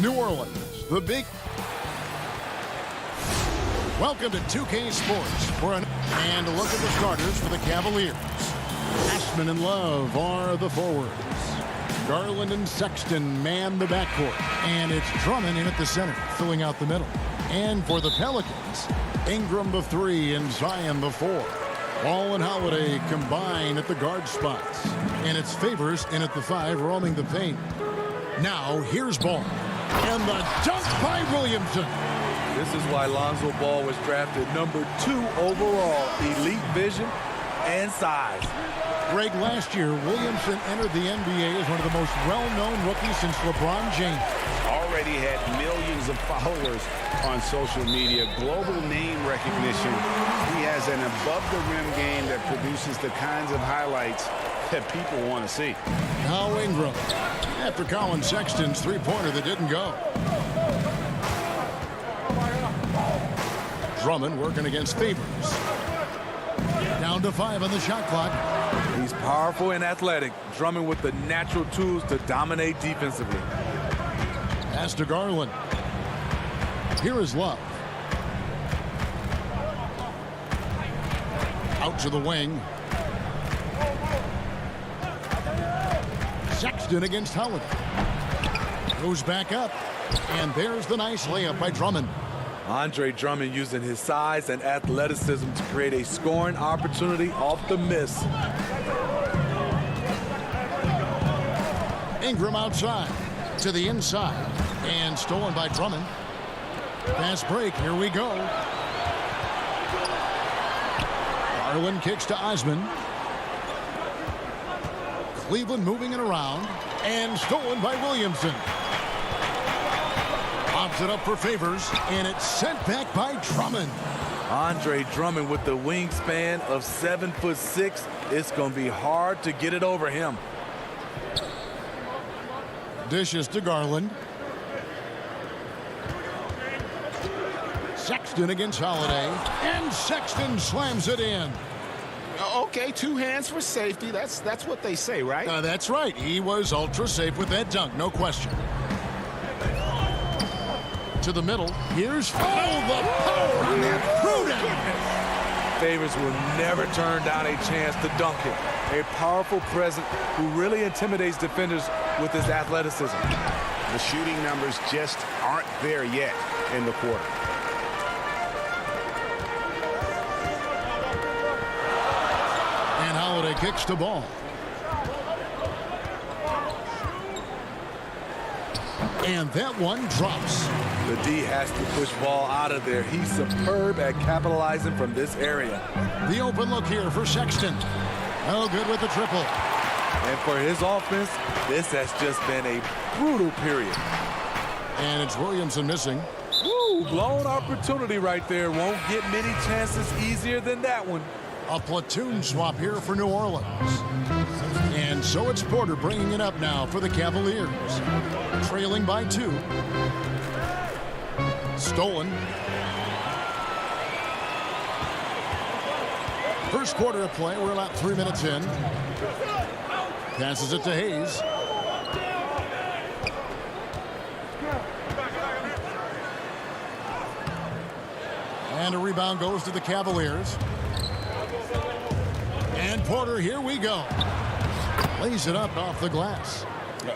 New Orleans, the big. Welcome to 2K Sports and a look at the starters for the Cavaliers. Ashman and Love are the forwards. Garland and Sexton man the backcourt. And it's Drummond in at the center, filling out the middle. And for the Pelicans, Ingram the 3 and Zion the 4. Ball and Holiday combine at the guard spots. And it's Favors in at the 5, roaming the paint. Now, here's Ball. And the dunk by Williamson. This is why Lonzo Ball was drafted number 2 overall. Elite vision and size. Greg, last year, Williamson entered the NBA as one of the most well-known rookies since LeBron James. Already had millions of followers on social media. Global name recognition. He has an above-the-rim game that produces the kinds of highlights that people want to see. Now Ingram, after Colin Sexton's three-pointer that didn't go. Drummond working against Favors. Down to 5 on the shot clock. He's powerful and athletic. Drummond with the natural tools to dominate defensively. Pass to Garland. Here is Love. Out to the wing. Sexton against Howard. Goes back up. And there's the nice layup by Drummond. Andre Drummond using his size and athleticism to create a scoring opportunity off the miss. Ingram outside to the inside. And stolen by Drummond. Fast break. Here we go. Garland kicks to Osman. Cleveland moving it around. And stolen by Williamson. Pops it up for Favors. And it's sent back by Drummond. Andre Drummond with the wingspan of 7'6". It's going to be hard to get it over him. Dishes to Garland. Sexton against Holiday. And Sexton slams it in. Okay, 2 hands for safety. That's what they say, right? That's right. He was ultra safe with that dunk, no question. To the middle. Here's the power on that throw-down. Favors will never turn down a chance to dunk it. A powerful presence who really intimidates defenders with his athleticism. The shooting numbers just aren't there yet in the quarter. And Holiday kicks to Ball. And that one drops. The D has to push Ball out of there. He's superb at capitalizing from this area. The open look here for Sexton. Oh, good with the triple. And for his offense, this has just been a brutal period. And it's Williamson missing. Woo, blown opportunity right there. Won't get many chances easier than that one. A platoon swap here for New Orleans. And so it's Porter bringing it up now for the Cavaliers. Trailing by 2. Stolen. First quarter of play. We're about 3 minutes in. Passes it to Hayes. And a rebound goes to the Cavaliers. And Porter, here we go. Lays it up off the glass.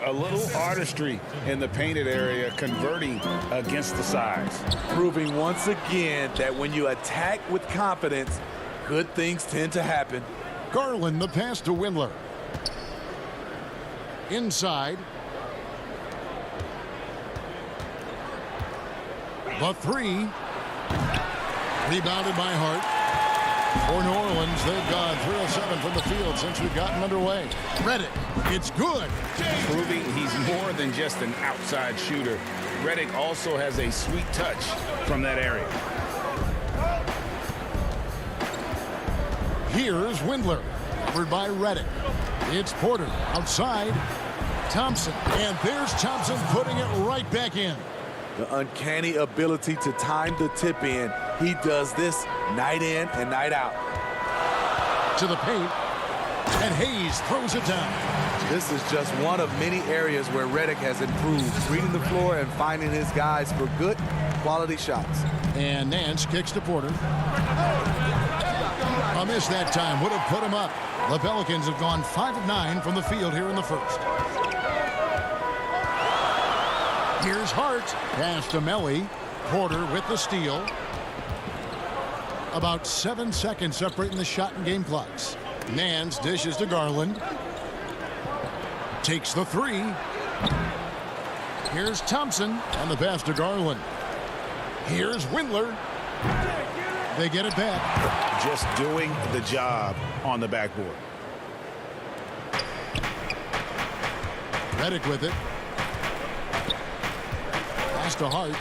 A little artistry in the painted area, converting against the size. Proving once again that when you attack with confidence, good things tend to happen. Garland, the pass to Windler. Inside. The 3. Rebounded by Hart. For New Orleans, they've gone 3 of 7 from the field since we've gotten underway. Redick, it's good. Proving he's more than just an outside shooter. Redick also has a sweet touch from that area. Here's Windler, covered by Redick. It's Porter outside. Thompson, and there's Thompson putting it right back in. The uncanny ability to time the tip in. He does this night in and night out. To the paint, and Hayes throws it down. This is just one of many areas where Redick has improved, reading the floor and finding his guys for good quality shots. And Nance kicks to Porter. A miss that time would have put him up. The Pelicans have gone 5 of 9 from the field here in the first. Here's Hart. Pass to Melly. Porter with the steal. About 7 seconds separating the shot and game clocks. Nance dishes to Garland. Takes the 3. Here's Thompson and the pass to Garland. Here's Windler. They get it back. Just doing the job on the backboard. Redick with it. Pass to Hart.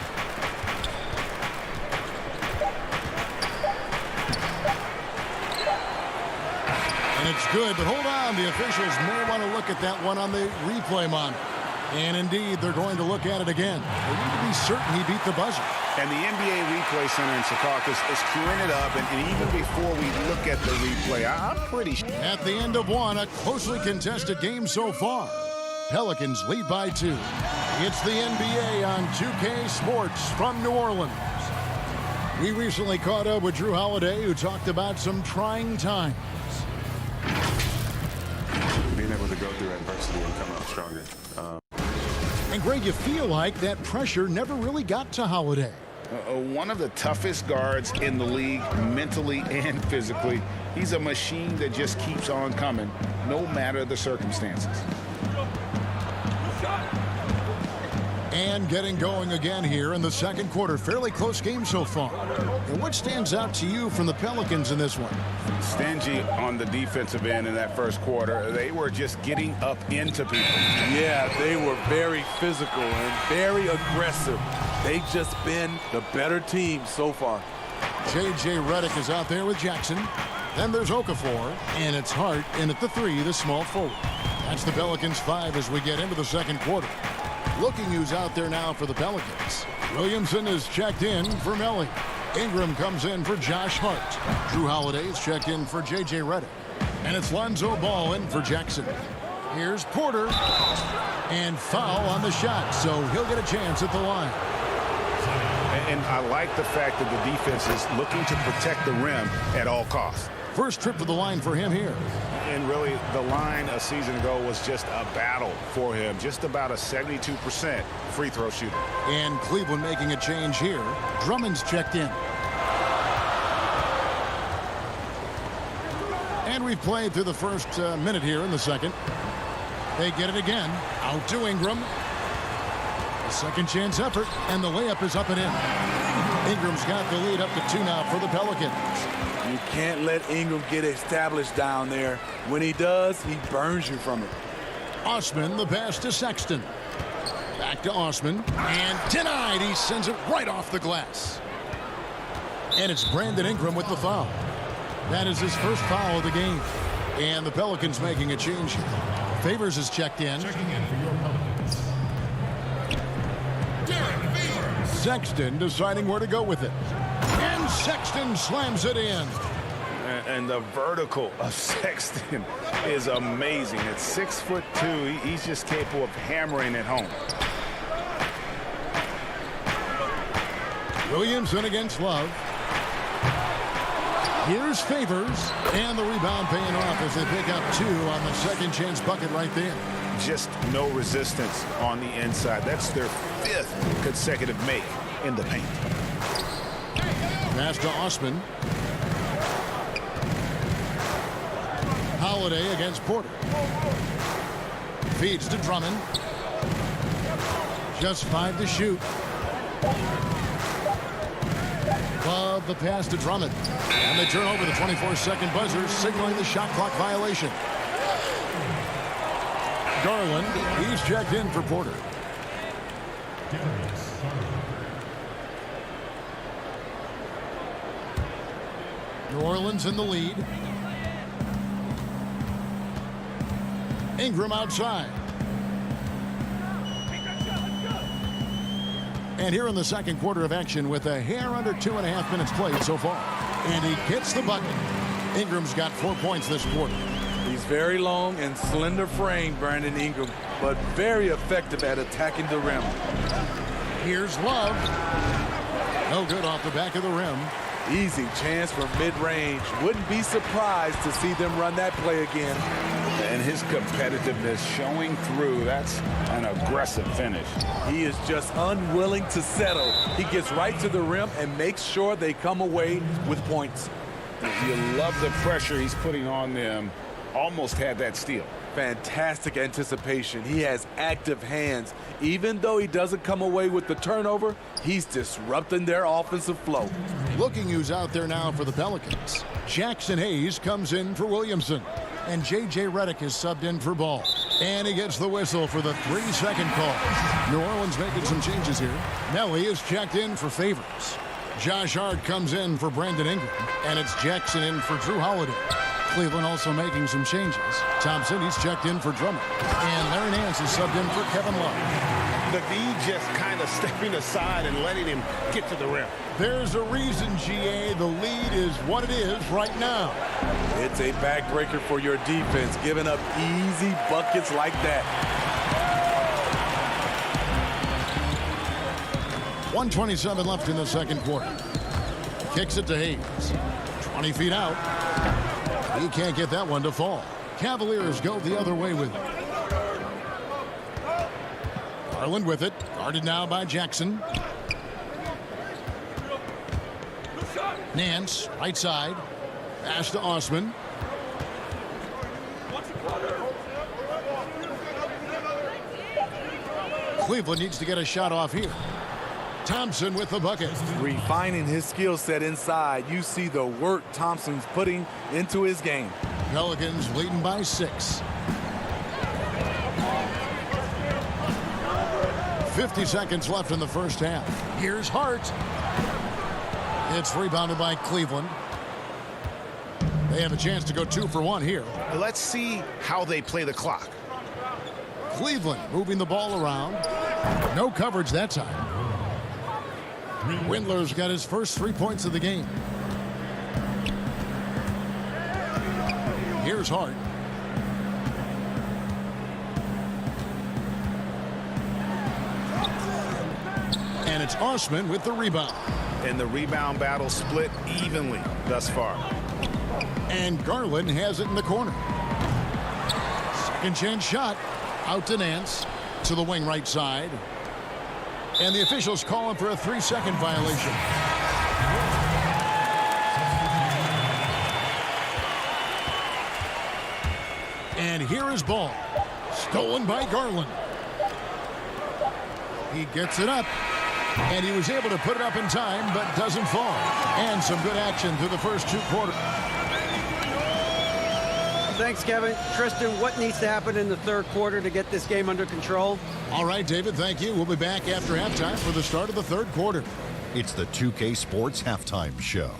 And it's good, but hold on. The officials may want to look at that one on the replay monitor. And indeed, they're going to look at it again. They need to be certain he beat the buzzer. And the NBA Replay Center in Secaucus is queuing it up. And even before we look at the replay, I'm pretty sure. At the end of one, a closely contested game so far. Pelicans lead by 2. It's the NBA on 2K Sports from New Orleans. We recently caught up with Drew Holiday, who talked about some trying times. Being able to go through adversity and come out stronger. And Greg, you feel like that pressure never really got to Holiday. One of the toughest guards in the league, mentally and physically. He's a machine that just keeps on coming, no matter the circumstances. And getting going again here in the second quarter. Fairly close game so far. And what stands out to you from the Pelicans in this one? Stingy on the defensive end in that first quarter. They were just getting up into people. Yeah, they were very physical and very aggressive. They've just been the better team so far. J.J. Redick is out there with Jackson. Then there's Okafor, and it's Hart in at the 3, the small forward. That's the Pelicans 5 as we get into the second quarter. Looking who's out there now for the Pelicans. Williamson is checked in for Melly. Ingram comes in for Josh Hart. Drew Holiday is checked in for J.J. Redick. And it's Lonzo Ball in for Jackson. Here's Porter. And foul on the shot, so he'll get a chance at the line. And I like the fact that the defense is looking to protect the rim at all costs. First trip to the line for him here. And really, the line a season ago was just a battle for him. Just about a 72% free throw shooter. And Cleveland making a change here. Drummond's checked in. And we've played through the first minute here in the second. They get it again. Out to Ingram. A second chance effort, and the layup is up and in. Ingram's got the lead up to 2 now for the Pelicans. You can't let Ingram get established down there. When he does, he burns you from it. Osman, the pass to Sexton. Back to Osman, and denied. He sends it right off the glass. And it's Brandon Ingram with the foul. That is his first foul of the game. And the Pelicans making a change here. Favors is checked in. Checking in for your Pelicans. Derek Favors. Sexton deciding where to go with it. And Sexton slams it in. And the vertical of Sexton is amazing. At 6'2", he's just capable of hammering it home. Williamson against Love. Here's Favors, and the rebound paying off as they pick up 2 on the second chance bucket right there. Just no resistance on the inside. That's their 5th consecutive make in the paint. Pass to Osman. Holiday against Porter. Feeds to Drummond. Just 5 to shoot. Love the pass to Drummond. And they turn over the 24-second buzzer, signaling the shot clock violation. Garland, he's checked in for Porter. New Orleans in the lead. Ingram outside. And here in the second quarter of action with a hair under 2.5 minutes played so far. And he gets the bucket. Ingram's got 4 points this quarter. He's very long and slender frame, Brandon Ingram, but very effective at attacking the rim. Here's Love. No good off the back of the rim. Easy chance for mid-range. Wouldn't be surprised to see them run that play again. And his competitiveness showing through. That's an aggressive finish. He is just unwilling to settle. He gets right to the rim and makes sure they come away with points. You love the pressure he's putting on them. Almost had that steal. Fantastic anticipation. He has active hands. Even though he doesn't come away with the turnover, he's disrupting their offensive flow. Looking who's out there now for the Pelicans. Jackson Hayes comes in for Williamson. And J.J. Redick is subbed in for Ball. And he gets the whistle for the 3-second call. New Orleans making some changes here. Nelly is checked in for Favors. Josh Hart comes in for Brandon Ingram. And it's Jackson in for Drew Holiday. Cleveland also making some changes. Thompson, he's checked in for Drummond. And Larry Nance is subbed in for Kevin Love. McGee just kind of stepping aside and letting him get to the rim. There's a reason, GA, the lead is what it is right now. It's a backbreaker for your defense, giving up easy buckets like that. 1:27 left in the second quarter. Kicks it to Hayes. 20 feet out. He can't get that one to fall. Cavaliers go the other way with it. Garland with it. Guarded now by Jackson. Nance, right side. Pass to Osman. Cleveland needs to get a shot off here. Thompson with the bucket. Refining his skill set inside. You see the work Thompson's putting into his game. Pelicans leading by 6. 50 seconds left in the first half. Here's Hart. It's rebounded by Cleveland. They have a chance to go 2 for 1 here. Let's see how they play the clock. Cleveland moving the ball around. No coverage that time. Windler's got his first 3 points of the game. Here's Hart. And it's Osman with the rebound. And the rebound battle split evenly thus far. And Garland has it in the corner. Second chance shot. Out to Nance. To the wing right side. And the officials call him for a 3-second violation. And here is Ball. Stolen by Garland. He gets it up. And he was able to put it up in time, but doesn't fall. And some good action through the first 2 quarters. Thanks, Kevin. Tristan, what needs to happen in the third quarter to get this game under control? All right, David, thank you. We'll be back after halftime for the start of the third quarter. It's the 2K Sports Halftime Show.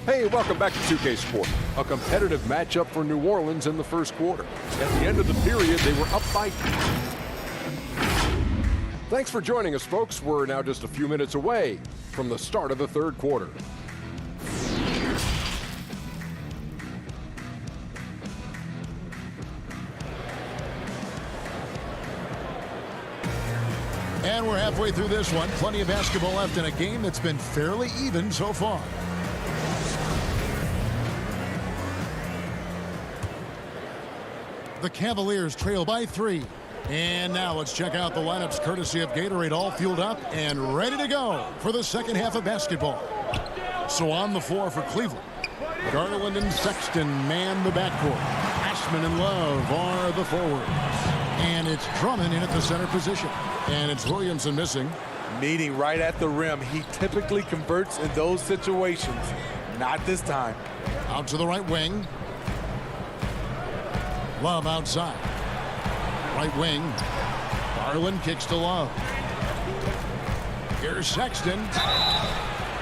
Hey, welcome back to 2K Sport. A competitive matchup for New Orleans in the first quarter. At the end of the period, they were up by 2. Thanks for joining us, folks. We're now just a few minutes away from the start of the third quarter. And we're halfway through this one. Plenty of basketball left in a game that's been fairly even so far. The Cavaliers trail by 3. And now let's check out the lineups courtesy of Gatorade, all fueled up and ready to go for the second half of basketball. So on the floor for Cleveland, Garland and Sexton man the backcourt. Ashman and Love are the forwards. And it's Drummond in at the center position. And it's Williamson missing. Meeting right at the rim. He typically converts in those situations. Not this time. Out to the right wing. Love outside. Right wing. Garland kicks to Love. Here's Sexton.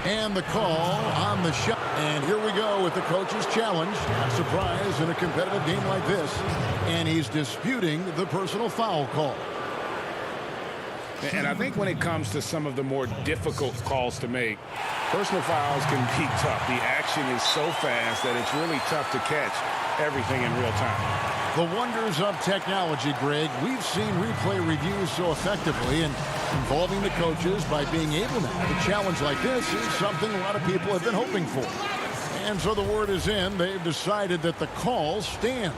And the call on the shot. And here we go with the coach's challenge. Not surprised in a competitive game like this. And he's disputing the personal foul call. And I think when it comes to some of the more difficult calls to make, personal fouls can be tough. The action is so fast that it's really tough to catch everything in real time. The wonders of technology, Greg. We've seen replay reviews so effectively, and involving the coaches by being able now to challenge like this is something a lot of people have been hoping for. And so the word is in. They've decided that the call stands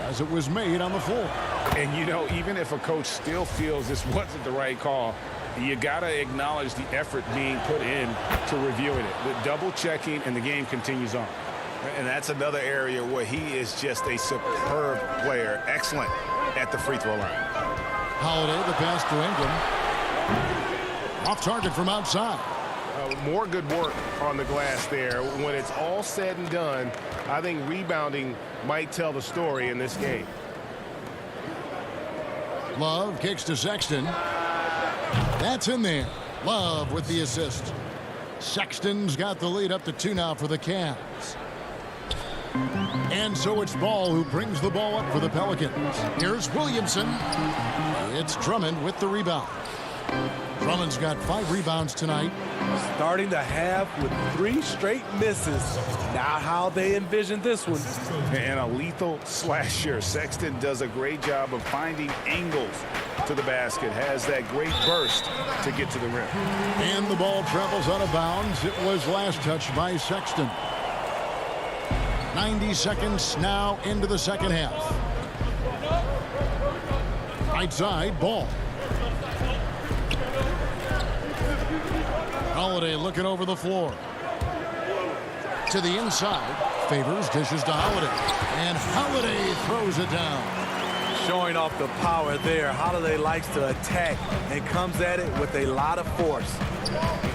as it was made on the floor. And, you know, even if a coach still feels this wasn't the right call, you got to acknowledge the effort being put in to reviewing it. With double checking, and the game continues on. And that's another area where he is just a superb player. Excellent at the free throw line. Holiday, the pass to Ingram. Off target from outside. More good work on the glass there. When it's all said and done, I think rebounding might tell the story in this game. Love kicks to Sexton. That's in there. Love with the assist. Sexton's got the lead up to 2 now for the Cavs. And so it's Ball who brings the ball up for the Pelicans. Here's Williamson. It's Drummond with the rebound. Drummond's got 5 rebounds tonight. Starting the half with 3 straight misses. Not how they envisioned this one. And a lethal slasher. Sexton does a great job of finding angles to the basket. Has that great burst to get to the rim. And the ball travels out of bounds. It was last touched by Sexton. 90 seconds now into the second half. Right side, Ball. Holiday looking over the floor. To the inside. Favors, dishes to Holiday. And Holiday throws it down. Showing off the power there. Holiday likes to attack and comes at it with a lot of force.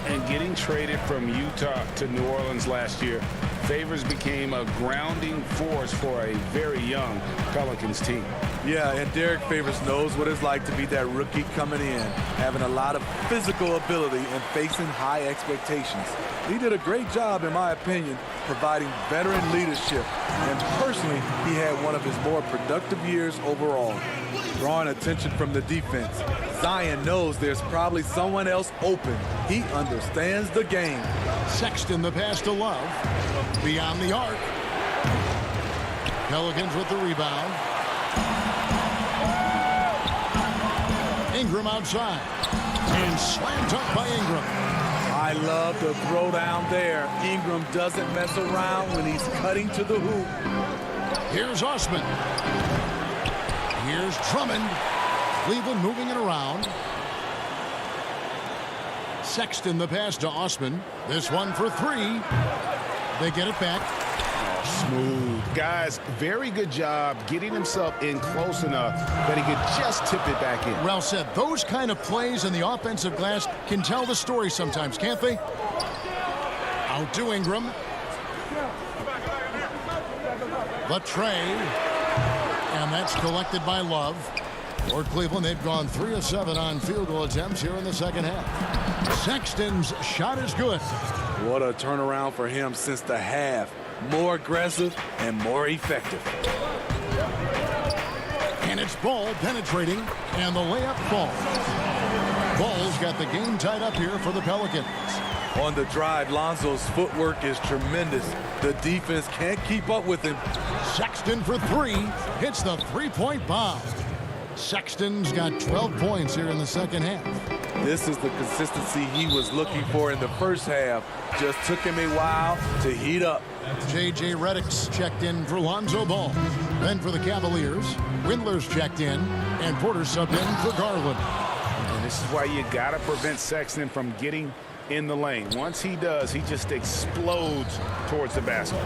And getting traded from Utah to New Orleans last year, Favors became a grounding force for a very young Pelicans team. Yeah, and Derek Favors knows what it's like to be that rookie coming in, having a lot of physical ability and facing high expectations. He did a great job, in my opinion, providing veteran leadership. And personally, he had one of his more productive years overall. Drawing attention from the defense. Zion knows there's probably someone else open. He understands the game. Sexton the pass to Love. Beyond the arc. Pelicans with the rebound. Ingram outside. And slammed up by Ingram. I love the throwdown there. Ingram doesn't mess around when he's cutting to the hoop. Here's Osman. Here's Drummond. Cleveland moving it around. Sexton the pass to Osman. This one for 3. They get it back. Smooth. Guys, very good job getting himself in close enough that he could just tip it back in. Well said. Those kind of plays in the offensive glass can tell the story sometimes, can't they? Out to Ingram. Latray. And that's collected by Love. For Cleveland, they've gone 3 of 7 on field goal attempts here in the second half. Sexton's shot is good. What a turnaround for him since the half. More aggressive and more effective. And it's Ball penetrating, and the layup falls. Ball's got the game tied up here for the Pelicans. On the drive, Lonzo's footwork is tremendous. The defense can't keep up with him. Sexton for 3. Hits the 3-point bomb. Sexton's got 12 points here in the second half. This is the consistency he was looking for in the first half. Just took him a while to heat up. J.J. Redick's checked in for Lonzo Ball. Then for the Cavaliers, Windler's checked in, and Porter subbed in for Garland. And this is why you got to prevent Sexton from getting in the lane. Once he does, he just explodes towards the basket.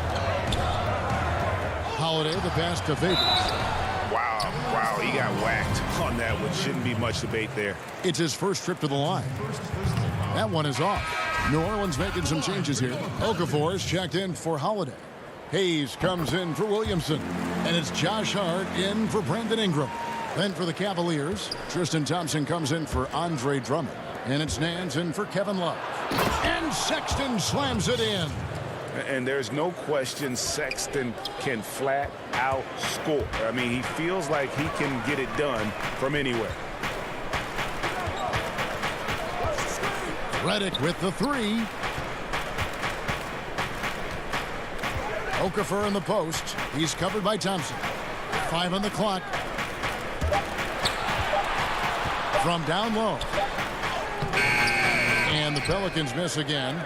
Holiday, the pass to Favors. Wow, he got whacked on that one. Shouldn't be much debate there. It's his first trip to the line. That one is off. New Orleans making some changes here. Okafor is checked in for Holiday. Hayes comes in for Williamson. And it's Josh Hart in for Brandon Ingram. Then for the Cavaliers, Tristan Thompson comes in for Andre Drummond. And it's Nance in for Kevin Love. And Sexton slams it in. And there's no question Sexton can flat out score. I mean, he feels like he can get it done from anywhere. Redick with the three. Okafor in the post. He's covered by Thompson. 5 on the clock. From down low. And the Pelicans miss again.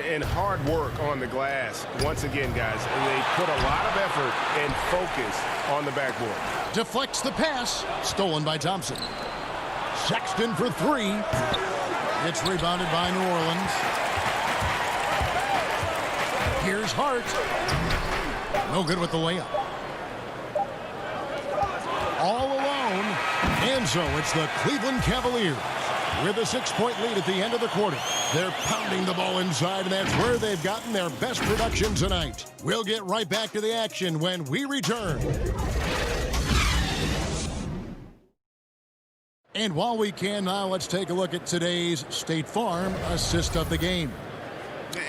And hard work on the glass. Once again, guys, they put a lot of effort and focus on the backboard. Deflects the pass. Stolen by Thompson. Sexton for three. It's rebounded by New Orleans. Here's Hart. No good with the layup. All alone. And so it's the Cleveland Cavaliers with a 6-point lead at the end of the quarter. They're pounding the ball inside, and that's where they've gotten their best production tonight. We'll get right back to the action when we return. And while we can now, let's take a look at today's State Farm assist of the game.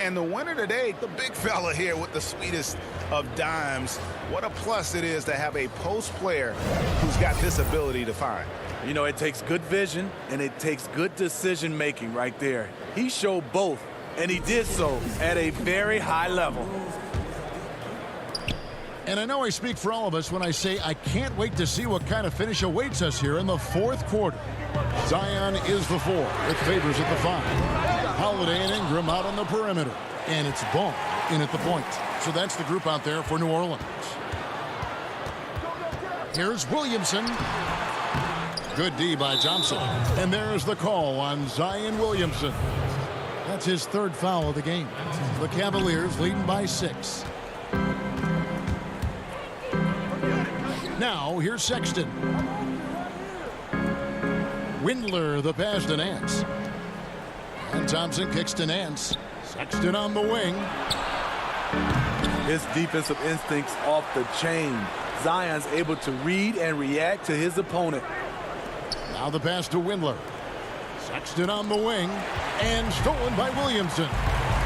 And the winner today, the big fella here with the sweetest of dimes. What a plus it is to have a post player who's got this ability to find. You know, it takes good vision and it takes good decision making right there. He showed both, and he did so at a very high level. And I know I speak for all of us when I say I can't wait to see what kind of finish awaits us here in the fourth quarter. Zion is the 4 with Favors at the 5. Holiday and Ingram out on the perimeter. And it's Ball in at the point. So that's the group out there for New Orleans. Here's Williamson. Good D by Thompson. And there's the call on Zion Williamson. That's his 3rd foul of the game. The Cavaliers leading by 6. Now, here's Sexton. Windler, the pass to Nance. And Thompson kicks to Nance. Sexton on the wing. His defensive instincts off the chain. Zion's able to read and react to his opponent. Now the pass to Windler. Sexton on the wing. And stolen by Williamson.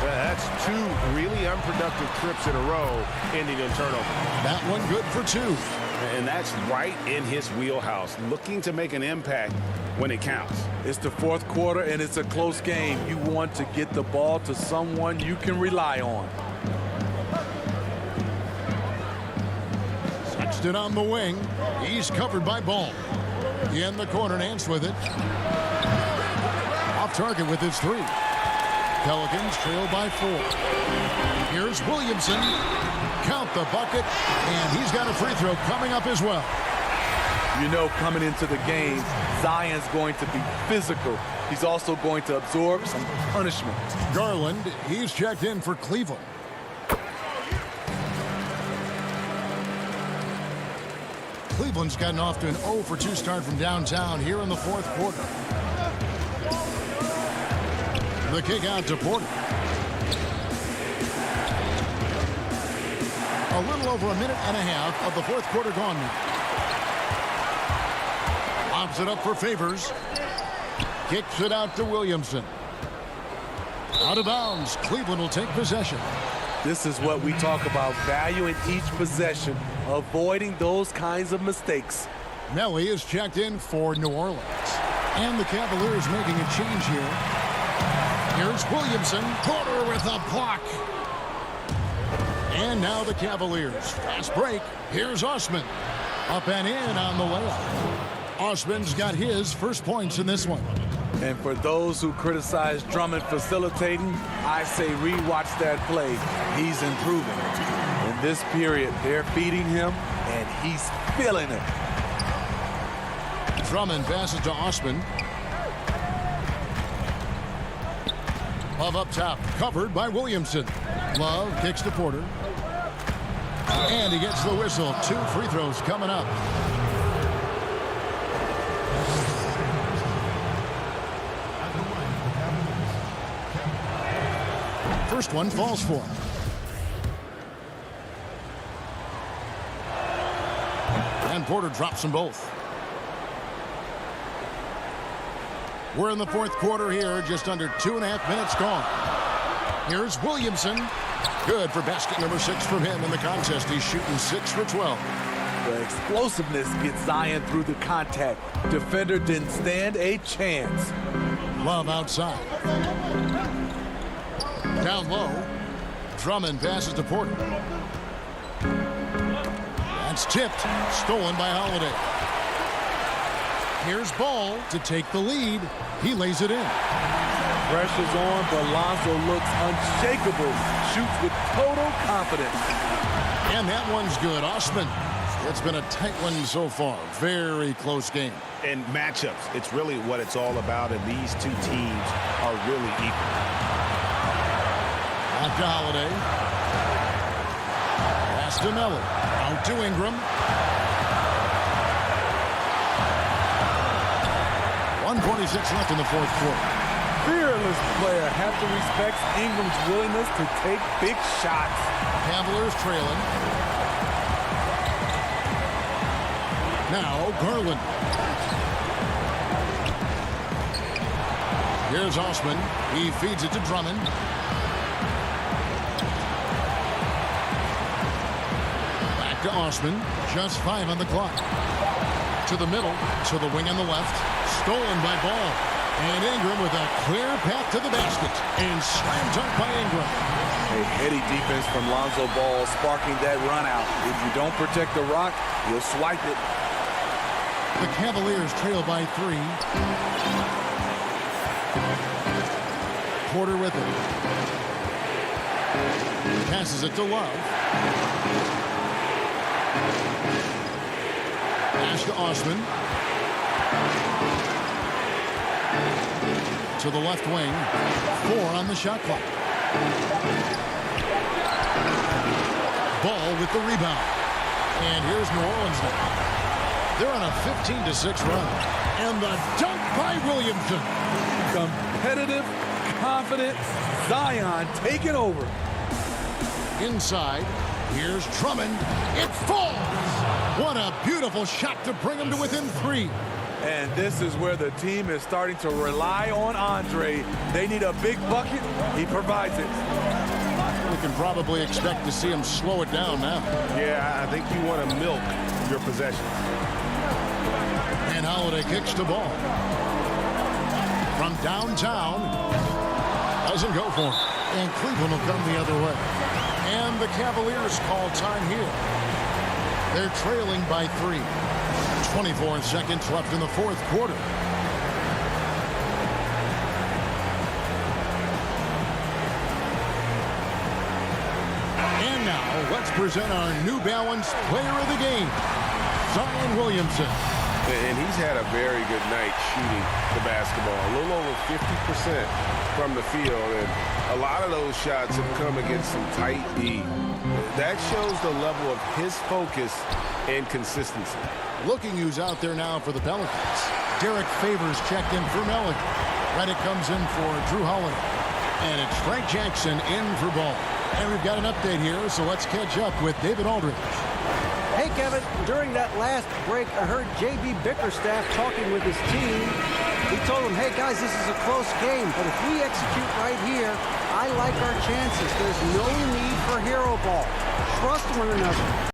That's 2 really unproductive trips in a row, ending in turnover. That one good for 2. And that's right in his wheelhouse, looking to make an impact when it counts. It's the fourth quarter, and it's a close game. You want to get the ball to someone you can rely on. Sexton on the wing. He's covered by Ball. In the corner, Nance with it. Off target with his 3. Pelicans trail by 4. Here's Williamson. Count the bucket, and he's got a free throw coming up as well. You know, coming into the game, Zion's going to be physical. He's also going to absorb some punishment. Garland, he's checked in for Cleveland. Cleveland's gotten off to an 0 for 2 start from downtown here in the fourth quarter. The kick out to Porter. A little over a minute and a half of the fourth quarter gone now. Lobs it up for Favors. Kicks it out to Williamson. Out of bounds. Cleveland will take possession. This is what we talk about, valuing each possession, avoiding those kinds of mistakes. Melly is checked in for New Orleans. And the Cavaliers making a change here. Here's Williamson. Porter with a block. And now the Cavaliers. Fast break. Here's Osman. Up and in on the layup. Osman's got his first points in this one. And for those who criticize Drummond facilitating, I say rewatch that play. He's improving. In this period, they're feeding him, and he's feeling it. Drummond passes to Osman. Love up top, covered by Williamson. Love kicks to Porter. And he gets the whistle. 2 free throws coming up. First one falls for him. And Porter drops them both. We're in the fourth quarter here, just under 2.5 minutes gone. Here's Williamson. Good for basket number 6 from him in the contest. He's shooting 6 for 12. The explosiveness gets Zion through the contact. Defender didn't stand a chance. Love outside. Down low. Drummond passes to Porter. That's tipped. Stolen by Holiday. Here's Ball to take the lead. He lays it in. Pressure's on, but Lonzo looks unshakable. Shoots with total confidence. And that one's good. Osman. It's been a tight one so far. Very close game. And matchups, it's really what it's all about, and these two teams are really equal. Back to Holiday. Pass to Miller. Out to Ingram. 1:46 left in the fourth quarter. Fearless player. Have to respect Ingram's willingness to take big shots. Cavaliers trailing. Now Garland. Here's Osman. He feeds it to Drummond. Back to Osman. Just 5 on the clock. To the middle. To the wing on the left. Stolen by Ball. And Ingram with a clear path to the basket. And slam dunk by Ingram. A heady defense from Lonzo Ball sparking that run out. If you don't protect the rock, you'll swipe it. The Cavaliers trail by 3. Porter with it. Passes it to Love. Pass to Osman. To the left wing. 4 on the shot clock. Ball with the rebound. And here's New Orleans now. They're on a 15-6 run. And the dunk by Williamson. Competitive, confident, Zion taking over. Inside, here's Drummond. It falls. What a beautiful shot to bring him to within 3. And this is where the team is starting to rely on Andre. They need a big bucket. He provides it. We can probably expect to see him slow it down now. Yeah, I think you want to milk your possession. And Holiday kicks the ball. From downtown. Doesn't go for it. And Cleveland will come the other way. And the Cavaliers call time here. They're trailing by 3. 24 seconds left in the fourth quarter. And now, let's present our New Balance Player of the Game, Zion Williamson. And he's had a very good night shooting the basketball. A little over 50% from the field. And a lot of those shots have come against some tight D. That shows the level of his focus and consistency. Looking who's out there now for the Pelicans. Derek Favors checked in for Mellon. Reddick comes in for Drew Holiday. And it's Frank Jackson in for Ball. And we've got an update here, so let's catch up with David Aldridge. Hey, Kevin, during that last break, I heard J.B. Bickerstaff talking with his team. He told them, hey, guys, this is a close game, but if we execute right here, I like our chances. There's no need for hero ball. Trust one another.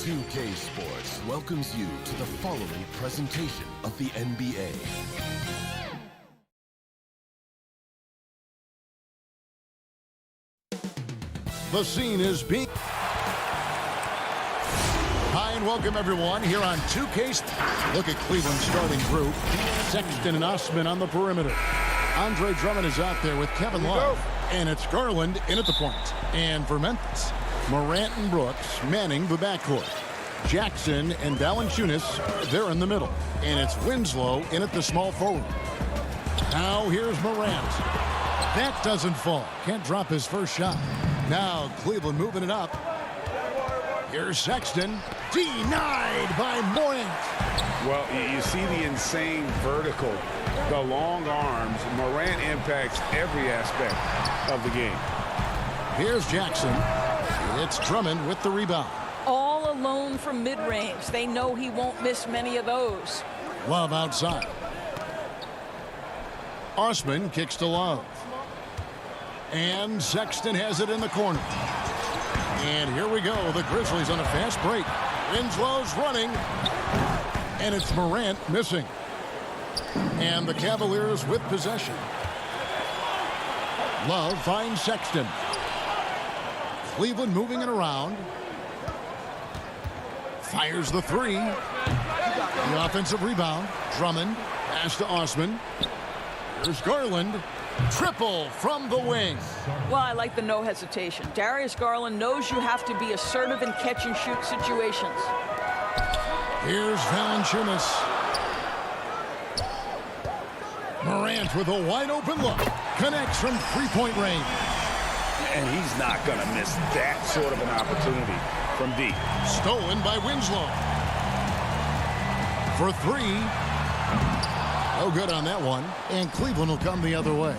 2K Sports welcomes you to the following presentation of the NBA. The scene is being... Hi and welcome everyone here on 2K. Look at Cleveland's starting group. Sexton and Osman on the perimeter. Andre Drummond is out there with Kevin Love. And it's Garland in at the point. And for Memphis, Morant and Brooks manning the backcourt. Jackson and Valanciunas, they're in the middle. And it's Winslow in at the small forward. Now here's Morant. That doesn't fall. Can't drop his first shot. Now Cleveland moving it up. Here's Sexton. Denied by Morant. Well, you see the insane vertical, the long arms. Morant impacts every aspect of the game. Here's Jackson. It's Drummond with the rebound. All alone from mid-range. They know he won't miss many of those. Love outside. Osman kicks to Love. And Sexton has it in the corner. And here we go. The Grizzlies on a fast break. Winslow's running. And it's Morant missing. And the Cavaliers with possession. Love finds Sexton. Cleveland moving it around. Fires the three. The offensive rebound. Drummond. Pass to Osman. Here's Garland. Triple from the wing. Well, I like the no hesitation. Darius Garland knows you have to be assertive in catch-and-shoot situations. Here's Valanciunas. Morant with a wide-open look. Connects from three-point range. And he's not going to miss that sort of an opportunity from deep. Stolen by Winslow. For three. No good on that one. And Cleveland will come the other way.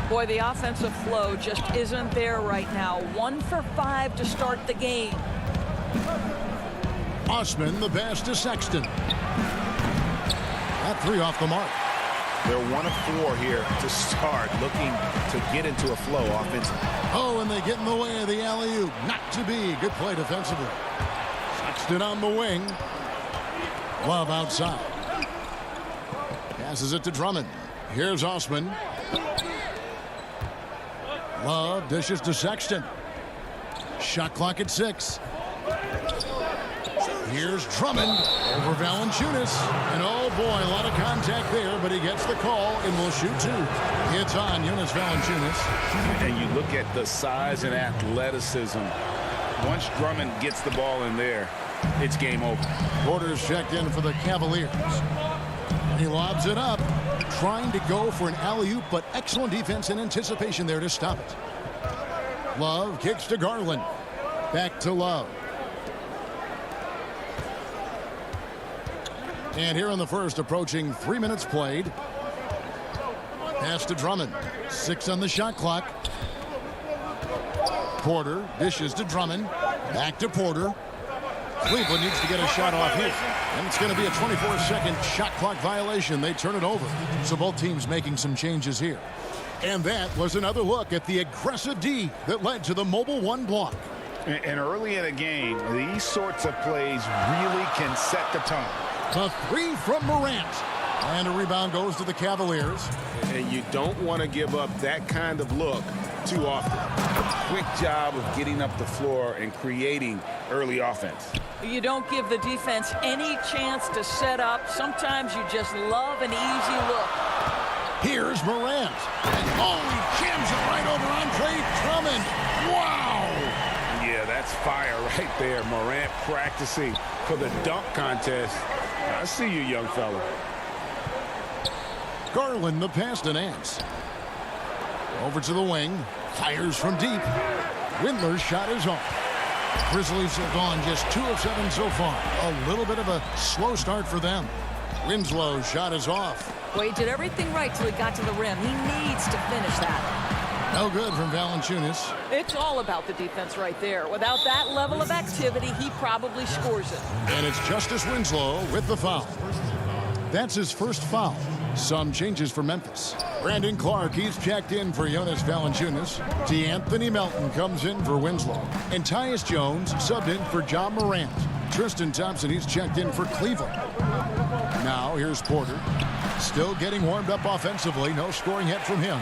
Boy, the offensive flow just isn't there right now. 1 for 5 to start the game. Osman, the pass to Sexton. That three off the mark. They're 1 of 4 here to start, looking to get into a flow offensively. Oh, and they get in the way of the alley-oop. Not to be. Good play defensively. Sexton on the wing. Love outside. Passes it to Drummond. Here's Osman. Love dishes to Sexton. Shot clock at 6. Here's Drummond over Valanciunas. And oh boy, a lot of contact there, but he gets the call and will shoot 2. It's on Jonas Valanciunas. And you look at the size and athleticism. Once Drummond gets the ball in there, it's game over. Porter's checked in for the Cavaliers. He lobs it up, trying to go for an alley-oop, but excellent defense and anticipation there to stop it. Love kicks to Garland. Back to Love. And here in the first, approaching 3 minutes played. Pass to Drummond. 6 on the shot clock. Porter dishes to Drummond. Back to Porter. Cleveland needs to get a shot off here. And it's going to be a 24-second shot clock violation. They turn it over. So both teams making some changes here. And that was another look at the aggressive D that led to the mobile 1 block. And early in a game, these sorts of plays really can set the tone. The three from Morant. And a rebound goes to the Cavaliers. And you don't want to give up that kind of look too often. A quick job of getting up the floor and creating early offense. You don't give the defense any chance to set up. Sometimes you just love an easy look. Here's Morant. And oh, he jams it right over Andre Drummond. Wow! Yeah, that's fire right there. Morant practicing for the dunk contest. I see you, young fella. Garland, the pass to Nance. Over to the wing. Fires from deep. Windler's shot is off. Grizzlies have gone just 2 of 7 so far. A little bit of a slow start for them. Winslow's shot is off. Well, he did everything right till he got to the rim. He needs to finish that. No good from Valanciunas. It's all about the defense right there. Without that level of activity, he probably scores it. And it's Justice Winslow with the foul. That's his first foul. Some changes for Memphis. Brandon Clark, he's checked in for Jonas Valanciunas. DeAnthony Melton comes in for Winslow. And Tyus Jones subbed in for Ja Morant. Tristan Thompson, he's checked in for Cleveland. Now here's Porter. Still getting warmed up offensively. No scoring yet from him.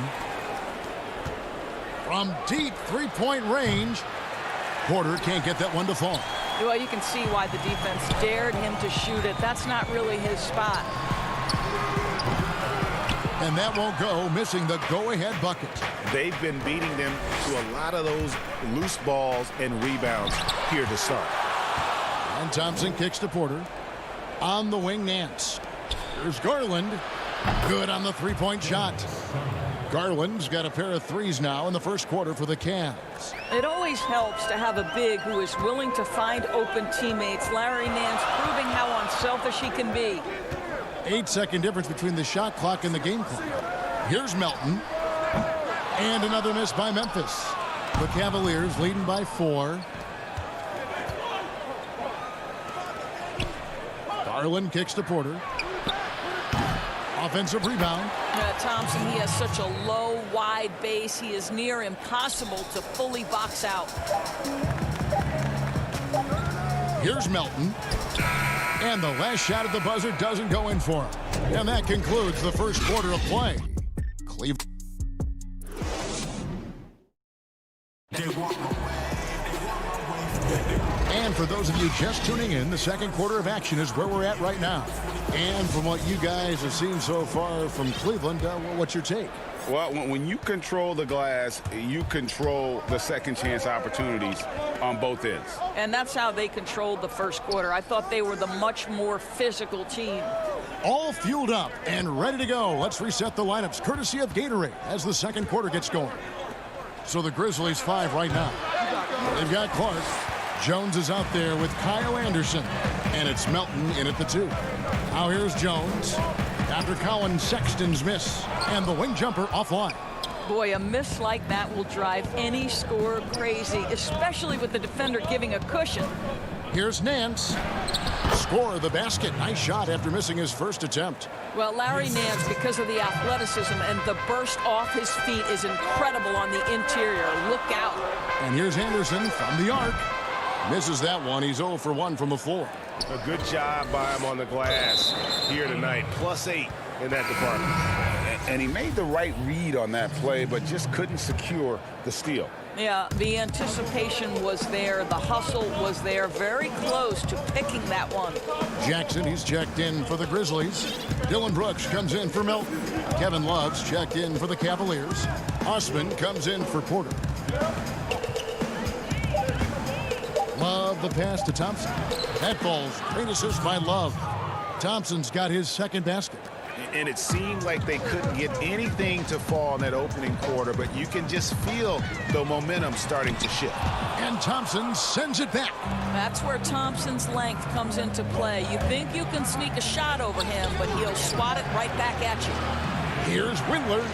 From deep three-point range, Porter can't get that one to fall. Well, you can see why the defense dared him to shoot it. That's not really his spot. And that won't go, missing the go-ahead bucket. They've been beating them to a lot of those loose balls and rebounds here to start. And Thompson kicks to Porter. On the wing, Nance. Here's Garland. Good on the three-point shot. Garland's got a pair of threes now in the first quarter for the Cavs. It always helps to have a big who is willing to find open teammates. Larry Nance proving how unselfish he can be. 8-second difference between the shot clock and the game clock. Here's Melton. And another miss by Memphis. The Cavaliers leading by 4. Garland kicks to Porter. Offensive rebound. Thompson, he has such a low, wide base. He is near impossible to fully box out. Here's Melton. And the last shot at the buzzer doesn't go in for him. And that concludes the first quarter of play. Cleveland. And for those of you just tuning in, the second quarter of action is where we're at right now. And from what you guys have seen so far from Cleveland, what's your take? Well, when you control the glass, you control the second chance opportunities on both ends. And that's how they controlled the first quarter. I thought they were the much more physical team. All fueled up and ready to go. Let's reset the lineups courtesy of Gatorade as the second quarter gets going. So the Grizzlies 5 right now. They've got Clark. Jones is out there with Kyle Anderson. And it's Melton in at the 2. Now here's Jones. After Colin Sexton's miss. And the wing jumper offline. Boy, a miss like that will drive any scorer crazy, especially with the defender giving a cushion. Here's Nance. Score the basket. Nice shot after missing his first attempt. Well, Larry Nance, because of the athleticism and the burst off his feet, is incredible on the interior. Look out. And here's Anderson from the arc. Misses that one. He's 0 for 1 from the floor. A good job by him on the glass here tonight. +8 in that department. And he made the right read on that play, but just couldn't secure the steal. Yeah, the anticipation was there. The hustle was there. Very close to picking that one. Jackson, he's checked in for the Grizzlies. Dylan Brooks comes in for Melton. Kevin Love's checked in for the Cavaliers. Osman comes in for Porter. Love the pass to Thompson. That ball's great assist by Love. Thompson's got his second basket. And it seemed like they couldn't get anything to fall in that opening quarter, but you can just feel the momentum starting to shift. And Thompson sends it back. That's where Thompson's length comes into play. You think you can sneak a shot over him, but he'll swat it right back at you. Here's Windler.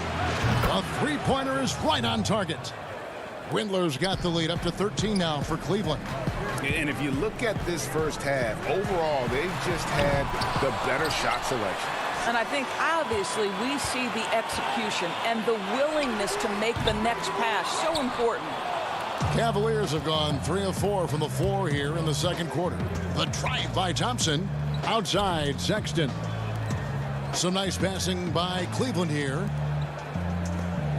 A three-pointer is right on target. Windler's got the lead up to 13 now for Cleveland. And if you look at this first half, overall, they've just had the better shot selection. And I think, obviously, we see the execution and the willingness to make the next pass so important. Cavaliers have gone 3 of 4 from the floor here in the second quarter. The drive by Thompson. Outside, Sexton. Some nice passing by Cleveland here.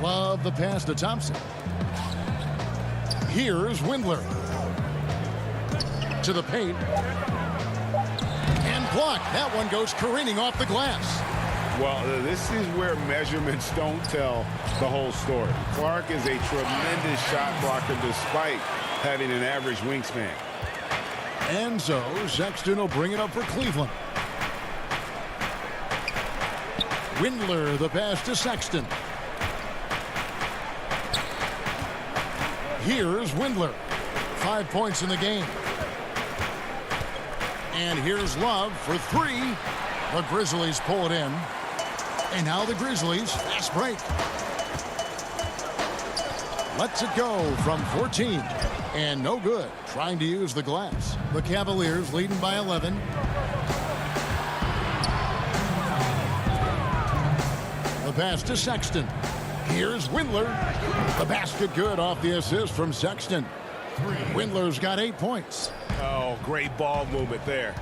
Love the pass to Thompson. Here's Windler. To the paint. And blocked. That one goes careening off the glass. Well, this is where measurements don't tell the whole story. Clark is a tremendous shot blocker despite having an average wingspan. And so Sexton will bring it up for Cleveland. Windler, the pass to Sexton. Here's Windler. 5 points in the game. And here's Love for 3. The Grizzlies pull it in. And now the Grizzlies, fast break. Lets it go from 14. And no good, trying to use the glass. The Cavaliers leading by 11. The pass to Sexton. Here's Windler. The basket good off the assist from Sexton. Windler's got 8 points. Oh, great ball movement there.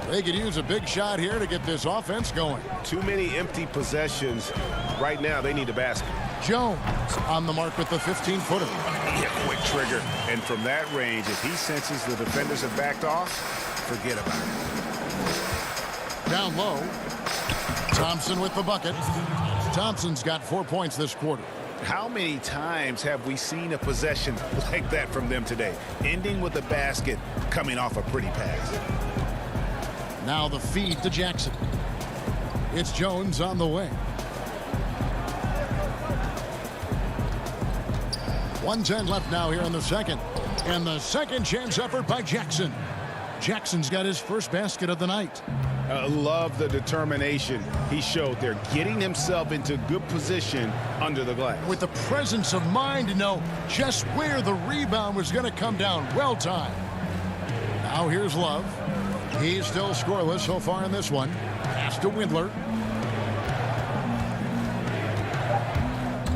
They could use a big shot here to get this offense going. Too many empty possessions. Right now, they need a basket. Jones on the mark with the 15-footer. Yeah, quick trigger. And from that range, if he senses the defenders have backed off, forget about it. Down low. Thompson with the bucket. Thompson's got 4 points this quarter. How many times have we seen a possession like that from them today? Ending with a basket, coming off a pretty pass. Now the feed to Jackson. It's Jones on the way. 1:10 left now here in the second. And the second chance effort by Jackson. Jackson's got his first basket of the night. Love the determination he showed there, getting himself into good position under the glass. With the presence of mind to know just where the rebound was going to come down. Well timed. Now here's Love. He's still scoreless so far in this one. Pass to Windler.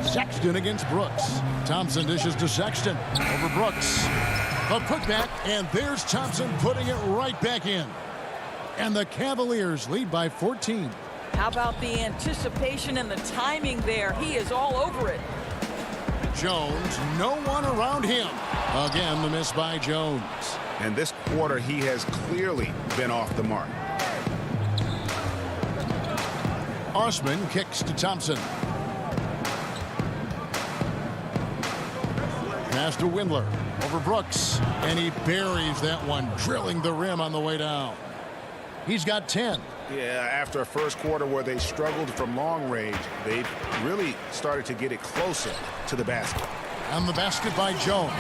Sexton against Brooks. Thompson dishes to Sexton. Over Brooks. A putback, and there's Thompson putting it right back in. And the Cavaliers lead by 14. How about the anticipation and the timing there? He is all over it. Jones, no one around him. Again, the miss by Jones. And this quarter, he has clearly been off the mark. Osman kicks to Thompson. Pass to Windler. Over Brooks. And he buries that one, drilling the rim on the way down. He's got 10. Yeah, after a first quarter where they struggled from long range, they've really started to get it closer to the basket. And the basket by Jones.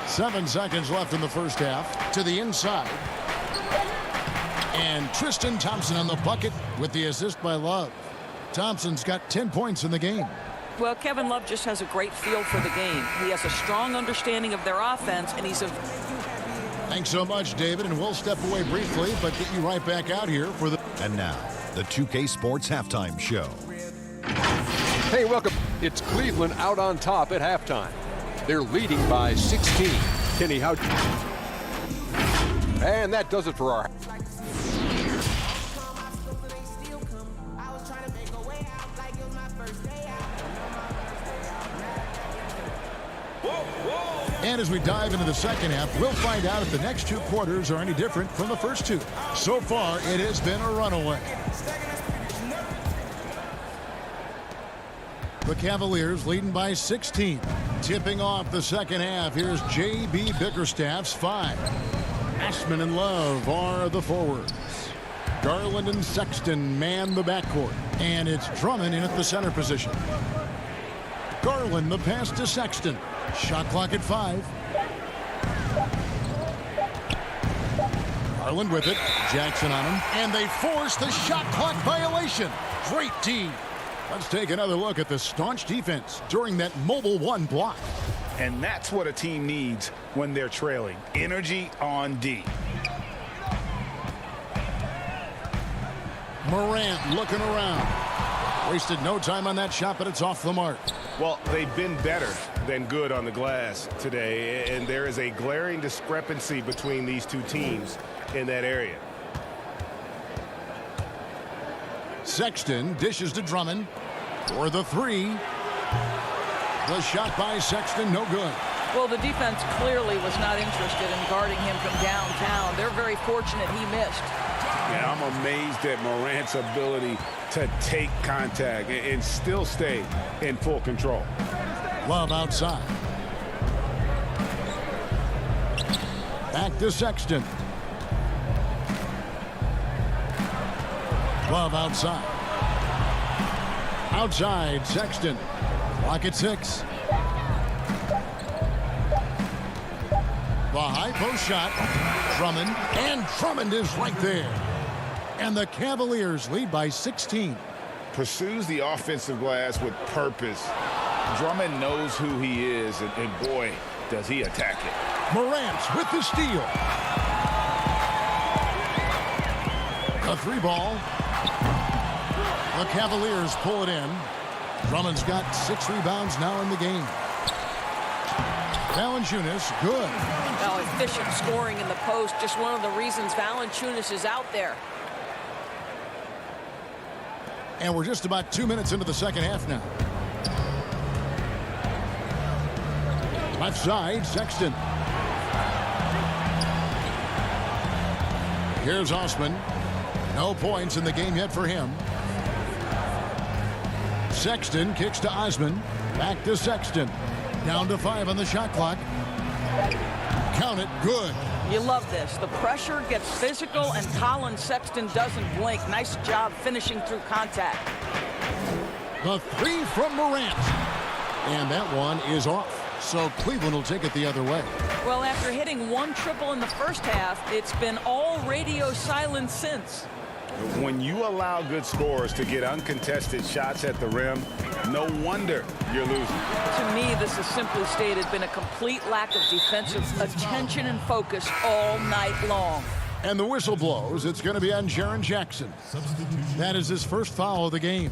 7 seconds left in the first half. To the inside. And Tristan Thompson on the bucket with the assist by Love. Thompson's got 10 points in the game. Well, Kevin Love just has a great feel for the game. He has a strong understanding of their offense, and he's a... Thanks so much, David, and we'll step away briefly, but get you right back out here for the... And now, the 2K Sports Halftime Show. Hey, welcome. It's Cleveland out on top at halftime. They're leading by 16. Kenny, how... And that does it for our... And as we dive into the second half, we'll find out if the next 2 quarters are any different from the first 2. So far, it has been a runaway. The Cavaliers leading by 16. Tipping off the second half, here's J.B. Bickerstaff's 5. Ashman and Love are the forwards. Garland and Sexton man the backcourt. And it's Drummond in at the center position. Garland the pass to Sexton. Shot clock at 5. Garland with it. Jackson on him. And they force the shot clock violation. Great D. Let's take another look at the staunch defense during that mobile 1 block. And that's what a team needs when they're trailing. Energy on D. Morant looking around. Wasted no time on that shot, but it's off the mark. Well, they've been better than good on the glass today, and there is a glaring discrepancy between these two teams in that area. Sexton dishes to Drummond for the 3. The shot by Sexton, no good. Well, the defense clearly was not interested in guarding him from downtown. They're very fortunate he missed. Yeah, I'm amazed at Morant's ability to take contact and still stay in full control. Love outside. Back to Sexton. Love outside. Outside, Sexton. Clock at 6. The high post shot. Drummond. And Drummond is right there. And the Cavaliers lead by 16. Pursues the offensive glass with purpose. Drummond knows who he is, and boy, does he attack it. Morant with the steal. A 3 ball. The Cavaliers pull it in. Drummond's got 6 rebounds now in the game. Valanciunas, good. Well, efficient scoring in the post, just one of the reasons Valanciunas is out there. And we're just about 2 minutes into the second half now. Left side, Sexton. Here's Osman. No points in the game yet for him. Sexton kicks to Osman. Back to Sexton. Down to 5 on the shot clock. Count it, good. You love this. The pressure gets physical, and Colin Sexton doesn't blink. Nice job finishing through contact. The 3 from Morant. And that one is off. So Cleveland will take it the other way. Well, after hitting 1 triple in the first half, it's been all radio silence since. When you allow good scorers to get uncontested shots at the rim, no wonder you're losing. To me, this has simply stated been a complete lack of defensive attention and focus all night long. And the whistle blows. It's going to be on Jaren Jackson. That is his first foul of the game.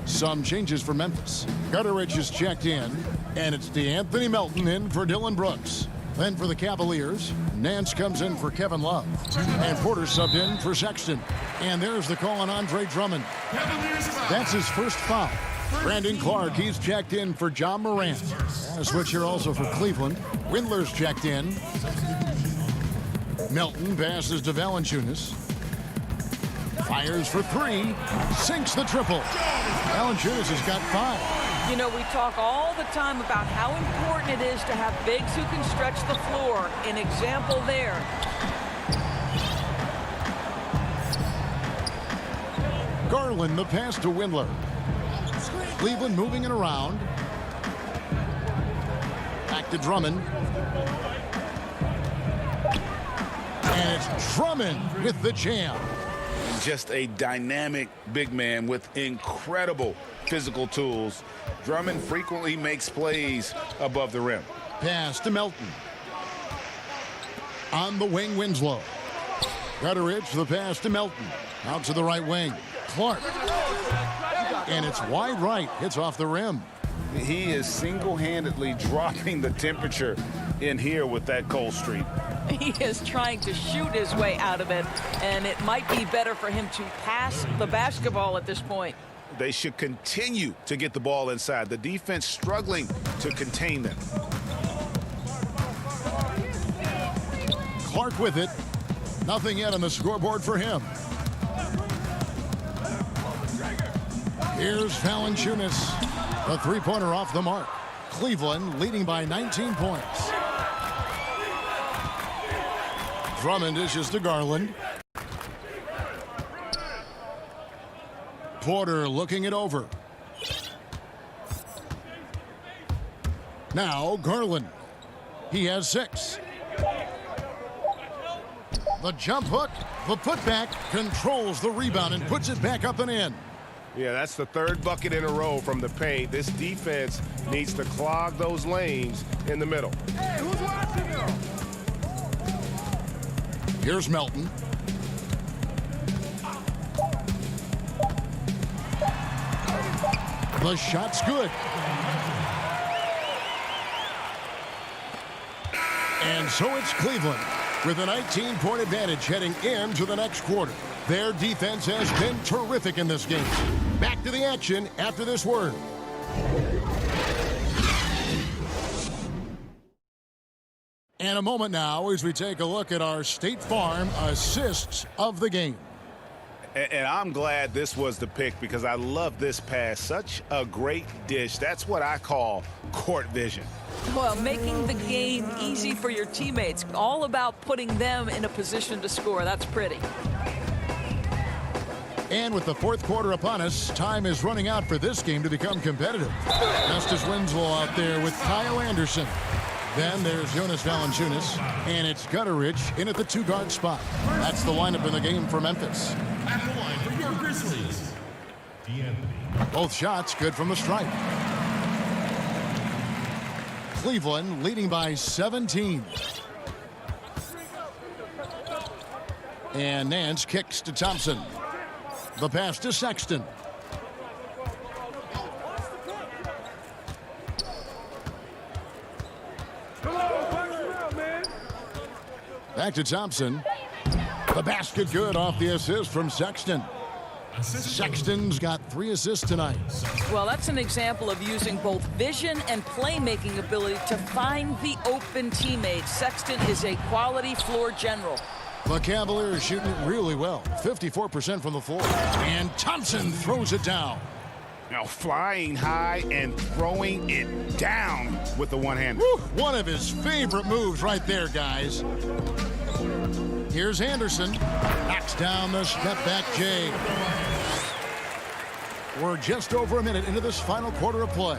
Some changes for Memphis. Gutteridge is checked in, and it's DeAnthony Melton in for Dylan Brooks. Then for the Cavaliers, Nance comes in for Kevin Love. And Porter subbed in for Sexton. And there's the call on Andre Drummond. That's his first foul. Brandon Clark, he's checked in for John Morant. A switch here also for Cleveland. Windler's checked in. Melton passes to Valanciunas. Fires for 3. Sinks the triple. Valanciunas has got 5. You know, we talk all the time about how important it is to have bigs who can stretch the floor. An example there. Garland, the pass to Windler. Cleveland moving it around. Back to Drummond. And it's Drummond with the jam. Just a dynamic big man with incredible physical tools. Drummond frequently makes plays above the rim. Pass to Melton. On the wing, Winslow. Gutteridge, the pass to Melton. Out to the right wing. Clark. And it's wide right. It's off the rim. He is single-handedly dropping the temperature in here with that cold streak. He is trying to shoot his way out of it, and it might be better for him to pass the basketball at this point. They should continue to get the ball inside. The defense struggling to contain them. Clark with it. Nothing yet on the scoreboard for him. Here's Valanciunas. A 3-pointer off the mark. Cleveland leading by 19 points. Drummond dishes to Garland. Porter looking it over. Now Garland. He has 6. The jump hook, the putback, controls the rebound and puts it back up and in. Yeah, that's the 3rd bucket in a row from the paint. This defense needs to clog those lanes in the middle. Hey, who's watching now? Here's Melton. The shot's good. And so it's Cleveland with a 19-point advantage heading into the next quarter. Their defense has been terrific in this game. Back to the action after this word. And a moment now as we take a look at our State Farm assists of the game. And I'm glad this was the pick because I love this pass. Such a great dish. That's what I call court vision. Well, making the game easy for your teammates. All about putting them in a position to score. That's pretty. And with the 4th quarter upon us, time is running out for this game to become competitive. Justice Winslow out there with Kyle Anderson. Then there's Jonas Valanciunas, and it's Gutteridge in at the 2-guard spot. That's the lineup in the game for Memphis. At the line for your Grizzlies, DeAnthony. Both shots good from the stripe. Cleveland leading by 17. And Nance kicks to Thompson. The pass to Sexton. Back to Thompson. The basket good off the assist from Sexton. Sexton's got 3 assists tonight. Well, that's an example of using both vision and playmaking ability to find the open teammates. Sexton is a quality floor general. The Cavaliers shooting it really well. 54% from the floor. And Thompson throws it down. Now flying high and throwing it down with the one-hander. One of his favorite moves right there, guys. Here's Anderson. Knocks down the step-back J. We're just over a minute into this final quarter of play.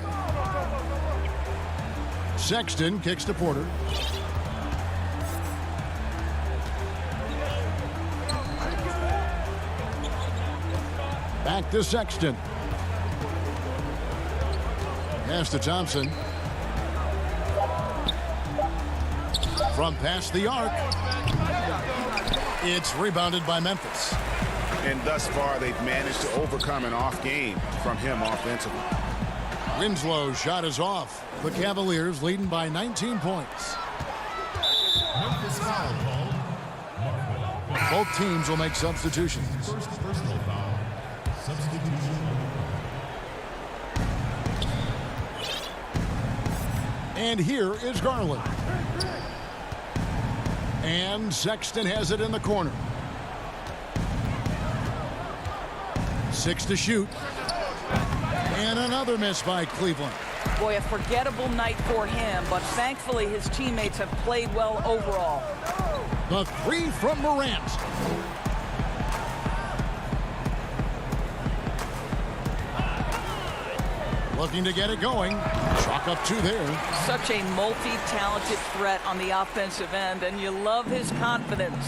Sexton kicks to Porter. Back to Sexton. Pass to Thompson. From past the arc. It's rebounded by Memphis. And thus far, they've managed to overcome an off game from him offensively. Winslow's shot is off. The Cavaliers leading by 19 points. Memphis foul called. Both teams will make substitutions. First personal foul. Substitution. And here is Garland. And Sexton has it in the corner. 6 to shoot. And another miss by Cleveland. Boy, a forgettable night for him, but thankfully his teammates have played well overall. The 3 from Morant. Looking to get it going. Chalk up 2 there. Such a multi-talented threat on the offensive end, and you love his confidence.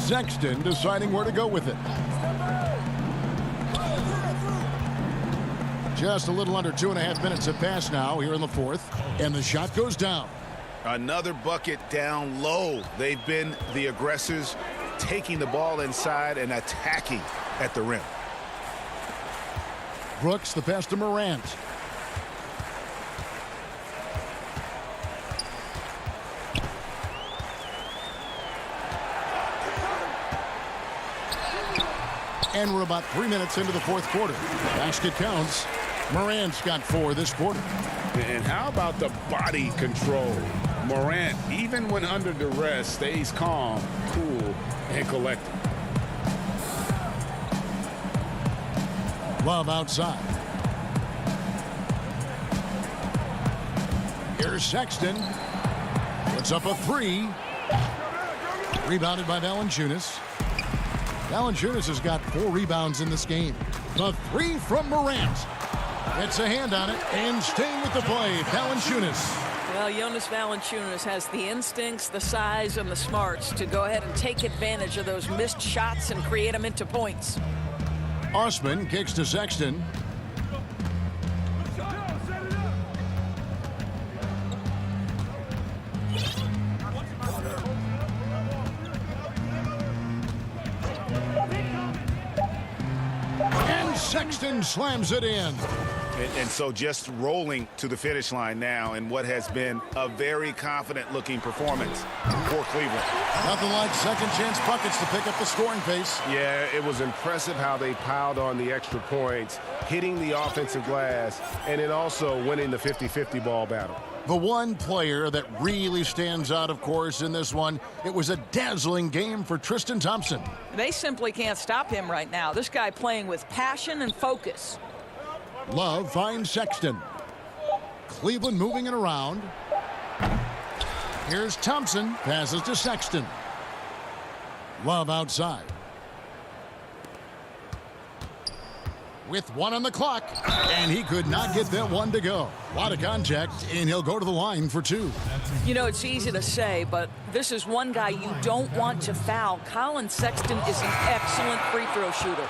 Sexton deciding where to go with it. Just a little under 2.5 minutes have passed now here in the fourth, and the shot goes down. Another bucket down low. They've been the aggressors, taking the ball inside and attacking at the rim. Brooks, the pass to Morant. And we're about 3 minutes into the fourth quarter. Basket counts. Morant's got 4 this quarter. And how about the body control? Morant, even when under duress, stays calm, cool, and collected. Love outside. Here's Sexton. Puts up a 3. Rebounded by Valanciunas. Valanciunas has got 4 rebounds in this game. The 3 from Morant. Gets a hand on it and staying with the play, Valanciunas. Well, Jonas Valanciunas has the instincts, the size, and the smarts to go ahead and take advantage of those missed shots and create them into points. Osman kicks to Sexton. And Sexton slams it in. And so just rolling to the finish line now in what has been a very confident-looking performance for Cleveland. Nothing like second chance buckets to pick up the scoring pace. Yeah, it was impressive how they piled on the extra points, hitting the offensive glass, and then also winning the 50-50 ball battle. The one player that really stands out, of course, in this one, it was a dazzling game for Tristan Thompson. They simply can't stop him right now. This guy playing with passion and focus. Love finds Sexton. Cleveland moving it around. Here's Thompson. Passes to Sexton. Love outside. With 1 on the clock. And he could not get that one to go. A lot of contact, and he'll go to the line for 2. You know, it's easy to say, but this is one guy you don't want to foul. Colin Sexton is an excellent free throw shooter.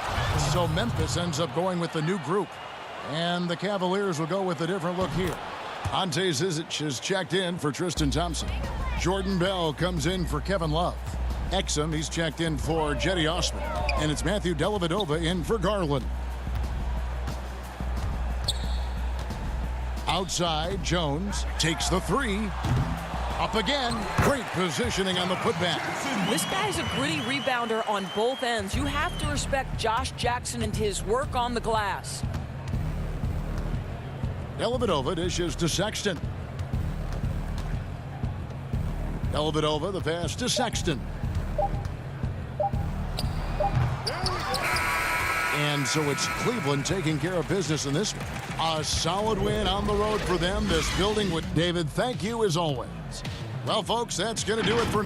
So Memphis ends up going with the new group. And the Cavaliers will go with a different look here. Ante Zizic is checked in for Tristan Thompson. Jordan Bell comes in for Kevin Love. Exum, he's checked in for Jetty Osman. And it's Matthew Dellavedova in for Garland. Outside, Jones takes the three. Up again. Great positioning on the putback. This guy's a gritty rebounder on both ends. You have to respect Josh Jackson and his work on the glass. Dellavedova dishes to Sexton. Dellavedova, the pass to Sexton. And so it's Cleveland taking care of business in this one. A solid win on the road for them. This building with David, thank you as always. Well, folks, that's going to do it for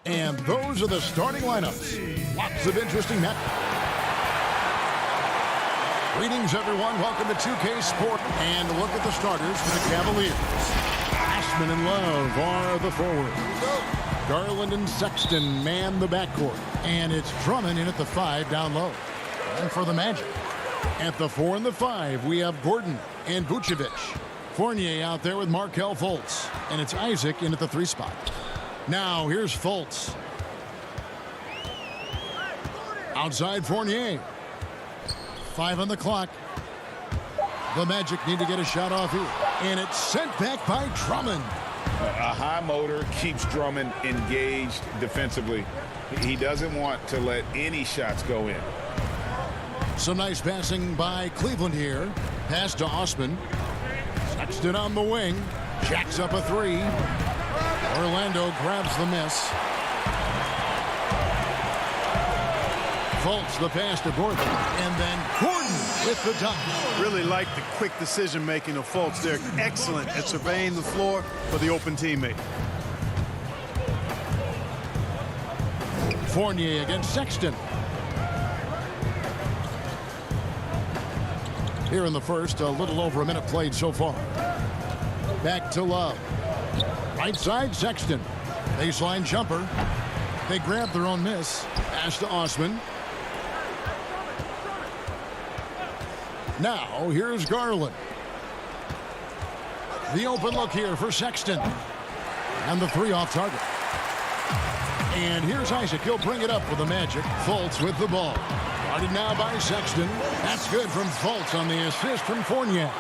And those are the starting lineups. Lots of interesting matches. Greetings, everyone. Welcome to 2K Sport. And look at the starters for the Cavaliers. Ashman and Love are the forwards. Garland and Sexton man the backcourt. And it's Drummond in at the 5 down low. And for the Magic, at the 4 and the 5, we have Gordon and Vucevic. Fournier out there with Markelle Fultz. And it's Isaac in at the 3 spot. Now, here's Fultz. Outside Fournier. 5 on the clock. The Magic need to get a shot off here. And it's sent back by Drummond. A high motor keeps Drummond engaged defensively. He doesn't want to let any shots go in. Some nice passing by Cleveland here. Pass to Osman. Sexton on the wing. Jacks up a 3. Orlando grabs the miss. Fultz the pass to Gordon. And then Gordon with the dunk. Really like the quick decision-making of Fultz. They're excellent at surveying the floor for the open teammate. Fournier against Sexton. Here in the first, a little over a minute played so far. Back to Love. Right side, Sexton. Baseline jumper. They grab their own miss. Pass to Osman. Now, here's Garland. The open look here for Sexton. And the 3 off target. And here's Isaac. He'll bring it up for the Magic. Fultz with the ball. Guarded now by Sexton. That's good from Fultz on the assist from Fournier.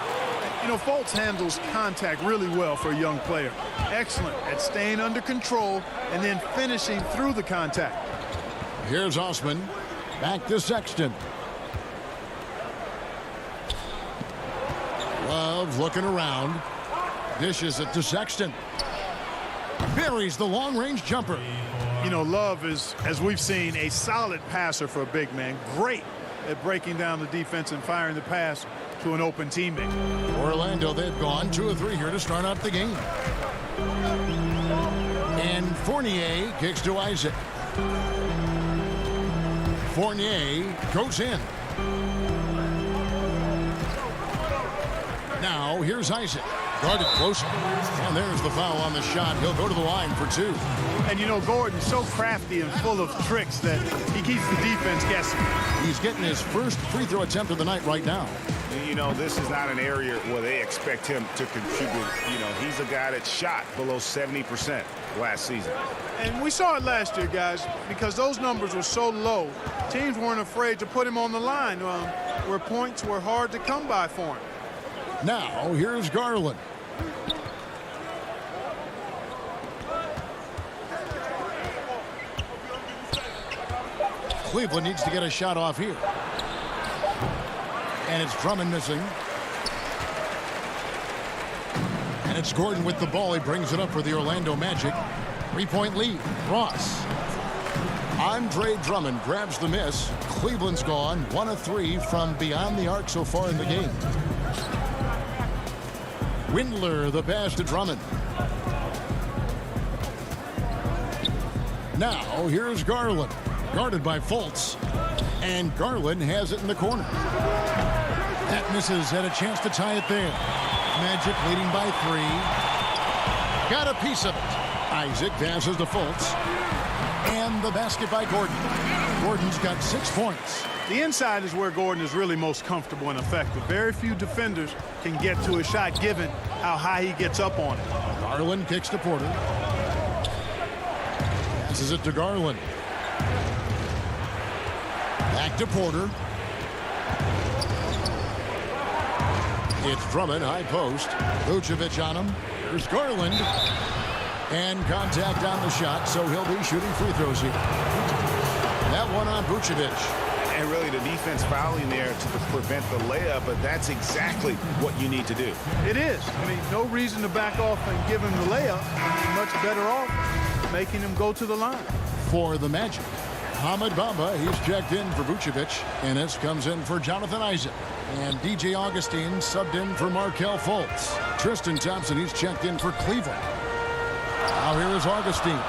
You know, Fultz handles contact really well for a young player. Excellent at staying under control and then finishing through the contact. Here's Osman. Back to Sexton. Love looking around. Dishes it to Sexton. Buries the long-range jumper. You know, Love is, as we've seen, a solid passer for a big man. Great at breaking down the defense and firing the pass to an open teammate. Orlando, they've gone 2 of 3 here to start out the game. And Fournier kicks to Isaac. Fournier goes in. Now, here's Isaac. Guarded closer. And there's the foul on the shot. He'll go to the line for 2. And, you know, Gordon's so crafty and full of tricks that he keeps the defense guessing. He's getting his first free throw attempt of the night right now. You know, this is not an area where they expect him to contribute. You know, he's a guy that shot below 70% last season. And we saw it last year, guys, because those numbers were so low. Teams weren't afraid to put him on the line where points were hard to come by for him. Now, here's Garland. Cleveland needs to get a shot off here. And it's Drummond missing. And it's Gordon with the ball. He brings it up for the Orlando Magic. 3-point lead. Ross. Andre Drummond grabs the miss. Cleveland's gone 1 of 3 from beyond the arc so far in the game. Windler, the pass to Drummond. Now, here's Garland. Guarded by Fultz. And Garland has it in the corner. That misses. Had a chance to tie it there. Magic leading by 3. Got a piece of it. Isaac passes to Fultz. And the basket by Gordon. Gordon's got 6 points. The inside is where Gordon is really most comfortable and effective. Very few defenders can get to a shot given how high he gets up on it. Garland kicks to Porter. Passes it to Garland. Back to Porter. It's Drummond, high post. Vucevic on him. Here's Garland. And contact on the shot, so he'll be shooting free throws here. That one on Vucevic. And really the defense fouling there to prevent the layup, but that's exactly what you need to do. It is. I mean, no reason to back off and give him the layup. Much better off making him go to the line. For the Magic, Hamid Bamba, he's checked in for Vucevic. Ennis comes in for Jonathan Isaac. And DJ Augustine subbed in for Markelle Fultz. Tristan Thompson, he's checked in for Cleveland. Now here is Augustine.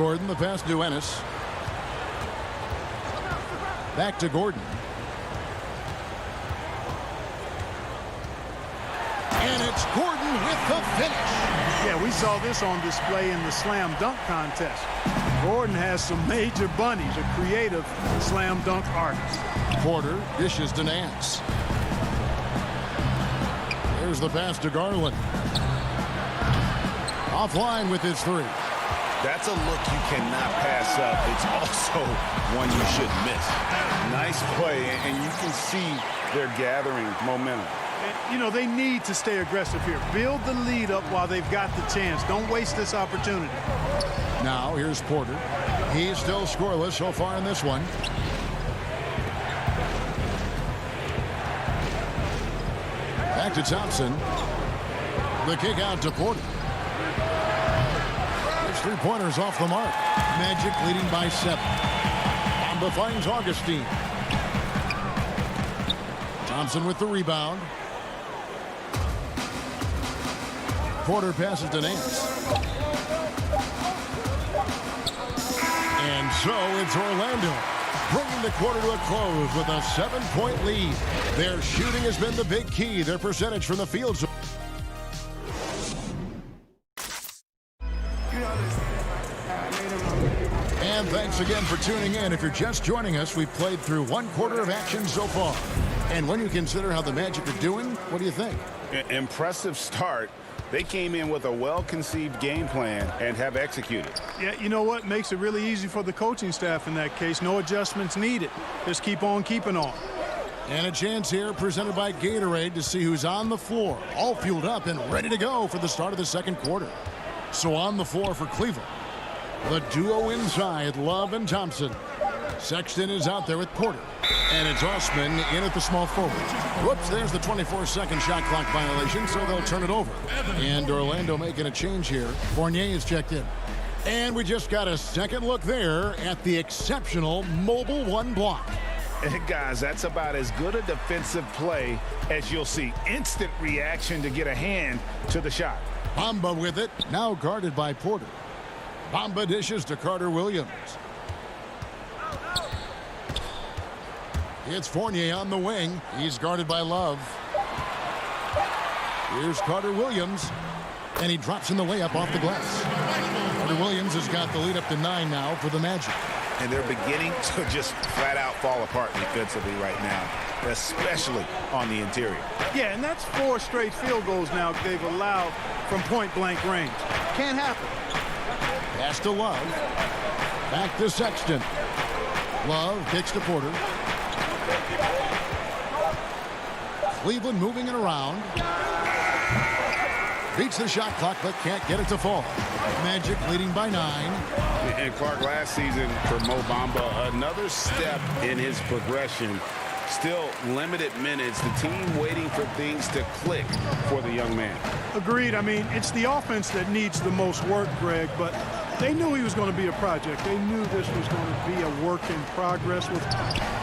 Gordon, the pass to Ennis. Back to Gordon. And it's Gordon with the finish. Yeah, we saw this on display in the slam dunk contest. Gordon has some major bunnies, a creative slam dunk artist. Porter dishes to Nance. There's the pass to Garland. Offline with his three. That's a look you cannot pass up. It's also one you shouldn't miss. Nice play, and you can see they're gathering momentum. And, you know, they need to stay aggressive here. Build the lead up while they've got the chance. Don't waste this opportunity. Now here's Porter. He's still scoreless so far in this one. Back to Thompson. The kick out to Porter. There's 3-pointers off the mark. Magic leading by 7. Bamba finds Augustine. Thompson with the rebound. Porter passes to Nance. And so it's Orlando bringing the quarter to a close with a 7-point lead. Their shooting has been the big key. Their percentage from the field. And thanks again for tuning in. If you're just joining us, we've played through 1 quarter of action so far. And when you consider how the Magic are doing, what do you think? Impressive start. They came in with a well-conceived game plan and have executed. Yeah, you know what? Makes it really easy for the coaching staff in that case. No adjustments needed. Just keep on keeping on. And a chance here presented by Gatorade to see who's on the floor, all fueled up and ready to go for the start of the second quarter. So on the floor for Cleveland, the duo inside, Love and Thompson. Sexton is out there with Porter. And it's Osman in at the small forward. Whoops, there's the 24-second shot clock violation, so they'll turn it over. And Orlando making a change here. Fournier is checked in. And we just got a second look there at the exceptional mobile 1 block. And guys, that's about as good a defensive play as you'll see. Instant reaction to get a hand to the shot. Bamba with it, now guarded by Porter. Bamba dishes to Carter Williams. It's Fournier on the wing. He's guarded by Love. Here's Carter Williams. And he drops in the layup off the glass. Carter Williams has got the lead up to 9 now for the Magic. And they're beginning to just flat out fall apart defensively right now, especially on the interior. Yeah, and that's 4 straight field goals now they've allowed from point-blank range. Can't happen. Pass to Love. Back to Sexton. Love kicks to Porter. Cleveland moving it around. Beats the shot clock, but can't get it to fall. Magic leading by 9. And Clark, last season for Mo Bamba, another step in his progression. Still limited minutes. The team waiting for things to click for the young man. Agreed. I mean, it's the offense that needs the most work, Greg, but they knew he was going to be a project. They knew this was going to be a work in progress with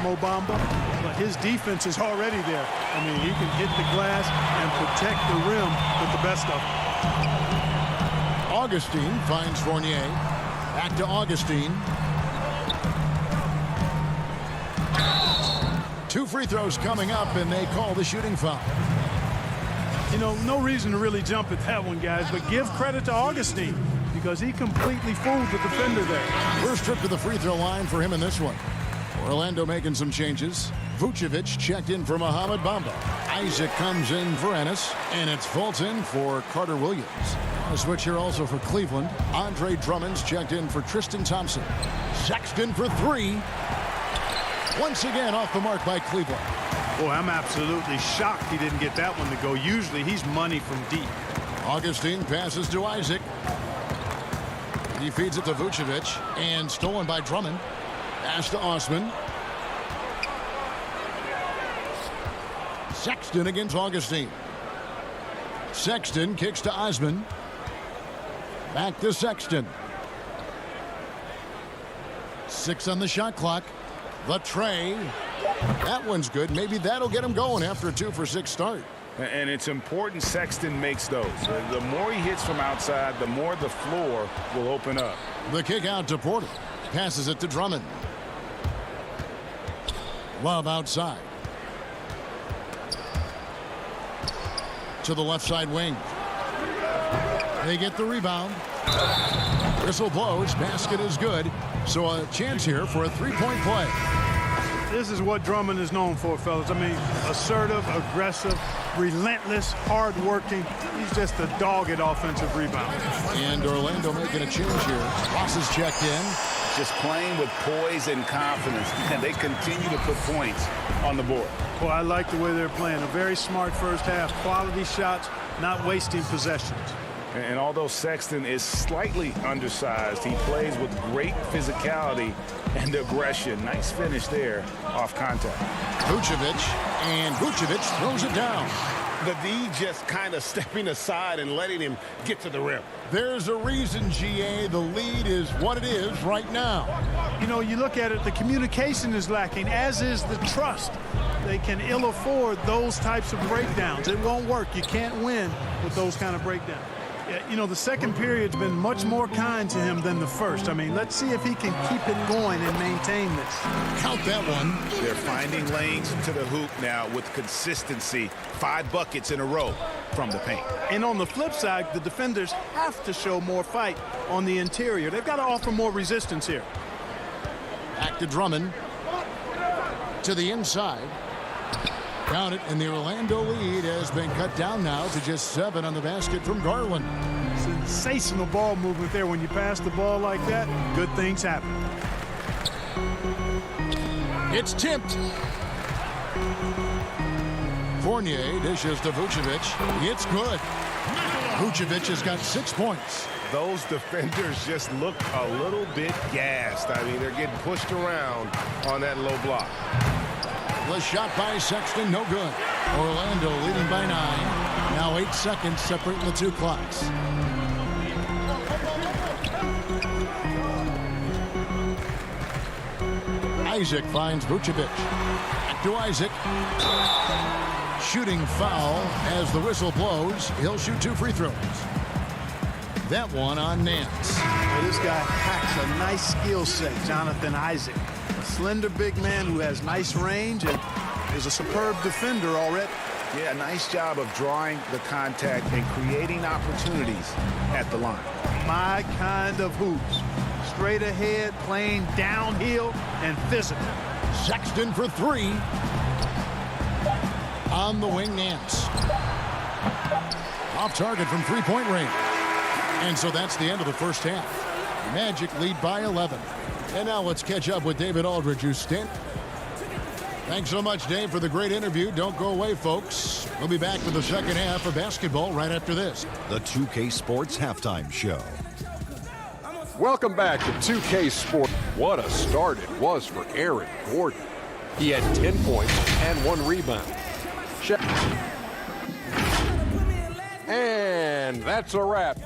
Mo Bamba, but his defense is already there. I mean, he can hit the glass and protect the rim with the best of them. Augustine finds Fournier. Back to Augustine. 2 free throws coming up, and they call the shooting foul. You know, no reason to really jump at that one, guys, but give credit to Augustine because he completely fooled the defender there. First trip to the free throw line for him in this one. Orlando making some changes. Vucevic checked in for Mohamed Bamba. Isaac comes in for Ennis, and it's Fulton for Carter Williams. A switch here also for Cleveland. Andre Drummond's checked in for Tristan Thompson. Sexton for 3. Once again off the mark by Cleveland. Boy, I'm absolutely shocked he didn't get that one to go. Usually he's money from deep. Augustine passes to Isaac. He feeds it to Vucevic, and stolen by Drummond. Pass to Osman. Sexton against Augustine. Sexton kicks to Osman. Back to Sexton. 6 on the shot clock. The tray. That one's good. Maybe that'll get him going after a 2-for-6 start. And it's important Sexton makes those. The more he hits from outside, the more the floor will open up. The kick out to Porter. Passes it to Drummond. Love outside. To the left side wing. They get the rebound. Whistle blows. Basket is good. So a chance here for a three-point play. This is what Drummond is known for, fellas. I mean, assertive, aggressive, relentless, hard-working. He's just a dogged offensive rebounder. And Orlando making a change here. Ross is checked in. Just playing with poise and confidence, and they continue to put points on the board. Well, I like the way they're playing. A very smart first half. Quality shots, not wasting possessions. And although Sexton is slightly undersized, he plays with great physicality and aggression. Nice finish there off contact. Vucevic, and Vucevic throws it down. The D just kind of stepping aside and letting him get to the rim. There's a reason, GA, the lead is what it is right now. You know, you look at it, the communication is lacking, as is the trust. They can ill afford those types of breakdowns. It won't work. You can't win with those kind of breakdowns. You know, the second period's been much more kind to him than the first. I mean, let's see if he can keep it going and maintain this. Count that one. They're finding lanes to the hoop now with consistency. 5 buckets in a row from the paint. And on the flip side, the defenders have to show more fight on the interior. They've got to offer more resistance here. Back to Drummond. To the inside. Count it, and the Orlando lead has been cut down now to just 7 on the basket from Garland. Sensational ball movement there. When you pass the ball like that, good things happen. It's tipped. Fournier dishes to Vucevic. It's good. Vucevic has got 6 points. Those defenders just look a little bit gassed. I mean, they're getting pushed around on that low block. The shot by Sexton, no good. Orlando leading by 9. Now 8 seconds separating the two clocks. Isaac finds Vucevic. Back to Isaac. Shooting foul as the whistle blows. He'll shoot 2 free throws. That one on Nance. Well, this guy packs a nice skill set, Jonathan Isaac. A slender big man who has nice range and is a superb defender already. Yeah, nice job of drawing the contact and creating opportunities at the line. My kind of hoops. Straight ahead, playing downhill and physical. Sexton for 3. On the wing, Nance. Off target from three-point range. And so that's the end of the first half. Magic lead by 11. And now let's catch up with David Aldridge, who's standing. Thanks so much, Dave, for the great interview. Don't go away, folks. We'll be back with the second half of basketball right after this. The 2K Sports Halftime Show. Welcome back to 2K Sport. What a start it was for Aaron Gordon. He had 10 points and 1 rebound. And that's a wrap.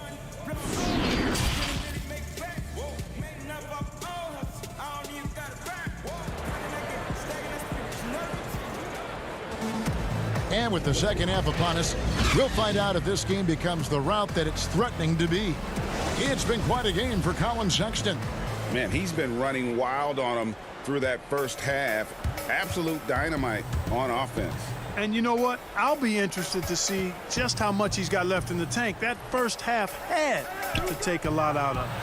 And with the second half upon us, we'll find out if this game becomes the route that it's threatening to be. It's been quite a game for Colin Sexton. Man, he's been running wild on them through that first half. Absolute dynamite on offense. And you know what? I'll be interested to see just how much he's got left in the tank. That first half had to take a lot out of him.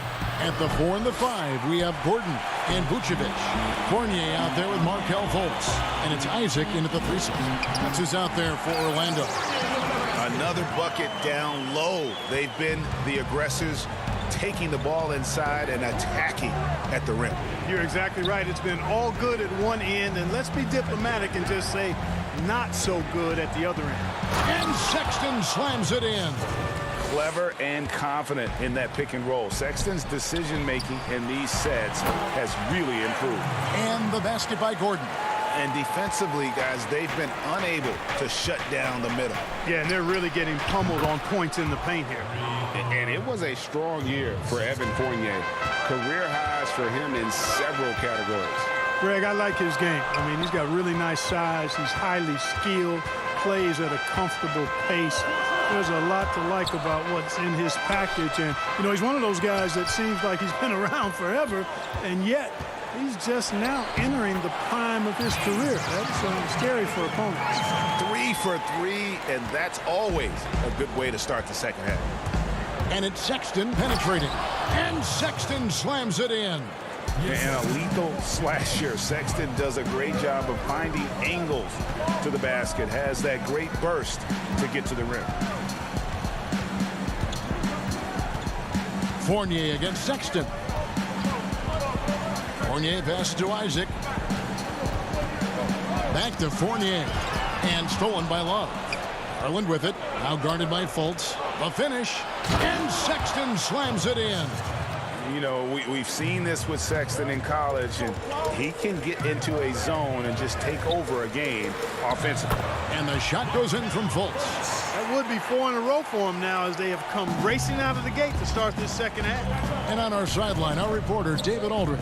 At the 4 and the 5, we have Gordon and Vucevic. Fournier out there with Markelle Fultz. And it's Isaac in at the 3 spot. That's who's out there for Orlando. Another bucket down low. They've been the aggressors, taking the ball inside and attacking at the rim. You're exactly right. It's been all good at one end, and let's be diplomatic and just say not so good at the other end. And Sexton slams it in. Clever and confident in that pick and roll. Sexton's decision-making in these sets has really improved. And the basket by Gordon. And defensively, guys, they've been unable to shut down the middle. Yeah, and they're really getting pummeled on points in the paint here. And it was a strong year for Evan Fournier. Career highs for him in several categories. Greg, I like his game. I mean, he's got really nice size. He's highly skilled, plays at a comfortable pace. There's a lot to like about what's in his package. And, you know, he's one of those guys that seems like he's been around forever, and yet he's just now entering the prime of his career. That's scary for opponents. 3 for 3, and that's always a good way to start the second half. And it's Sexton penetrating. And Sexton slams it in. And a lethal slasher. Sexton does a great job of finding angles to the basket. Has that great burst to get to the rim. Fournier against Sexton. Fournier passes to Isaac. Back to Fournier. And stolen by Love. Garland with it. Now guarded by Fultz. The finish. And Sexton slams it in. You know, we've seen this with Sexton in college, and he can get into a zone and just take over a game offensively. And the shot goes in from Fultz. That would be 4 in a row for him now as they have come racing out of the gate to start this second half. And on our sideline, our reporter, David Aldridge.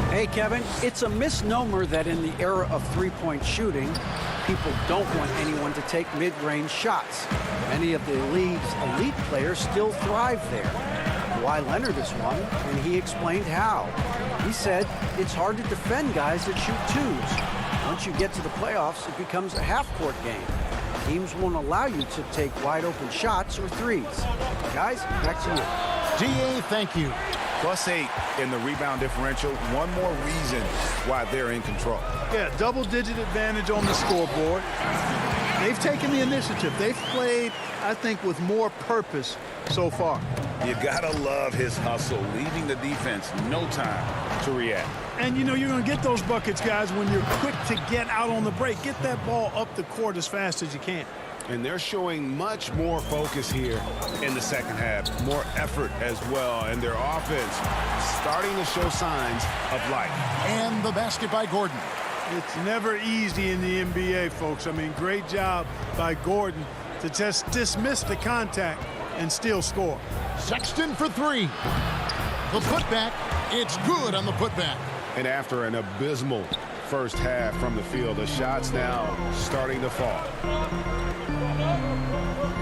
Hey, Kevin, it's a misnomer that in the era of three-point shooting, people don't want anyone to take mid-range shots. Many of the league's elite players still thrive there. Kawhi Leonard is one, and he explained how. He said it's hard to defend guys that shoot twos. Once you get to the playoffs, it becomes a half-court game. Teams won't allow you to take wide-open shots or threes. Guys, back to you. DA, thank you. +8 in the rebound differential. One more reason why they're in control. Yeah, double-digit advantage on the scoreboard. They've taken the initiative. They've played, I think, with more purpose so far. You gotta love his hustle, leaving the defense no time to react. And, you know, you're going to get those buckets, guys, when you're quick to get out on the break. Get that ball up the court as fast as you can. And they're showing much more focus here in the second half. More effort as well. And their offense starting to show signs of life. And the basket by Gordon. It's never easy in the NBA, folks. I mean, great job by Gordon to just dismiss the contact and still score. Sexton for 3. The putback, it's good on the putback. And after an abysmal first half from the field, the shots now starting to fall.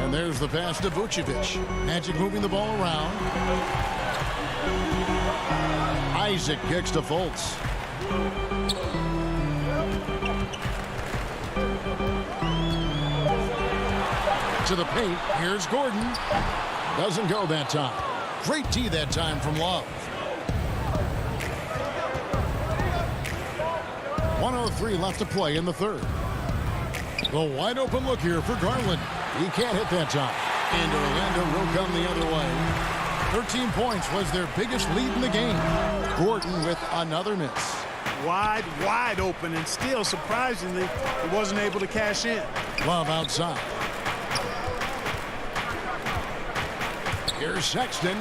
And there's the pass to Vucevic. Magic moving the ball around. Isaac kicks to Fultz. To the paint. Here's Gordon. Doesn't go that time. Great D that time from Love. 1:03 left to play in the third. The wide open look here for Garland. He can't hit that time. And Orlando will come the other way. 13 points was their biggest lead in the game. Gordon with another miss. Wide open, and still, surprisingly, he wasn't able to cash in. Love outside. Here's Sexton.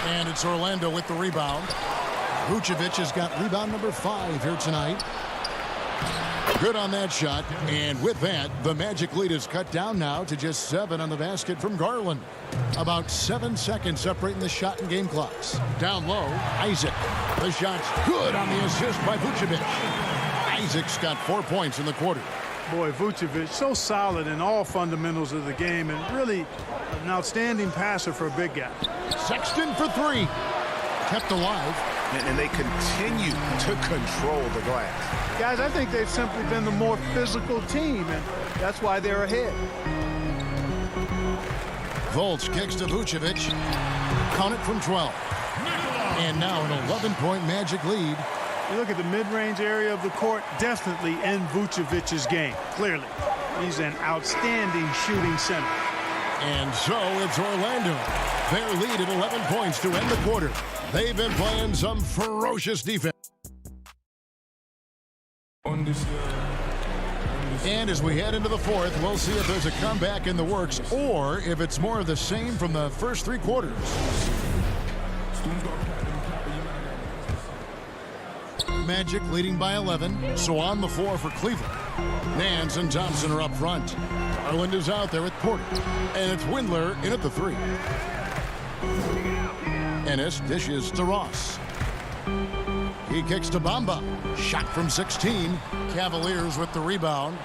And it's Orlando with the rebound. Vucevic has got rebound number 5 here tonight. Good on that shot. And with that, the Magic lead is cut down now to just 7 on the basket from Garland. About 7 seconds separating the shot and game clocks. Down low, Isaac. The shot's good on the assist by Vucevic. Isaac's got 4 points in the quarter. Boy, Vucevic, so solid in all fundamentals of the game, and really an outstanding passer for a big guy. Sexton for 3. Kept alive. And they continue to control the glass. Guys, I think they've simply been the more physical team, and that's why they're ahead. Fultz kicks to Vucevic. Count it from 12. And now an 11-point Magic lead. You look at the mid-range area of the court, definitely in Vucevic's game, clearly. He's an outstanding shooting center. And so it's Orlando. Their lead at 11 points to end the quarter. They've been playing some ferocious defense. And as we head into the fourth, we'll see if there's a comeback in the works or if it's more of the same from the first 3 quarters. Magic leading by 11, so on the floor for Cleveland. Nance and Thompson are up front. Garland is out there with Porter, and it's Windler in at the 3. Ennis dishes to Ross. He kicks to Bamba. Shot from 16. Cavaliers with the rebound.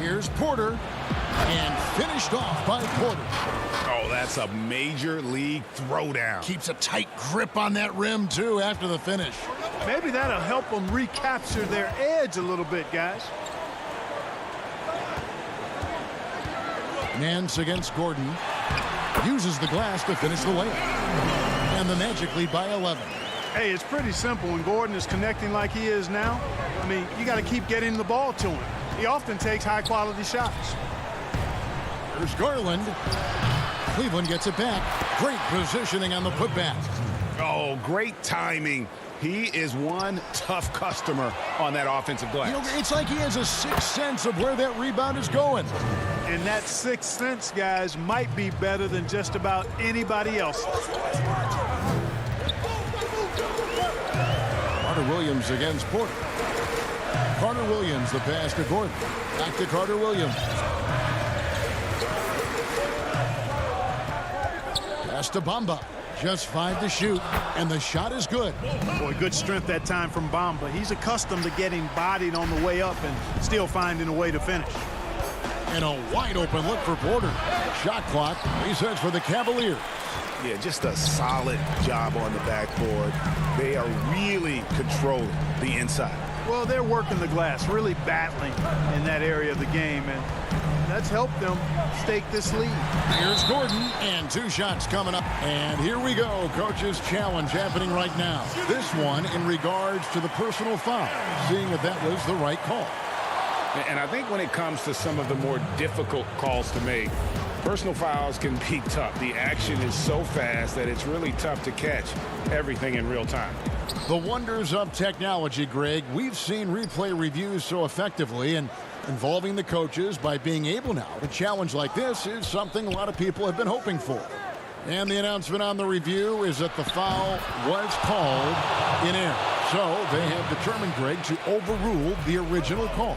Here's Porter. And finished off by Porter. Oh, that's a major league throwdown. Keeps a tight grip on that rim, too, after the finish. Maybe that'll help them recapture their edge a little bit, guys. Nance against Gordon. Uses the glass to finish the layup. And the Magic lead by 11. Hey, it's pretty simple when Gordon is connecting like he is now. I mean, you got to keep getting the ball to him. He often takes high-quality shots. There's Garland. Cleveland gets it back. Great positioning on the putback. Oh, great timing. He is one tough customer on that offensive glass. You know, it's like he has a sixth sense of where that rebound is going. And that sixth sense, guys, might be better than just about anybody else. Carter Williams against Porter. Carter Williams, the pass to Gordon. Back to Carter Williams. Pass to Bamba. Just 5 to shoot, and the shot is good. Boy, good strength that time from Bamba. He's accustomed to getting bodied on the way up and still finding a way to finish. And a wide open look for Porter. Shot clock resets for the Cavaliers. Yeah, just a solid job on the backboard. They are really controlling the inside. Well, they're working the glass, really battling in that area of the game, and that's helped them stake this lead. Here's Gordon, and 2 shots coming up. And here we go, coach's challenge happening right now. This one in regards to the personal foul, seeing if that was the right call. And I think when it comes to some of the more difficult calls to make, personal fouls can be tough. The action is so fast that it's really tough to catch everything in real time. The wonders of technology, Greg. We've seen replay reviews so effectively, and involving the coaches by being able now to challenge like this is something a lot of people have been hoping for. And the announcement on the review is that the foul was called in error. So they have determined, Greg, to overrule the original call.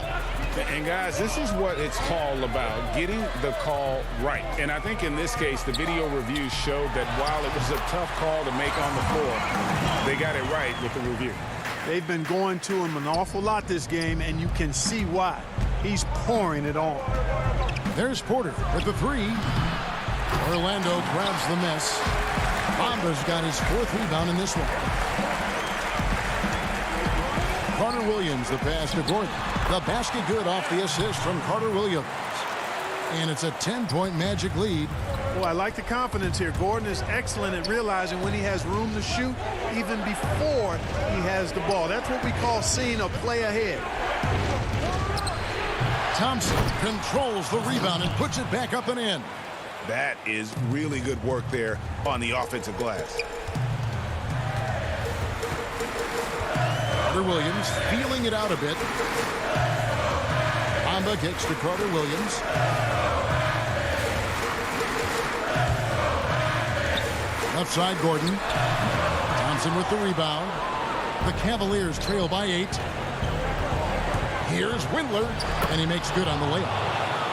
And guys, this is what it's all about, getting the call right. And I think in this case, the video review showed that while it was a tough call to make on the floor, they got it right with the review. They've been going to him an awful lot this game, and you can see why. He's pouring it on. There's Porter with the 3. Orlando grabs the miss. Bamba's got his 4th rebound in this one. Carter Williams, the pass to Gordon. The basket good off the assist from Carter Williams. And it's a 10-point Magic lead. Well, I like the confidence here. Gordon is excellent at realizing when he has room to shoot, even before he has the ball. That's what we call seeing a play ahead. Thompson controls the rebound and puts it back up and in. That is really good work there on the offensive glass. Carter Williams feeling it out a bit. Bamba gets to Carter Williams. Left side, Gordon. Thompson with the rebound. The Cavaliers trail by 8. Here's Windler, and he makes good on the layup.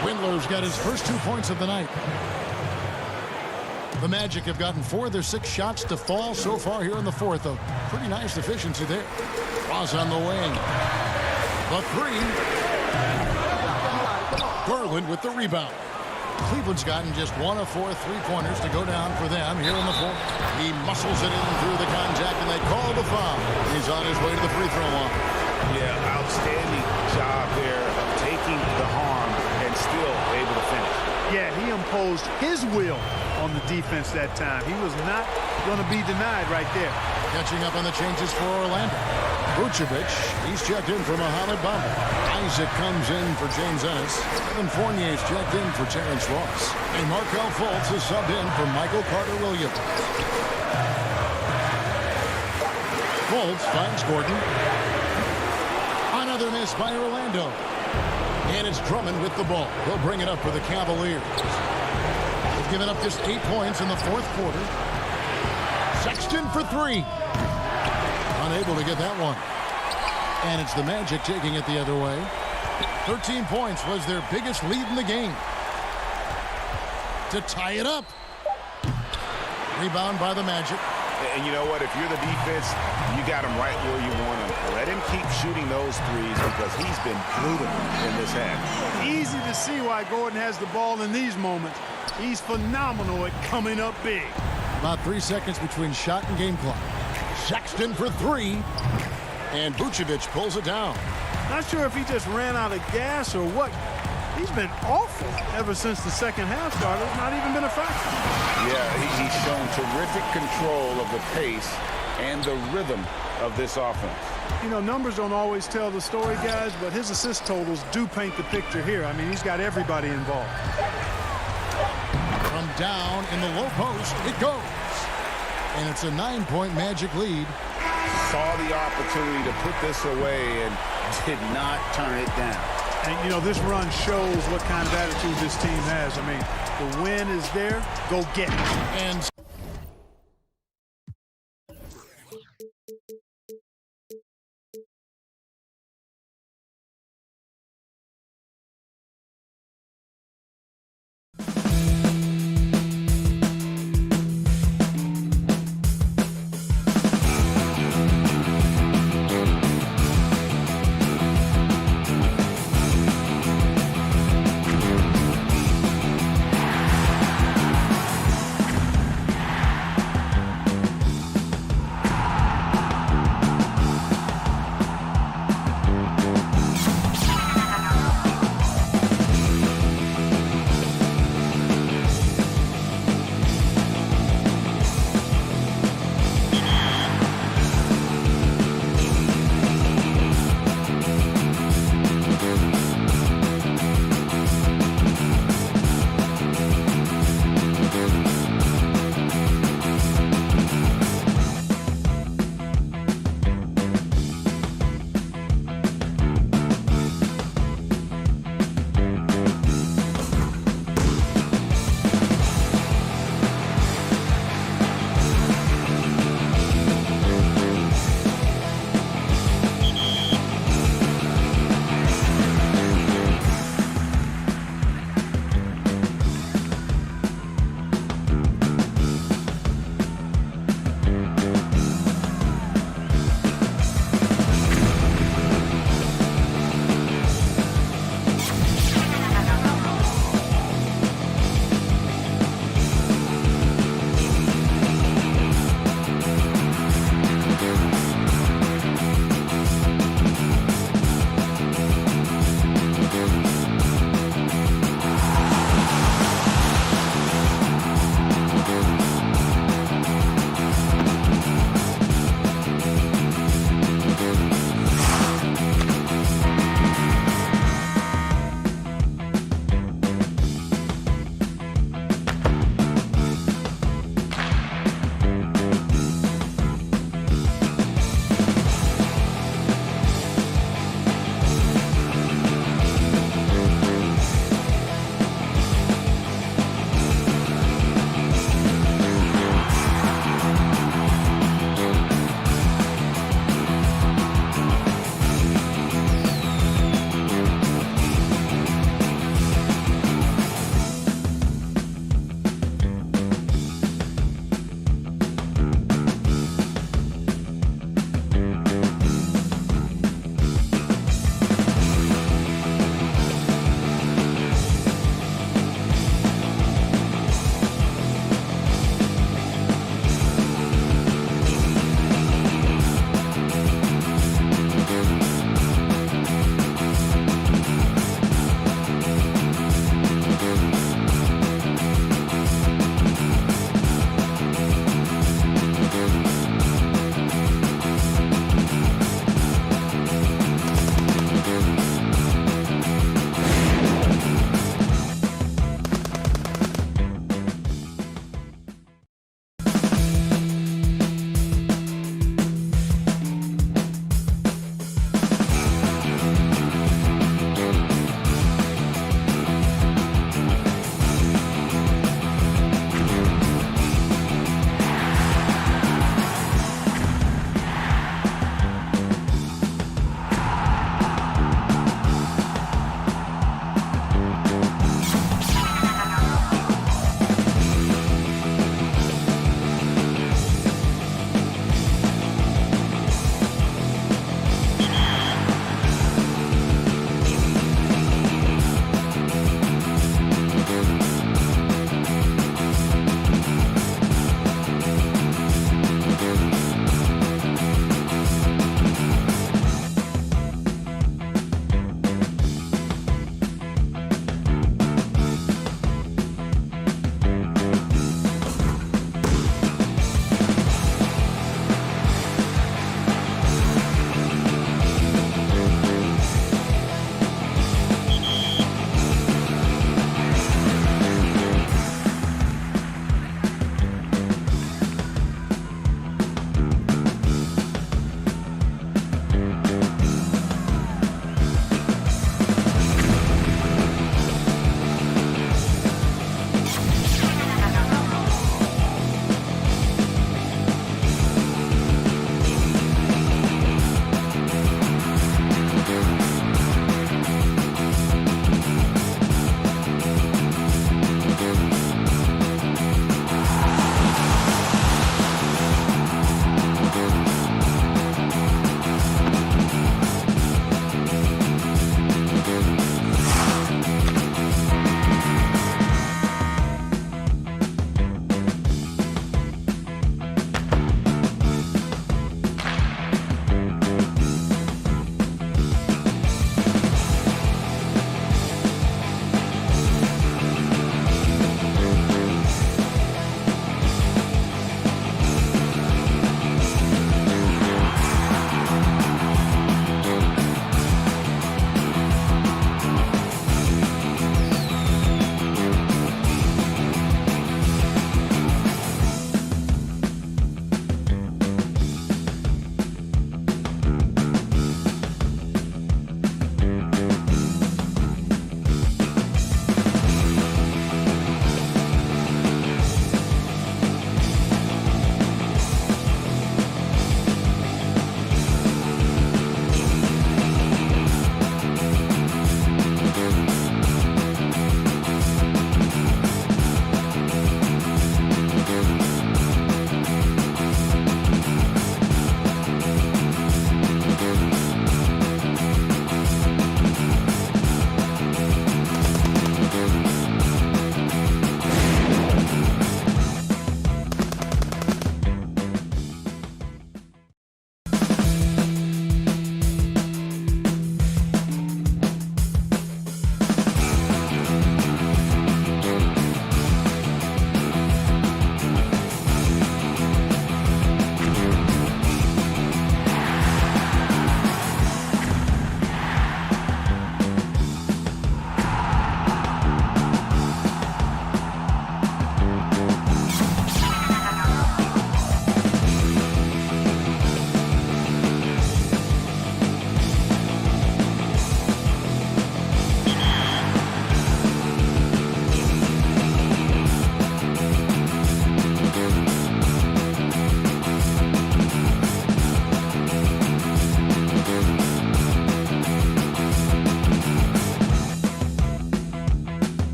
Windler's got his first 2 points of the night. The Magic have gotten 4 of their 6 shots to fall so far here in the 4th. A pretty nice efficiency there. Ross on the wing. The 3. Garland with the rebound. Cleveland's gotten just 1 of 4 3-pointers to go down for them here in the 4th. He muscles it in through the contact, and they call the foul. He's on his way to the free throw line. Yeah, outstanding job there of taking the harm and still able to finish. Yeah, he imposed his will on the defense that time. He was not going to be denied right there. Catching up on the changes for Orlando. Vucevic, he's checked in for Mohamed Bamba. Isaac comes in for James Ennis. Evan Fournier's checked in for Terrence Ross. And Markelle Fultz is subbed in for Michael Carter-Williams. Fultz finds Gordon. Another miss by Orlando. And it's Drummond with the ball. He'll bring it up for the Cavaliers. They've given up just 8 points in the 4th quarter. Sexton for 3. Unable to get that one. And it's the Magic taking it the other way. 13 points was their biggest lead in the game. To tie it up. Rebound by the Magic. And you know what? If you're the defense, you got him right where you want him. Let him keep shooting those threes because he's been brutal in this half. Easy to see why Gordon has the ball in these moments. He's phenomenal at coming up big. About 3 seconds between shot and game clock. Sexton for three. And Vucevic pulls it down. Not sure if he just ran out of gas or what. He's been awful ever since the second half started. Not even been a factor. Yeah, he's shown terrific control of the pace and the rhythm of this offense. You know, numbers don't always tell the story, guys, but his assist totals do paint the picture here. I mean, he's got everybody involved. From down in the low post, it goes. And it's a 9-point Magic lead. Saw the opportunity to put this away and did not turn it down. And, you know, this run shows what kind of attitude this team has. I mean, the win is there. Go get it. And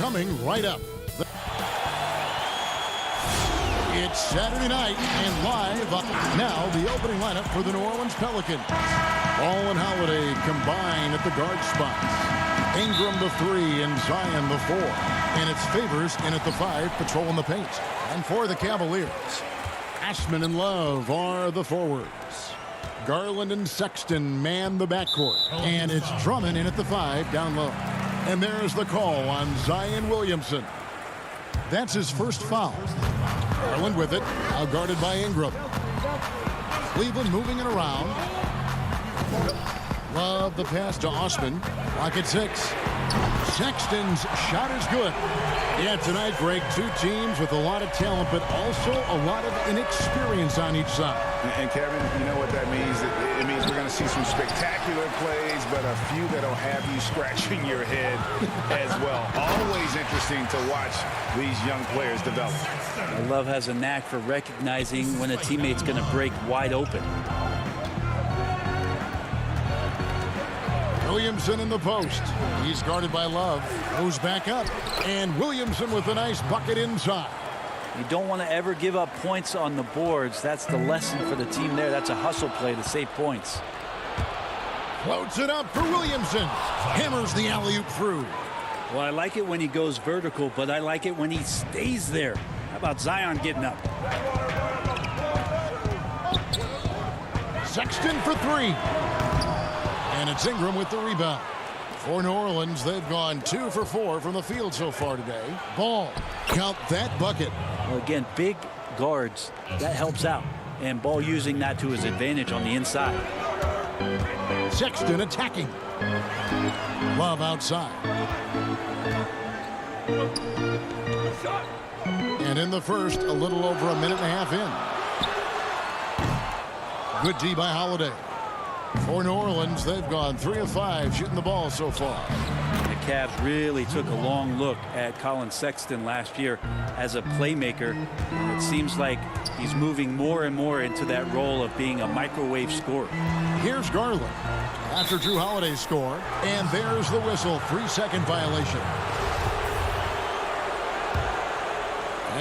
coming right up. It's Saturday night and live. Now the opening lineup for the New Orleans Pelicans. Ball and Holiday combine at the guard spots. Ingram the 3 and Zion the 4. And it's Favors in at the 5, patrolling the paint. And for the Cavaliers, Ashman and Love are the forwards. Garland and Sexton man the backcourt. And it's Drummond in at the 5, down low. And there's the call on Zion Williamson. That's his first foul. Garland with it, now guarded by Ingram. Cleveland moving it around. Love the pass to Osman. Lock at 6. Sexton's shot is good. Yeah, tonight, Greg, two teams with a lot of talent, but also a lot of inexperience on each side. And Kevin, you know what that means? It means we're going to see some spectacular plays, but a few that'll have you scratching your head as well. Always interesting to watch these young players develop. Love has a knack for recognizing when a teammate's going to break wide open. Williamson in the post. He's guarded by Love. Goes back up. And Williamson with a nice bucket inside. You don't want to ever give up points on the boards. That's the lesson for the team there. That's a hustle play to save points. Floats it up for Williamson. Hammers the alley-oop through. Well, I like it when he goes vertical, but I like it when he stays there. How about Zion getting up? Sexton for 3. And it's Ingram with the rebound. For New Orleans, they've gone 2 for 4 from the field so far today. Ball. Count that bucket. Well, again, big guards. That helps out. And Ball using that to his advantage on the inside. Sexton attacking. Love outside. And in the first, a little over a minute and a half in. Good D by Holiday. For New Orleans, they've gone 3 of 5 shooting the ball so far. The Cavs really took a long look at Colin Sexton last year as a playmaker. It seems like he's moving more and more into that role of being a microwave scorer. Here's Garland after Drew Holiday's score. And there's the whistle. 3-second violation.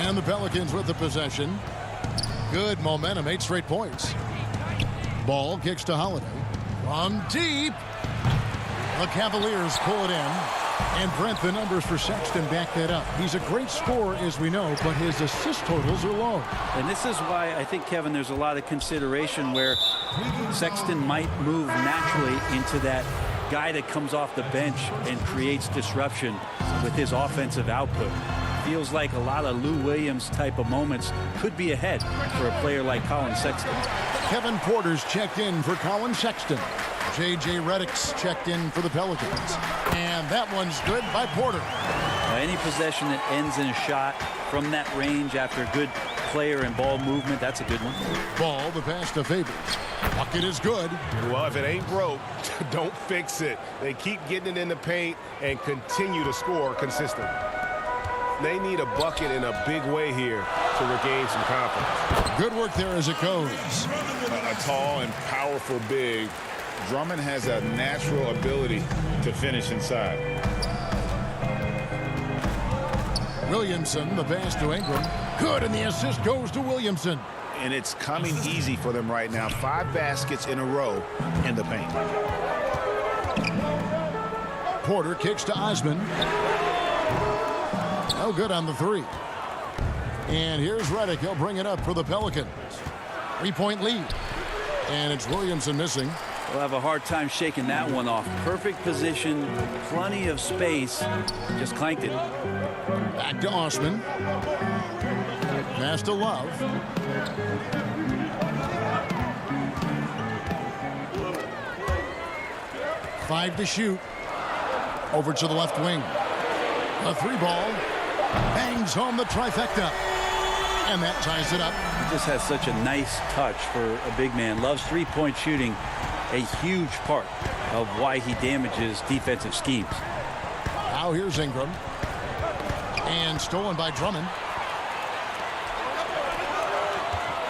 And the Pelicans with the possession. Good momentum. 8 straight points. Ball kicks to Holiday. From deep. The Cavaliers pull it in. And Brent, the numbers for Sexton back that up. He's a great scorer, as we know, but his assist totals are low. And this is why I think, Kevin, there's a lot of consideration where Sexton might move naturally into that guy that comes off the bench and creates disruption with his offensive output. Feels like a lot of Lou Williams type of moments could be ahead for a player like Colin Sexton. Kevin Porter's checked in for Colin Sexton. J.J. Redick's checked in for the Pelicans. And that one's good by Porter. Any possession that ends in a shot from that range after good player and ball movement, that's a good one. Ball, the pass to Favors. Bucket is good. Well, if it ain't broke, don't fix it. They keep getting it in the paint and continue to score consistently. They need a bucket in a big way here to regain some confidence. Good work there as it goes. A tall and powerful big. Drummond has a natural ability to finish inside. Williamson, the pass to Ingram. Good, and the assist goes to Williamson. And it's coming easy for them right now. 5 baskets in a row in the paint. Porter kicks to Osman. No good on the 3. And here's Redick. He'll bring it up for the Pelicans. 3-point lead. And it's Williamson missing. We'll have a hard time shaking that one off. Perfect position, plenty of space. Just clanked it. Back to Osman. Pass to Love. Five to shoot. Over to the left wing. A 3-ball. Bangs home the trifecta. And that ties it up. He just has such a nice touch for a big man. Loves three-point shooting. A huge part of why he damages defensive schemes. Now here's Ingram. And stolen by Drummond.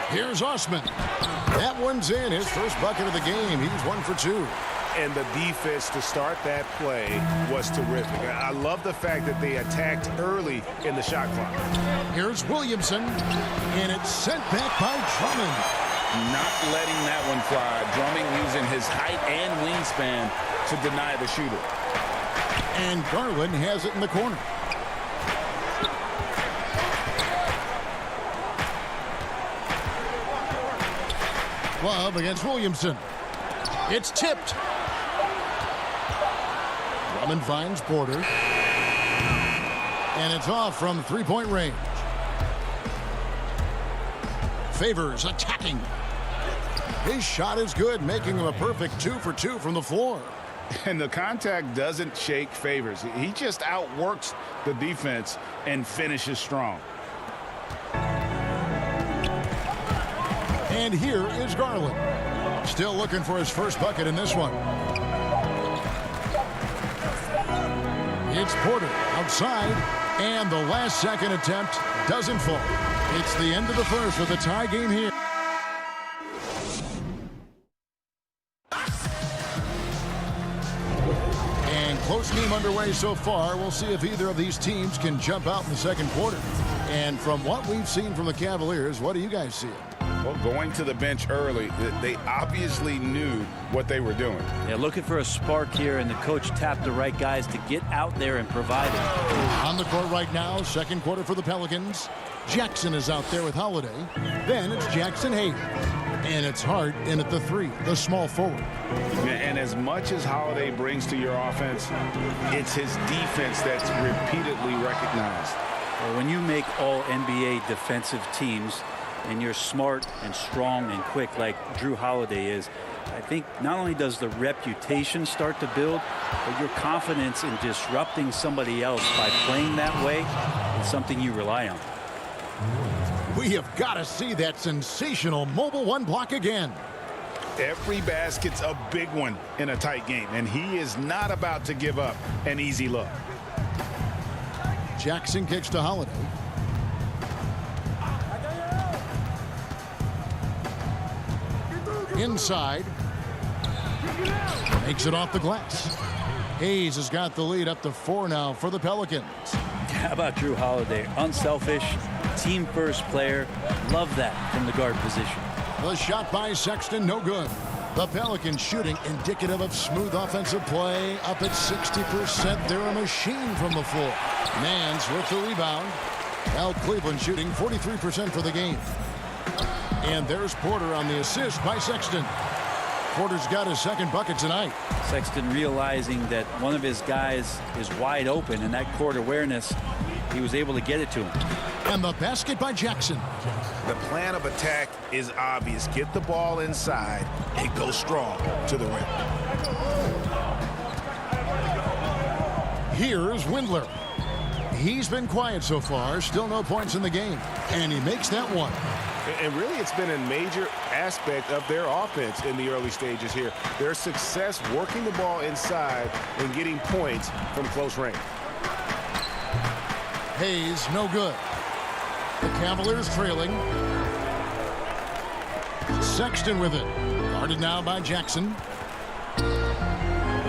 Here's Osman. That one's in. His first bucket of the game. He's 1 for 2. And the defense to start that play was terrific. I love the fact that they attacked early in the shot clock. Here's Williamson, and it's sent back by Drummond. Not letting that one fly. Drummond using his height and wingspan to deny the shooter. And Garland has it in the corner. Love against Williamson. It's tipped. Drummond finds Porter. And it's off from three-point range. Favors attacking. His shot is good, making him a perfect 2 for 2 from the floor. And the contact doesn't shake Favors. He just outworks the defense and finishes strong. And here is Garland. Still looking for his first bucket in this one. It's Porter outside, and the last second attempt doesn't fall. It's the end of the first with a tie game here. And close game underway so far. We'll see if either of these teams can jump out in the second quarter. And from what we've seen from the Cavaliers, what do you guys see? Well, going to the bench early, they obviously knew what they were doing. Yeah, looking for a spark here, and the coach tapped the right guys to get out there and provide it. On the court right now, second quarter for the Pelicans. Jackson is out there with Holiday. Then it's Jackson Hayes. And it's Hart in at the 3, the small forward. And as much as Holiday brings to your offense, it's his defense that's repeatedly recognized. Well, when you make all NBA defensive teams, and you're smart and strong and quick like Drew Holiday is, I think not only does the reputation start to build, but your confidence in disrupting somebody else by playing that way is something you rely on. We have got to see that sensational mobile one block again. Every basket's a big one in a tight game, and he is not about to give up an easy look. Jackson kicks to Holiday. Inside. Makes it off the glass. Hayes has got the lead up to 4 now for the Pelicans. How about Drew Holiday? Unselfish, team-first player. Love that from the guard position. The shot by Sexton, no good. The Pelicans shooting indicative of smooth offensive play. Up at 60%. They're a machine from the floor. Mans with the rebound. Al Cleveland shooting 43% for the game. And there's Porter on the assist by Sexton. Porter's got his second bucket tonight. Sexton realizing that one of his guys is wide open, and that court awareness, he was able to get it to him. And the basket by Jackson. The plan of attack is obvious. Get the ball inside and go strong to the rim. Here's Windler. He's been quiet so far. Still no points in the game. And he makes that one. And really, it's been a major aspect of their offense in the early stages here. Their success working the ball inside and getting points from close range. Hayes, no good. The Cavaliers trailing. Sexton with it. Guarded now by Jackson.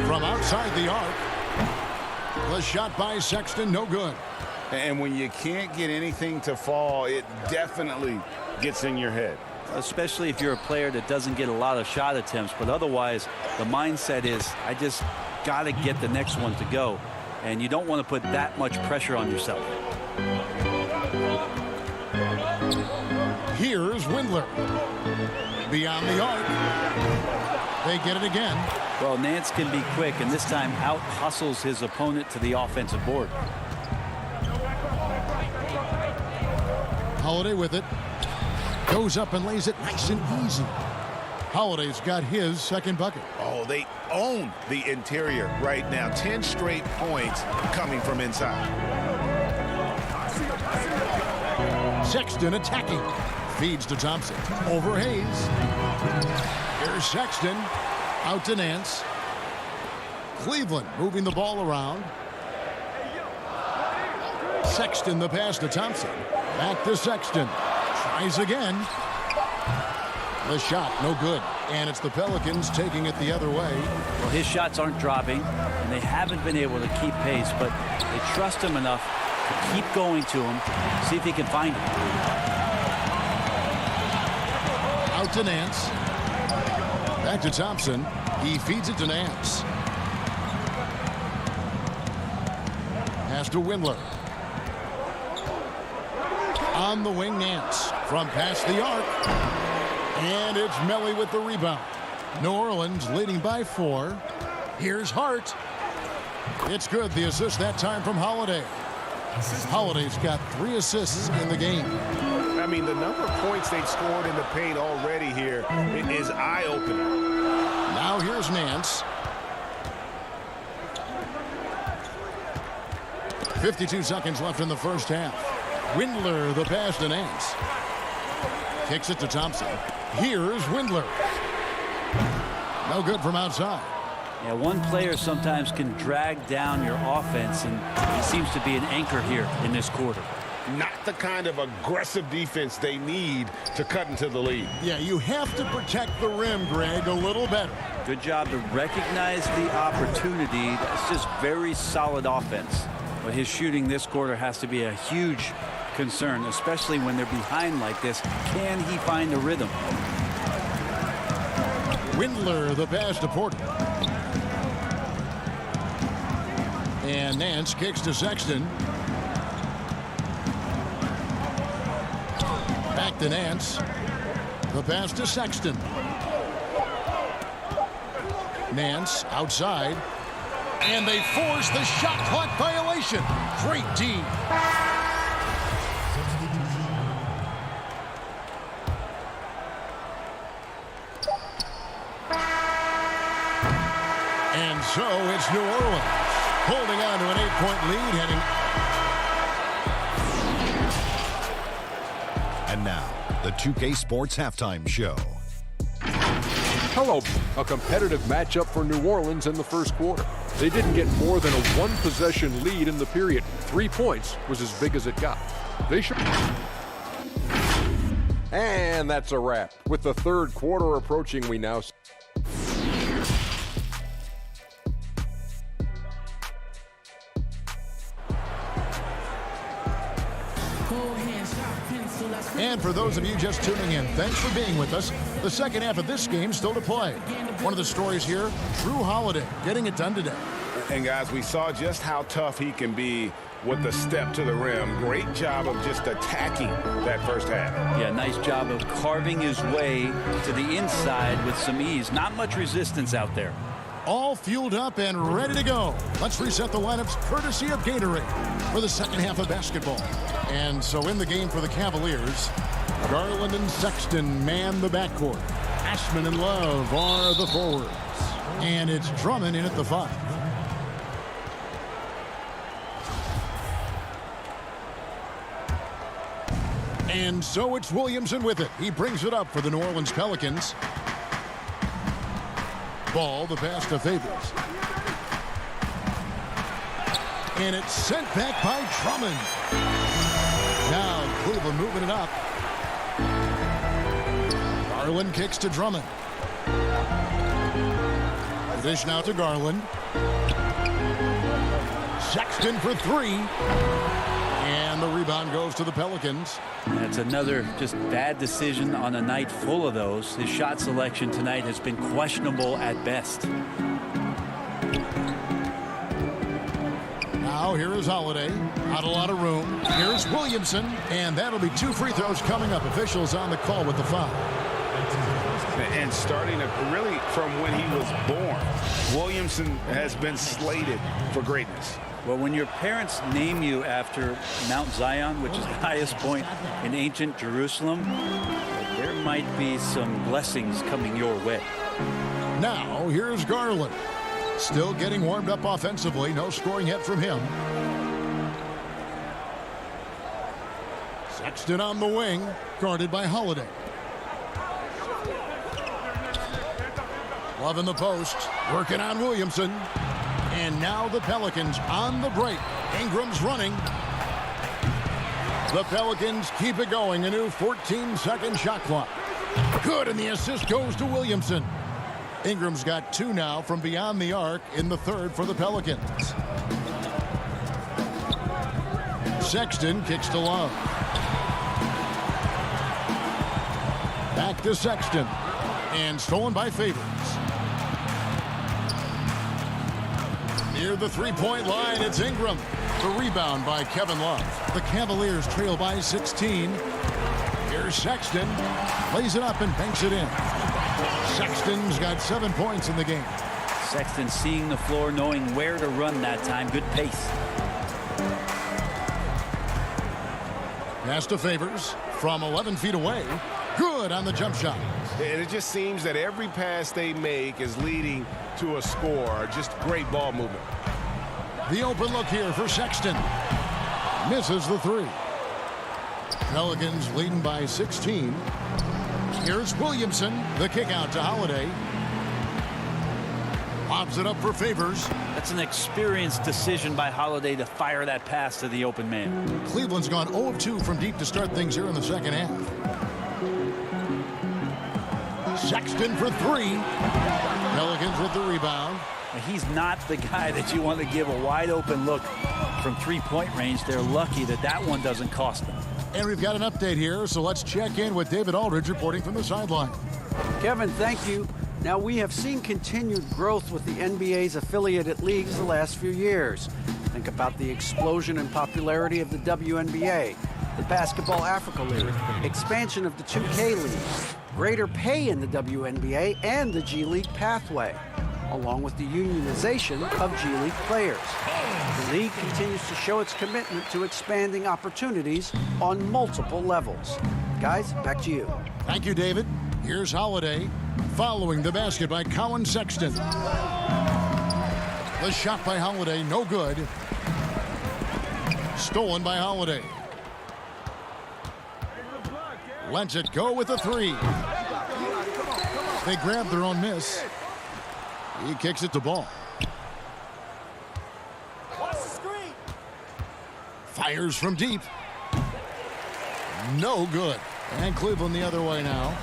From outside the arc. The shot by Sexton, no good. And when you can't get anything to fall, it definitely gets in your head. Especially if you're a player that doesn't get a lot of shot attempts, but otherwise the mindset is, I just got to get the next one to go. And you don't want to put that much pressure on yourself. Here's Windler. Beyond the arc. They get it again. Well, Nance can be quick, and this time out hustles his opponent to the offensive board. Holiday with it. Goes up and lays it nice and easy. Holiday's got his second bucket. Oh, they own the interior right now. 10 straight points coming from inside. Sexton attacking. Feeds to Thompson. Over Hayes. Here's Sexton. Out to Nance. Cleveland moving the ball around. Sexton the pass to Thompson. Back to Sexton. Tries again. The shot, no good. And it's the Pelicans taking it the other way. Well, his shots aren't dropping, and they haven't been able to keep pace, but they trust him enough to keep going to him, see if he can find him. Out to Nance. Back to Thompson. He feeds it to Nance. Pass to Windler. On the wing, Nance. From past the arc. And it's Melly with the rebound. New Orleans leading by 4. Here's Hart. It's good. The assist that time from Holiday. Holiday's got 3 assists in the game. I mean, the number of points they've scored in the paint already here is eye-opening. Now here's Nance. 52 seconds left in the first half. Windler, the pass to Nance. Kicks it to Thompson. Here's Windler. No good from outside. Yeah, one player sometimes can drag down your offense, and he seems to be an anchor here in this quarter. Not the kind of aggressive defense they need to cut into the lead. Yeah, you have to protect the rim, Greg, a little better. Good job to recognize the opportunity. That's just very solid offense. But his shooting this quarter has to be a huge concern, especially when they're behind like this. Can he find the rhythm? Windler, the pass to Porter. And Nance kicks to Sexton. Back to Nance. The pass to Sexton. Nance outside. And they force the shot clock violation. Great D. And so it's New Orleans holding on to an 8-point lead heading. And now, the 2K Sports Halftime Show. Hello. A competitive matchup for New Orleans in the first quarter. They didn't get more than a 1-possession lead in the period. 3 points was as big as it got. They should. And that's a wrap. With the third quarter approaching, we now. And for those of you just tuning in, thanks for being with us. The second half of this game still to play. One of the stories here, Drew Holiday getting it done today. And guys, we saw just how tough he can be with the step to the rim. Great job of just attacking that first half. Yeah, nice job of carving his way to the inside with some ease. Not much resistance out there. All fueled up and ready to go. Let's reset the lineups courtesy of Gatorade for the second half of basketball. And so in the game for the Cavaliers, Garland and Sexton man the backcourt. Ashman and Love are the forwards. And it's Drummond in at the 5. And so it's Williamson with it. He brings it up for the New Orleans Pelicans. Ball, the pass to Favors. And it's sent back by Drummond. Now Cleveland moving it up. Garland kicks to Drummond. Dish now to Garland. Sexton for 3. And the rebound goes to the Pelicans. That's another just bad decision on a night full of those. His shot selection tonight has been questionable at best. Now here is Holiday. Not a lot of room. Here's Williamson. And that'll be 2 free throws coming up. Officials on the call with the foul. And starting really from when he was born, Williamson has been slated for greatness. Well, when your parents name you after Mount Zion, which is the highest point in ancient Jerusalem, there might be some blessings coming your way. Now, here's Garland. Still getting warmed up offensively. No scoring yet from him. Sexton on the wing, guarded by Holiday. Love in the post, working on Williamson. And now the Pelicans on the break. Ingram's running. The Pelicans keep it going. A new 14-second shot clock. Good, and the assist goes to Williamson. Ingram's got 2 now from beyond the arc in the third for the Pelicans. Sexton kicks to Love. Back to Sexton. And stolen by Favors. Near the three-point line, it's Ingram. The rebound by Kevin Love. The Cavaliers trail by 16. Here's Sexton. Lays it up and banks it in. Sexton's got 7 points in the game. Sexton seeing the floor, knowing where to run that time. Good pace. Pass to Favors from 11 feet away. Good on the jump shot. And it just seems that every pass they make is leading to a score. Just great ball movement. The open look here for Sexton. Misses the 3. Pelicans leading by 16. Here's Williamson. The kick out to Holiday. Lobs it up for Favors. That's an experienced decision by Holiday to fire that pass to the open man. Cleveland's gone 0 of 2 from deep to start things here in the second half. Sexton for 3. Pelicans with the rebound. He's not the guy that you want to give a wide open look from three-point range. They're lucky that that one doesn't cost them. And we've got an update here, so let's check in with David Aldridge reporting from the sideline. Kevin, thank you. Now, we have seen continued growth with the NBA's affiliated leagues the last few years. Think about the explosion in popularity of the WNBA, the Basketball Africa League, expansion of the 2K League, greater pay in the WNBA and the G League pathway, along with the unionization of G League players. The league continues to show its commitment to expanding opportunities on multiple levels. Guys, back to you. Thank you, David. Here's Holiday following the basket by Colin Sexton. The shot by Holiday, no good. Stolen by Holiday. Lets it go with a 3. They grab their own miss. He kicks it to Ball. Fires from deep. No good. And Cleveland the other way now.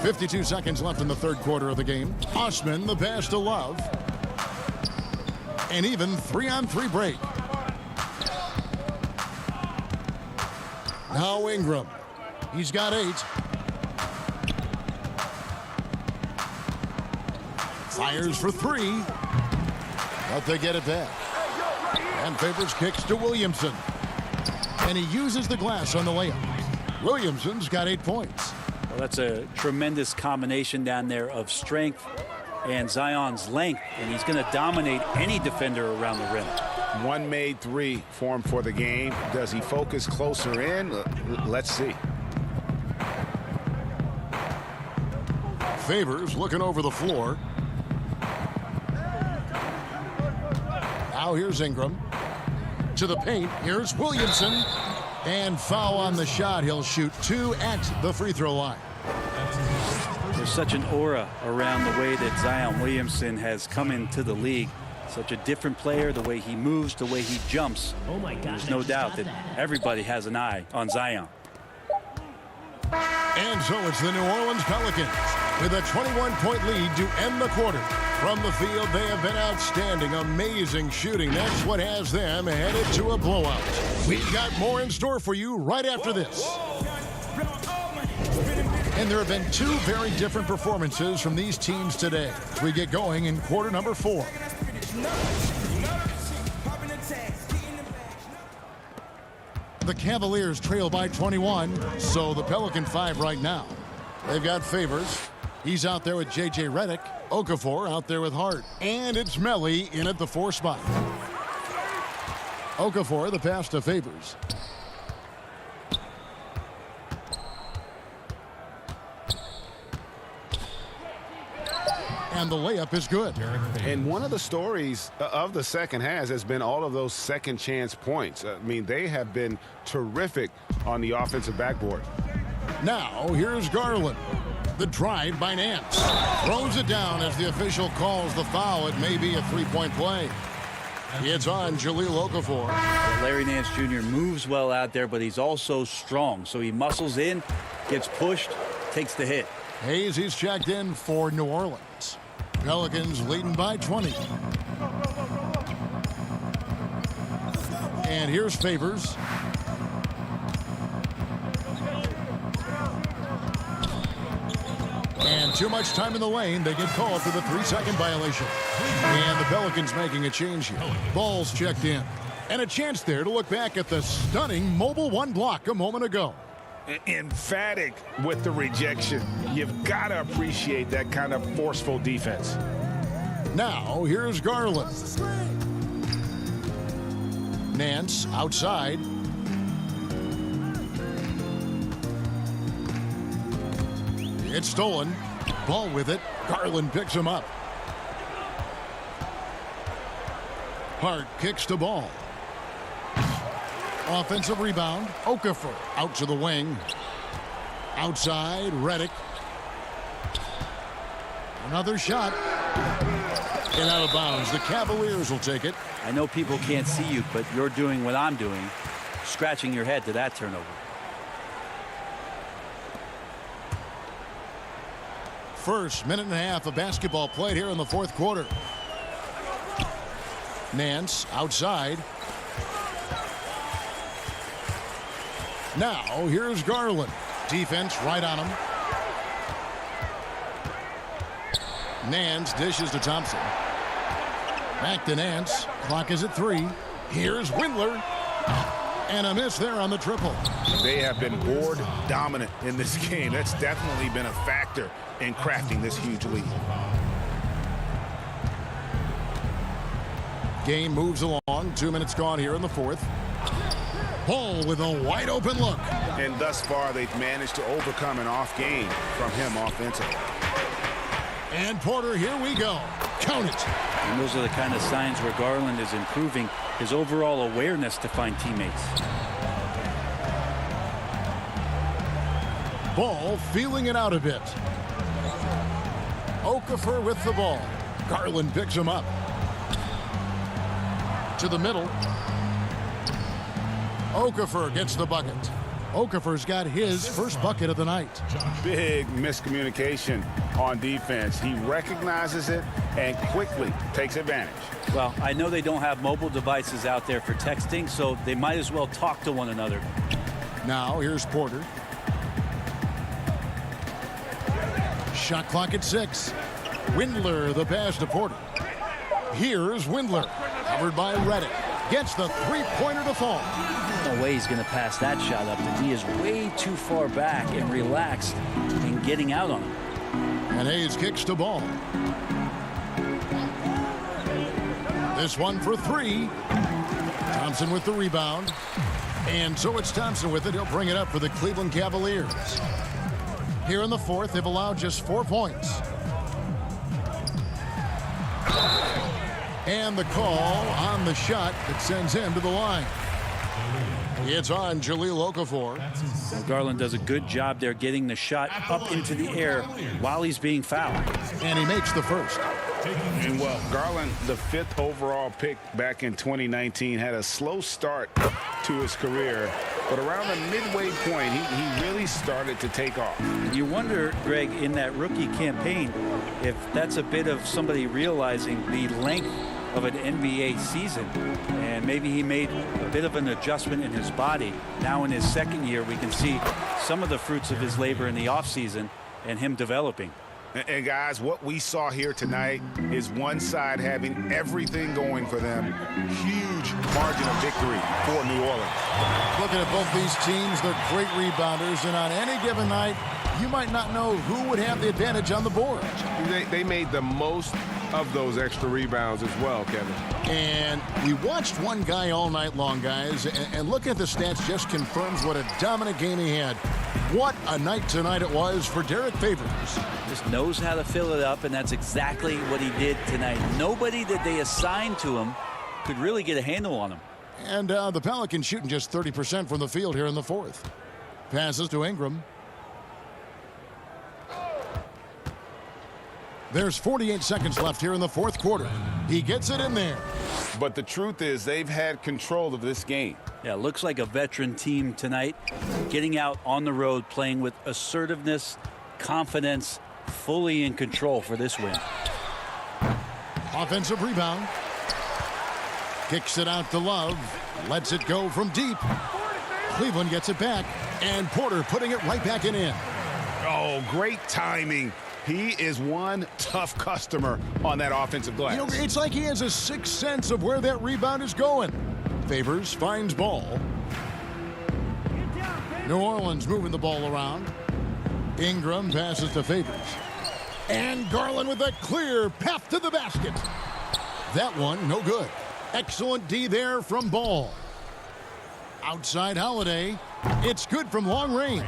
52 seconds left in the third quarter of the game. Osman, the pass to Love. An even 3-on-3 break. Now Ingram. He's got 8. Fires for 3. But they get it back. And Favors kicks to Williamson. And he uses the glass on the layup. Williamson's got 8 points. Well, that's a tremendous combination down there of strength and Zion's length. And he's going to dominate any defender around the rim. One made 3 for him for the game. Does he focus closer in? Let's see. Favors looking over the floor. Now here's Ingram. To the paint. Here's Williamson. And foul on the shot. He'll shoot 2 at the free throw line. There's such an aura around the way that Zion Williamson has come into the league. Such a different player, the way he moves, the way he jumps. Oh my God, there's no doubt that everybody has an eye on Zion. And so it's the New Orleans Pelicans with a 21-point lead to end the quarter. From the field, they have been outstanding, amazing shooting. That's what has them headed to a blowout. We've got more in store for you right after this. And there have been 2 very different performances from these teams today as we get going in quarter number 4. The Cavaliers trail by 21, so the Pelican 5 right now. They've got Favors. He's out there with J.J. Redick. Okafor out there with Hart. And it's Melly in at the 4 spot. Okafor, the pass to Favors. And the layup is good. And one of the stories of the second half has been all of those second chance points. I mean, they have been terrific on the offensive backboard. Now, here's Garland. The drive by Nance. Throws it down as the official calls the foul. It may be a 3-point play. It's on Jahlil Okafor. Larry Nance Jr. moves well out there, but he's also strong. So he muscles in, gets pushed, takes the hit. Hayes, he's checked in for New Orleans. Pelicans leading by 20. And here's Favors. And too much time in the lane. They get called for the 3-second violation. And the Pelicans making a change here. Ball's checked in. And a chance there to look back at the stunning mobile one block a moment ago. Emphatic with the rejection. You've got to appreciate that kind of forceful defense. Now, here's Garland. Nance outside. It's stolen. Ball with it. Garland picks him up. Hart kicks the ball. Offensive rebound. Okafor out to the wing. Outside, Redick. Another shot. And out of bounds. The Cavaliers will take it. I know people can't see you, but you're doing what I'm doing, scratching your head to that turnover. First minute and a half of basketball played here in the fourth quarter. Nance outside. Now here's Garland. Defense right on him. Nance dishes to Thompson. Back to Nance. Clock is at 3. Here's Windler. And a miss there on the triple. They have been board dominant in this game. That's definitely been a factor in crafting this huge lead. Game moves along. 2 minutes gone here in the fourth. Ball with a wide open look. And thus far, they've managed to overcome an off game from him offensively. And Porter, here we go. Count it. And those are the kind of signs where Garland is improving his overall awareness to find teammates. Ball feeling it out a bit. Okafor with the ball. Garland picks him up. To the middle. Okafor gets the bucket. Okafor's got his first bucket of the night. Big miscommunication on defense. He recognizes it and quickly takes advantage. Well, I know they don't have mobile devices out there for texting, so they might as well talk to one another. Now here's Porter. Shot clock at 6. Windler the pass to Porter. Here's Windler. Covered by Redick. Gets the three-pointer to fall. No way he's going to pass that shot up. And he is way too far back and relaxed in getting out on him. And Hayes kicks the ball. This one for 3. Thompson with the rebound. And so it's Thompson with it. He'll bring it up for the Cleveland Cavaliers. Here in the fourth, they've allowed just 4 points. And the call on the shot that sends him to the line. It's on Jahlil Okafor. Garland does a good job there getting the shot up into the air while he's being fouled. And he makes the first. And well, Garland, the 5th overall pick back in 2019, had a slow start to his career. But around the midway point, he really started to take off. You wonder, Greg, in that rookie campaign, if that's a bit of somebody realizing the length of an NBA season, and maybe he made a bit of an adjustment in his body. Now in his second year, we can see some of the fruits of his labor in the offseason and him developing. And guys, what we saw here tonight is one side having everything going for them. Huge margin of victory for New Orleans. Looking at both these teams, they're great rebounders, and on any given night, you might not know who would have the advantage on the board. They made the most of those extra rebounds as well, Kevin. And we watched one guy all night long, guys, and looking at the stats just confirms what a dominant game he had. What a night tonight it was for Derek Favors. Just knows how to fill it up, and that's exactly what he did tonight. Nobody that they assigned to him could really get a handle on him. And the Pelicans shooting just 30% from the field here in the fourth. Passes to Ingram. There's 48 seconds left here in the fourth quarter. He gets it in there. But the truth is they've had control of this game. Yeah, looks like a veteran team tonight, getting out on the road, playing with assertiveness, confidence, fully in control for this win. Offensive rebound. Kicks it out to Love. Lets it go from deep. Cleveland gets it back. And Porter putting it right back in. Oh, great timing. He is one tough customer on that offensive glass. You know, it's like he has a sixth sense of where that rebound is going. Favors finds ball. New Orleans moving the ball around. Ingram passes to Favors. And Garland with a clear path to the basket. That one, no good. Excellent D there from Ball. Outside Holiday. It's good from long range.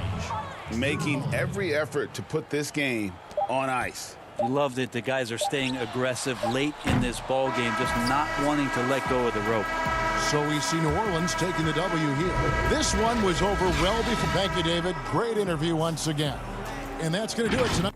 Making every effort to put this game on ice. You love that the guys are staying aggressive late in this ball game, just not wanting to let go of the rope. So we see New Orleans taking the W here. This one was over well before. Thank you, David. Great interview once again. And that's going to do it tonight.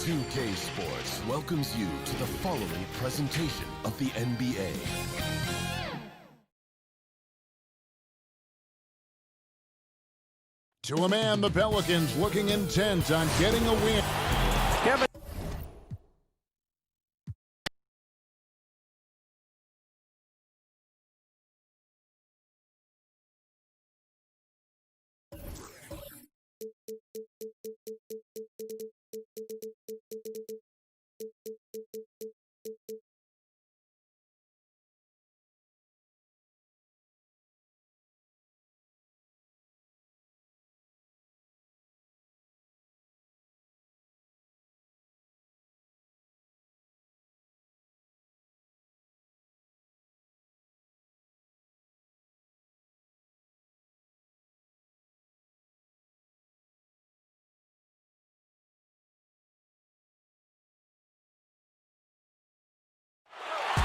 2K Sports welcomes you to the following presentation of the NBA. To a man, the Pelicans looking intent on getting a win. Kevin.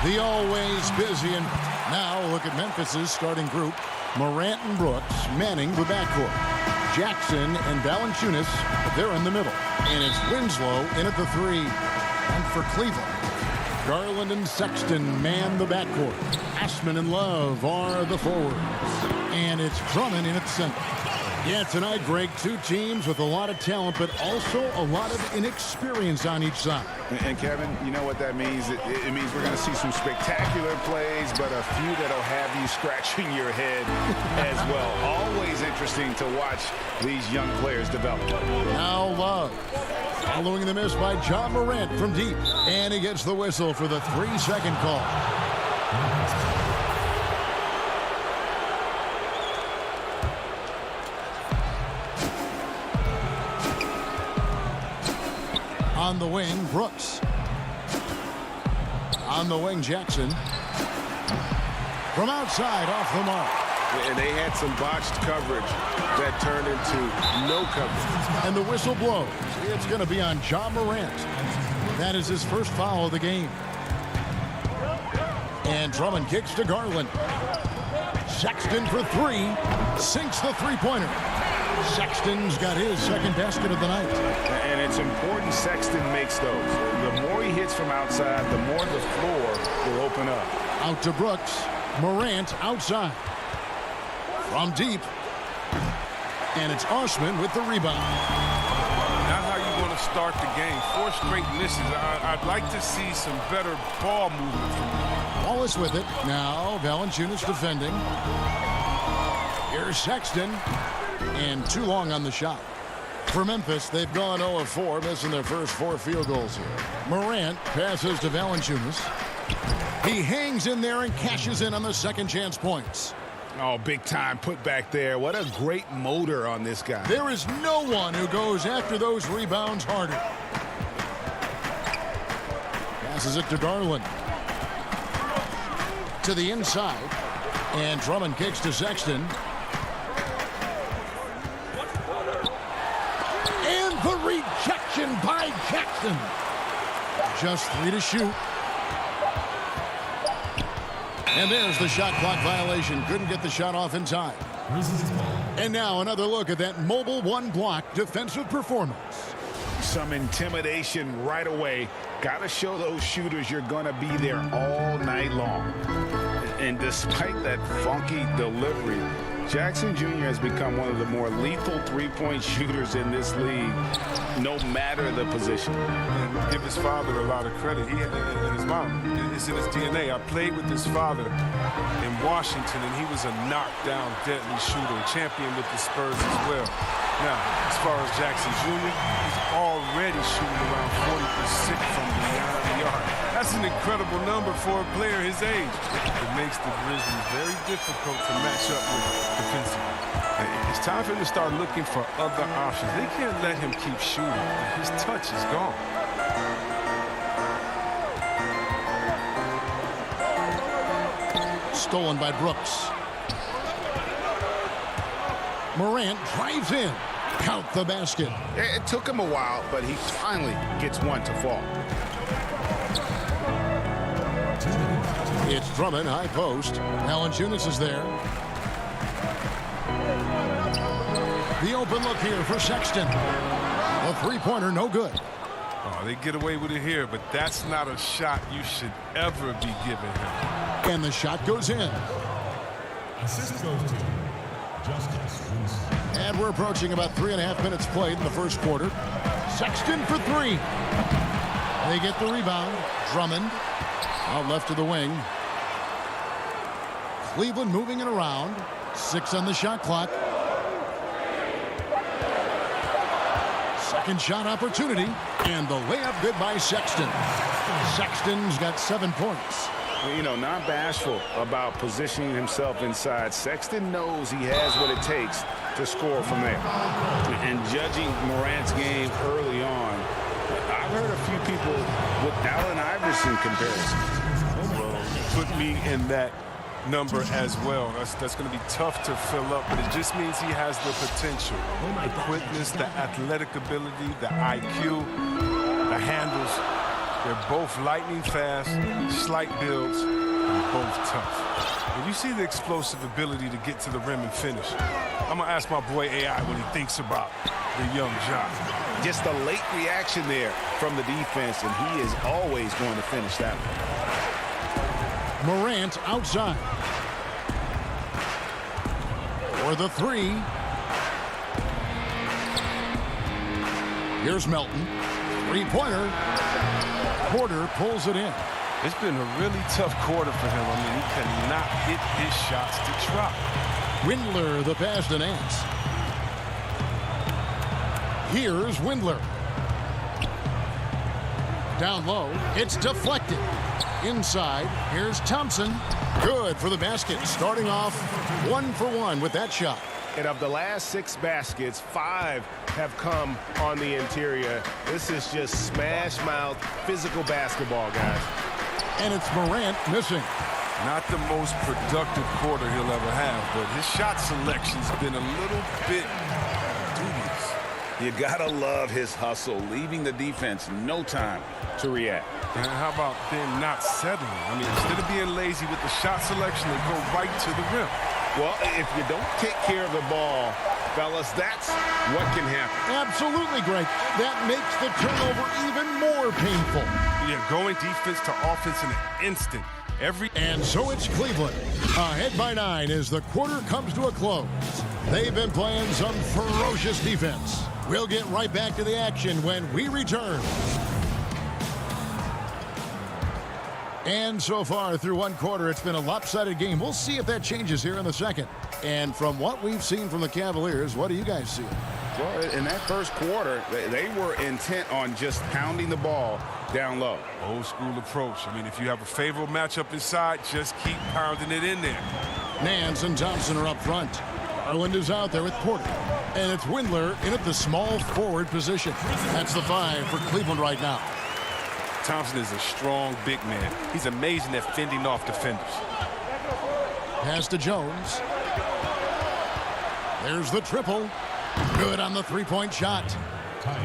The always busy, and now look at Memphis's starting group. Morant and Brooks manning the backcourt. Jackson and Valanciunas, they're in the middle. And it's Winslow in at the 3. And for Cleveland, Garland and Sexton man the backcourt. Ashman and Love are the forwards. And it's Drummond in at center. Yeah, tonight, Greg, two teams with a lot of talent, but also a lot of inexperience on each side. And Kevin, you know what that means? It means we're going to see some spectacular plays, but a few that'll have you scratching your head as well. Always interesting to watch these young players develop. Now Love, following the miss by John Morant from deep, and he gets the whistle for the 3-second call. On the wing, Brooks. On the wing, Jackson. From outside, off the mark. And they had some botched coverage that turned into no coverage. And the whistle blows. It's going to be on John Morant. That is his first foul of the game. And Drummond kicks to Garland. Sexton for 3. Sinks the three-pointer. Sexton's got his second basket of the night. And it's important Sexton makes those. The more he hits from outside, the more the floor will open up. Out to Brooks. Morant outside. From deep. And it's Osman with the rebound. Not how you want to start the game. 4 straight misses. I'd like to see some better ball movement from him. Wallace with it. Now Valanciunas defending. Here's Sexton. And too long on the shot. For Memphis, they've gone 0 of 4, missing their first 4 field goals here. Morant passes to Valanciunas. He hangs in there and cashes in on the second chance points. Oh, big time put back there. What a great motor on this guy. There is no one who goes after those rebounds harder. Passes it to Garland. To the inside. And Drummond kicks to Sexton. The rejection by Jackson. Just 3 to shoot. And there's the shot clock violation. Couldn't get the shot off in time. And now another look at that mobile one-block defensive performance. Some intimidation right away. Got to show those shooters you're going to be there all night long. And despite that funky delivery, Jackson Jr. has become one of the more lethal three-point shooters in this league, no matter the position. And give his father a lot of credit. He and his mom. It's in his DNA. I played with his father in Washington, and he was a knockdown, deadly shooter, champion with the Spurs as well. Now, as far as Jackson Jr., he's already shooting around 40% from beyond the arc. That's an incredible number for a player his age. It makes the Grizzlies very difficult to match up with defensively. It's time for him to start looking for other options. They can't let him keep shooting. His touch is gone. Stolen by Brooks. Morant drives in. Count the basket. It took him a while, but he finally gets one to fall. It's Drummond, high post. Valanciunas is there. The open look here for Sexton. A three-pointer, no good. Oh, they get away with it here, but that's not a shot you should ever be giving him. And the shot goes in. Assist goes to Justice Winston. And we're approaching about 3.5 minutes played in the first quarter. Sexton for three. They get the rebound. Drummond out left to the wing. Cleveland moving it around. 6 on the shot clock. Second shot opportunity. And the layup good by Sexton. Sexton's got 7 points. You know, not bashful about positioning himself inside. Sexton knows he has what it takes to score from there. And judging Morant's game early on, I've heard a few people with Allen Iverson comparisons. Well, put me in that number as well. That's going to be tough to fill up, but it just means he has the potential. The quickness, the athletic ability, the IQ, the handles. They're both lightning fast, slight builds, and both tough. And you see the explosive ability to get to the rim and finish. I'm going to ask my boy AI what he thinks about the young John. Just a late reaction there from the defense, and he is always going to finish that one. Morant outside. For the three. Here's Melton. Three-pointer. Porter pulls it in. It's been a really tough quarter for him. I mean, he cannot hit his shots to drop. Windler, the pass to Nance. Here's Windler. Down low. It's deflected. Inside. Here's Thompson. Good for the basket. Starting off 1 for 1 with that shot. And of the last 6 baskets, 5 have come on the interior. This is just smash-mouth, physical basketball, guys. And it's Morant missing. Not the most productive quarter he'll ever have, but his shot selection's been a little bit dubious. You gotta love his hustle, leaving the defense no time to react. And how about then not settling? I mean, instead of being lazy with the shot selection, they go right to the rim. Well, if you don't take care of the ball, fellas, that's what can happen. Absolutely, Greg. That makes the turnover even more painful. Yeah, going defense to offense in an instant. And so it's Cleveland, ahead by 9 as the quarter comes to a close. They've been playing some ferocious defense. We'll get right back to the action when we return. And so far through one quarter, it's been a lopsided game. We'll see if that changes here in the second. And from what we've seen from the Cavaliers, what do you guys see? Well, in that first quarter, they were intent on just pounding the ball down low. Old school approach. I mean, if you have a favorable matchup inside, just keep pounding it in there. Nance and Thompson are up front. Garland is out there with Porter. And it's Windler in at the small forward position. That's the 5 for Cleveland right now. Thompson is a strong big man. He's amazing at fending off defenders. Pass to Jones. There's the triple. Good on the three-point shot.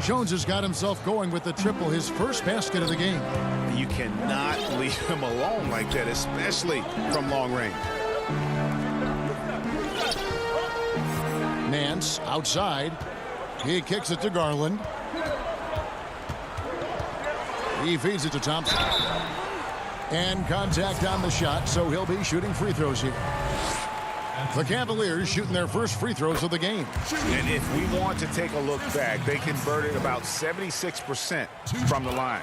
Jones has got himself going with the triple, his first basket of the game. You cannot leave him alone like that, especially from long range. Nance outside. He kicks it to Garland. He feeds it to Thompson. And contact on the shot, so he'll be shooting free throws here. The Cavaliers shooting their first free throws of the game. And if we want to take a look back, they converted about 76% from the line.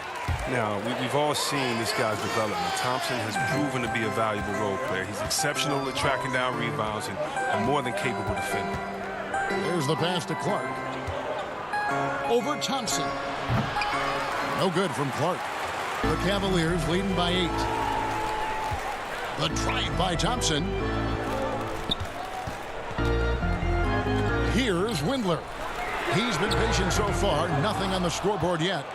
Now, we've all seen this guy's development. Thompson has proven to be a valuable role player. He's exceptional at tracking down rebounds and more than capable defender. There's the pass to Clark. Over Thompson. No good from Clark. The Cavaliers leading by 8. The drive by Thompson. Here's Windler. He's been patient so far. Nothing on the scoreboard yet.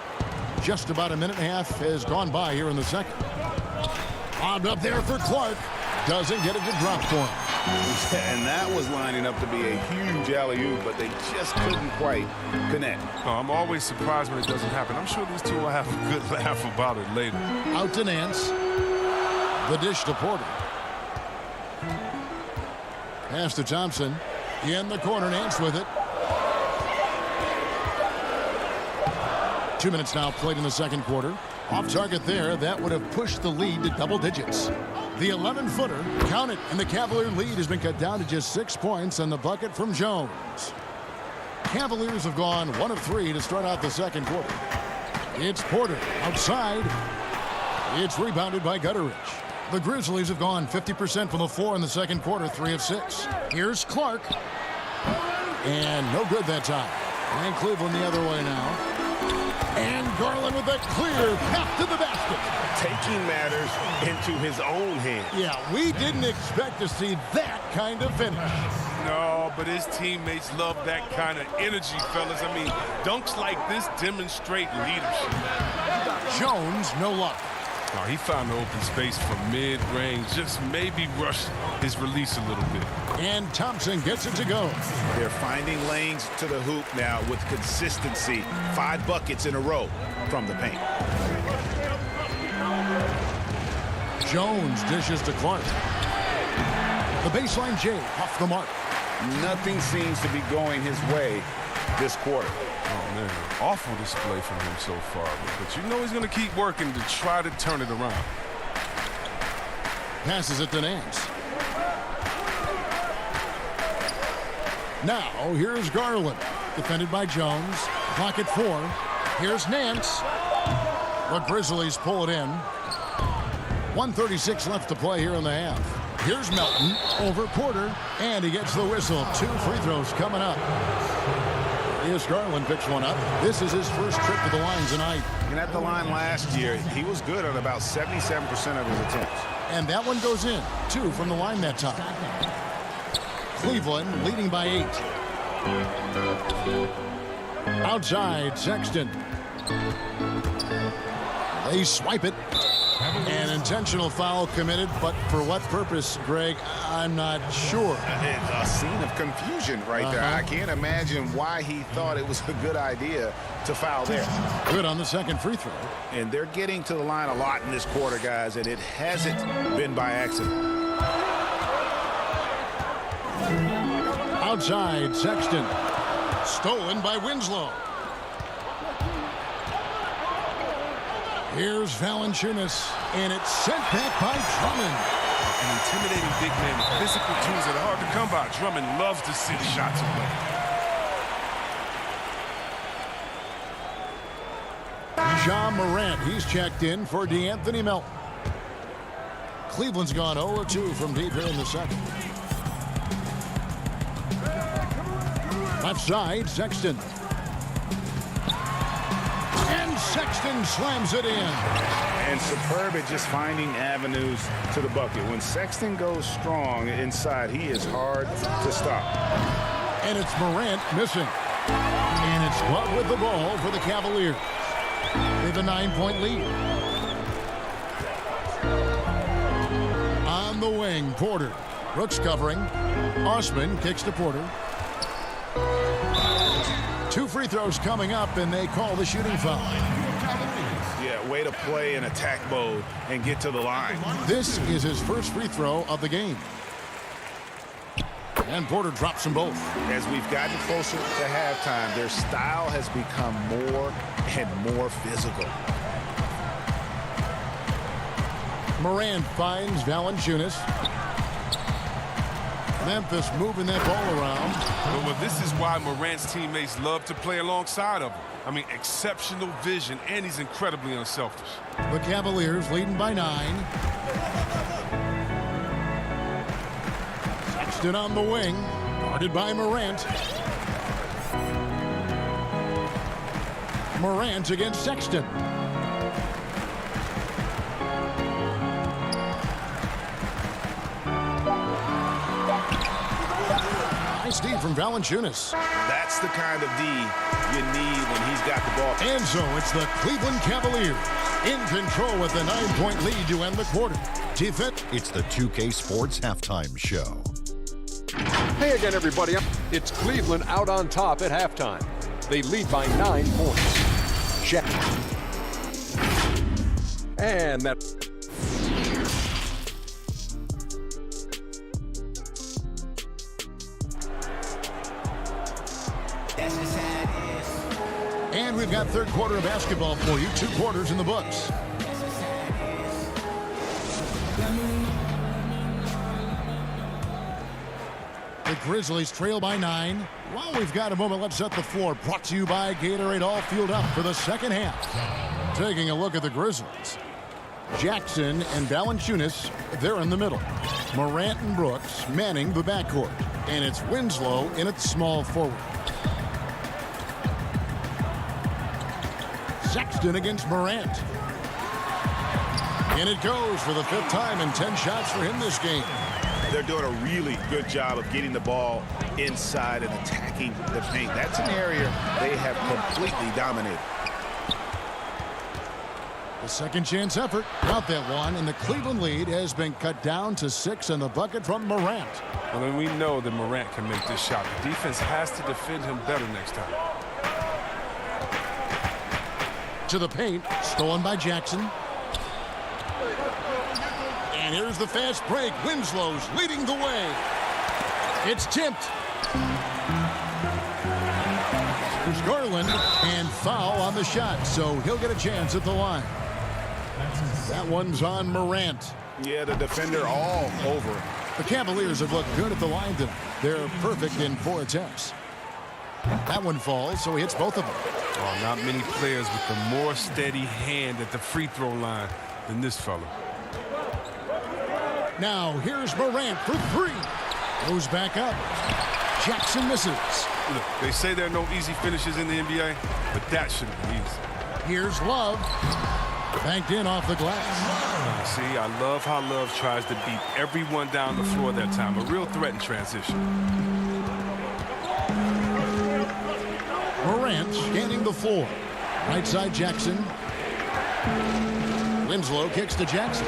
Just about a minute and a half has gone by here in the second. Bobbed up there for Clark. Doesn't get it to drop for him. And that was lining up to be a huge alley-oop, but they just couldn't quite connect. Oh, I'm always surprised when it doesn't happen. I'm sure these two will have a good laugh about it later. Out to Nance. The dish to Porter. Pass to Thompson. In the corner, Nance with it. 2 minutes now played in the second quarter. Off target there, that would have pushed the lead to double digits. The 11-footer, count it, and the Cavalier lead has been cut down to just 6 points on the bucket from Jones. Cavaliers have gone 1 of 3 to start out the second quarter. It's Porter outside. It's rebounded by Gutteridge. The Grizzlies have gone 50% from the floor in the second quarter, 3 of 6. Here's Clark. And no good that time. And Cleveland the other way now. And Garland with a clear path to the basket. Taking matters into his own hands. Yeah, we didn't expect to see that kind of finish. No, but his teammates love that kind of energy, fellas. I mean, dunks like this demonstrate leadership. Jones, no luck. Oh, he found the open space from mid-range, just maybe rush his release a little bit. And Thompson gets it to go. They're finding lanes to the hoop now with consistency. 5 buckets in a row from the paint. Jones dishes to Clark. The baseline J off the mark. Nothing seems to be going his way this quarter. Oh, man. Awful display from him so far. But you know he's going to keep working to try to turn it around. Passes it to Nance. Now, here's Garland. Defended by Jones. Clock at 4. Here's Nance. The Grizzlies pull it in. 1:36 left to play here in the half. Here's Melton over Porter. And he gets the whistle. 2 free throws coming up. Here's Garland picks one up. This is his first trip to the line tonight. And at the line last year, he was good on about 77% of his attempts. And that one goes in. 2 from the line that time. Cleveland leading by 8. Outside, Sexton. They swipe it. An intentional foul committed, but for what purpose, Greg, I'm not sure. A scene of confusion right there. I can't imagine why he thought it was a good idea to foul there. Good on the second free throw. And they're getting to the line a lot in this quarter, guys, and it hasn't been by accident. Outside, Sexton. Stolen by Winslow. Here's Valanciunas, and it's sent back by Drummond. An intimidating big man with physical tools that are hard to come by. Drummond loves to see the shots away. Ja Morant, he's checked in for DeAnthony Melton. Cleveland's gone 0-2 from deep here in the second. Left side, Sexton. And Sexton slams it in. And superb at just finding avenues to the bucket. When Sexton goes strong inside, he is hard to stop. And it's Morant missing. And it's Love with the ball for the Cavaliers. They have a 9-point lead. On the wing, Porter. Brooks covering. Osman kicks to Porter. 2 free throws coming up, and they call the shooting foul. Yeah, way to play in attack mode and get to the line. This is his first free throw of the game. And Porter drops them both. As we've gotten closer to halftime, their style has become more and more physical. Morant finds Valanciunas. Memphis moving that ball around. Well, this is why Morant's teammates love to play alongside of him. I mean, exceptional vision, and he's incredibly unselfish. The Cavaliers leading by 9. Sexton on the wing, guarded by Morant. Morant against Sexton. Nice D from Valanciunas. That's the kind of D you need when he's got the ball. And so it's the Cleveland Cavaliers in control with the 9-point lead to end the quarter. It's the 2K Sports Halftime Show. Hey again, everybody. It's Cleveland out on top at halftime. They lead by 9 points. Check. And that... That's just how it is. And we've got third quarter of basketball for you. 2 quarters in the books. The Grizzlies trail by 9. While we've got a moment, let's set the floor. Brought to you by Gatorade, all fueled up for the second half. Taking a look at the Grizzlies. Jackson and Valanciunas, they're in the middle. Morant and Brooks manning the backcourt. And it's Winslow in at small forward. Sexton against Morant. And it goes for the 5th time and 10 shots for him this game. They're doing a really good job of getting the ball inside and attacking the paint. That's an area they have completely dominated. The second chance effort, got that one, and the Cleveland lead has been cut down to 6 in the bucket from Morant. Well, then we know that Morant can make this shot. The defense has to defend him better next time. To the paint, stolen by Jackson. And here's the fast break. Winslow's leading the way. It's tipped. There's Garland, and foul on the shot, so he'll get a chance at the line. That one's on Morant. Yeah, the defender all over it. The Cavaliers have looked good at the line tonight. They're perfect in 4 attempts. That one falls, so he hits both of them. Oh, not many players with a more steady hand at the free throw line than this fella. Now, here's Morant for 3. Goes back up. Jackson misses. Look, they say there are no easy finishes in the NBA, but that shouldn't be easy. Here's Love. Banked in off the glass. See, I love how Love tries to beat everyone down the floor that time. A real threat in transition. Morant scanning the floor. Right side Jackson. Winslow kicks to Jackson.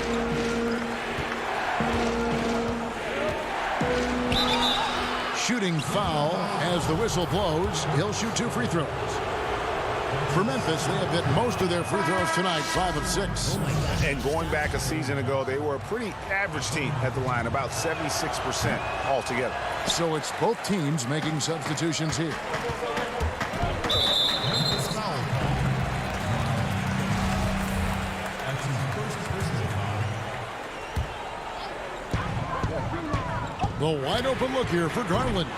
Shooting foul as the whistle blows. He'll shoot 2 free throws. For Memphis, they have hit most of their free throws tonight, 5 of 6. And going back a season ago, they were a pretty average team at the line, about 76% altogether. So it's both teams making substitutions here. The wide open look here for Garland.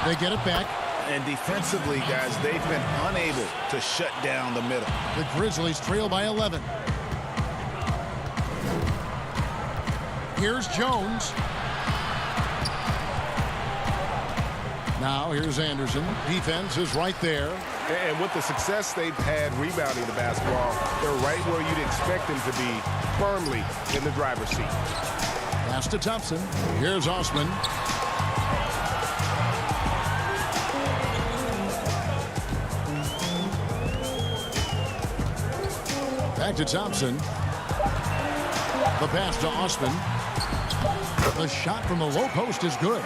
They get it back. And defensively, guys, they've been unable to shut down the middle. The Grizzlies trail by 11. Here's Jones. Now here's Anderson. Defense is right there. And with the success they've had rebounding the basketball, they're right where you'd expect them to be, firmly in the driver's seat. Pass to Thompson. Here's Osman. Back to Thompson. The pass to Osman. The shot from the low post is good.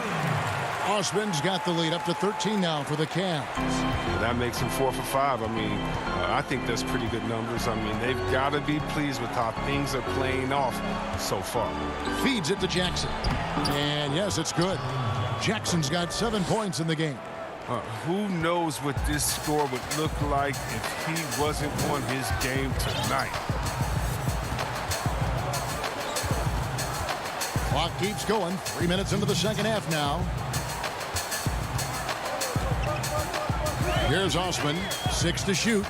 Osman's got the lead up to 13 now for the Cavs. Well, that makes him 4 for 5. I mean, I think that's pretty good numbers. I mean, they've got to be pleased with how things are playing off so far. Feeds it to Jackson. And yes, it's good. Jackson's got 7 points in the game. Who knows what this score would look like if he wasn't on his game tonight. Clock keeps going. 3 minutes into the second half now. Here's Osman. 6 to shoot.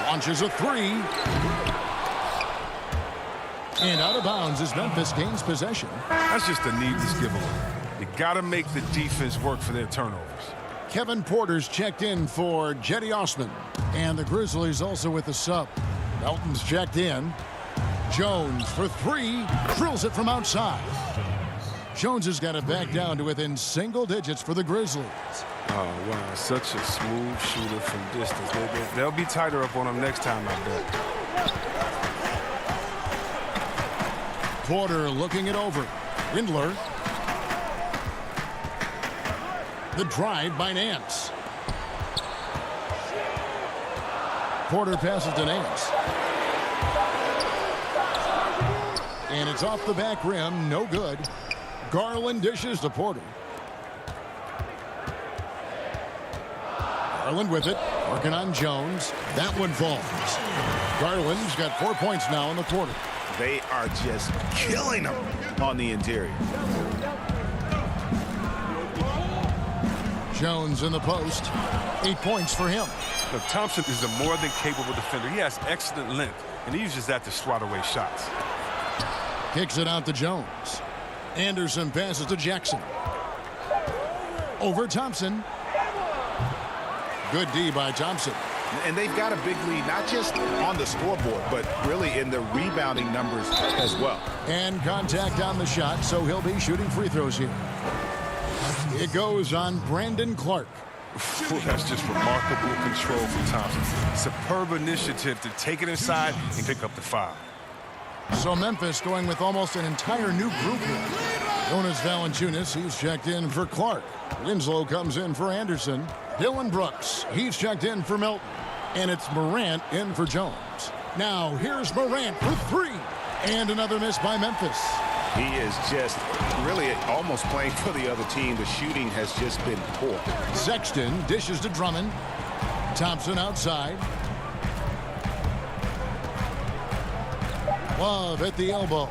Launches a 3. And out of bounds as Memphis gains possession. That's just a needless giveaway. You got to make the defense work for their turnovers. Kevin Porter's checked in for Jetty Osman. And the Grizzlies also with the sub. Melton's checked in. Jones for 3. Drills it from outside. Jones has got it back down to within single digits for the Grizzlies. Oh, wow. Such a smooth shooter from distance. They'll be tighter up on him next time, I bet. Porter looking it over. Windler. The drive by Nance. Porter passes to Nance. And it's off the back rim. No good. Garland dishes to Porter. Garland with it. Working on Jones. That one falls. Garland's got 4 points now in the quarter. They are just killing them on the interior. Jones in the post. 8 points for him. Look, Thompson is a more than capable defender. He has excellent length, and he uses that to swat away shots. Kicks it out to Jones. Anderson passes to Jackson. Over Thompson. Good D by Thompson. And they've got a big lead, not just on the scoreboard, but really in the rebounding numbers as well. And contact on the shot, so he'll be shooting free throws here. It goes on Brandon Clark. That's just remarkable control from Thompson. Superb initiative to take it inside and pick up the foul. So Memphis going with almost an entire new group here. Jonas Valanciunas, he's checked in for Clark. Winslow comes in for Anderson. Dylan Brooks, he's checked in for Milton. And it's Morant in for Jones. Now here's Morant for three. And another miss by Memphis. He is just really almost playing for the other team. The shooting has just been poor. Sexton dishes to Drummond. Thompson outside. Love at the elbow.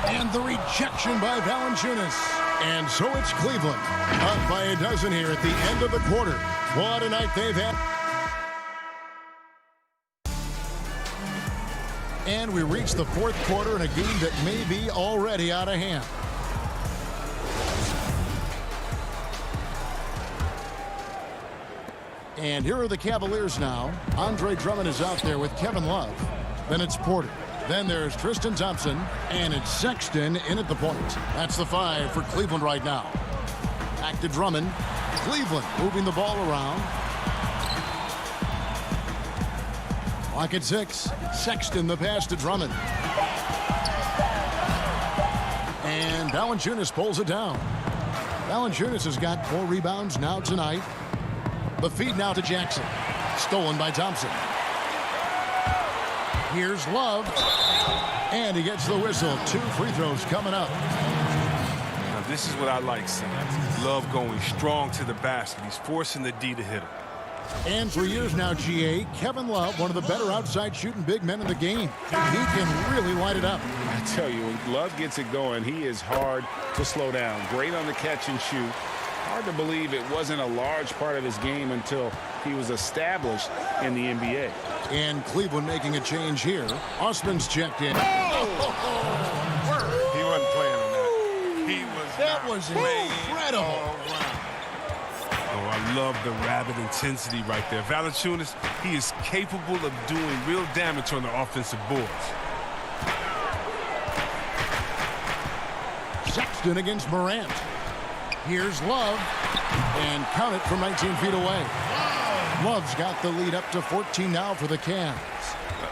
And the rejection by Valanciunas. And so it's Cleveland. Up by a dozen here at the end of the quarter. What a night they've had. And we reach the fourth quarter in a game that may be already out of hand. And here are the Cavaliers now. Andre Drummond is out there with Kevin Love. Then it's Porter. Then there's Tristan Thompson. And it's Sexton in at the point. That's the 5 for Cleveland right now. Back to Drummond. Cleveland moving the ball around. Clock at 6. Sexton the pass to Drummond. And Valanciunas pulls it down. Valanciunas has got 4 rebounds now tonight. The feed now to Jackson. Stolen by Thompson. Here's Love. And he gets the whistle. 2 free throws coming up. Now this is what I like seeing. Love going strong to the basket. He's forcing the D to hit him. And for years now, GA, Kevin Love, one of the better outside shooting big men in the game. He can really light it up. I tell you, when Love gets it going, he is hard to slow down. Great on the catch and shoot. Hard to believe it wasn't a large part of his game until he was established in the NBA. And Cleveland making a change here. Osman's checked in. He wasn't playing on that. He was That was incredible. Oh, I love the rabid intensity right there. Valanciunas, he is capable of doing real damage on the offensive boards. Sexton against Morant. Here's Love. And count it from 19 feet away. Love's got the lead up to 14 now for the Cavs.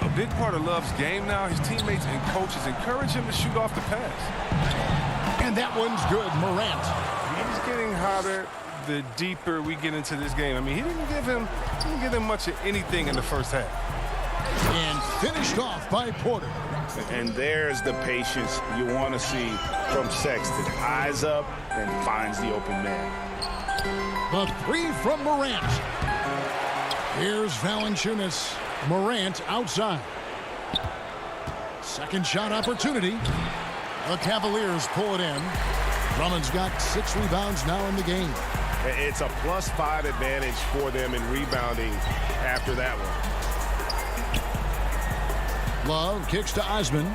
A big part of Love's game now, his teammates and coaches encourage him to shoot off the pass. And that one's good. Morant. He's getting hotter the deeper we get into this game. I mean, he didn't give him much of anything in the first half. And finished off by Porter. And there's the patience you want to see from Sexton. Eyes up and finds the open man. The 3 from Morant. Here's Valanciunas. Morant outside. Second shot opportunity. The Cavaliers pull it in. Drummond's got 6 rebounds now in the game. It's a +5 advantage for them in rebounding after that one. Love kicks to Osman.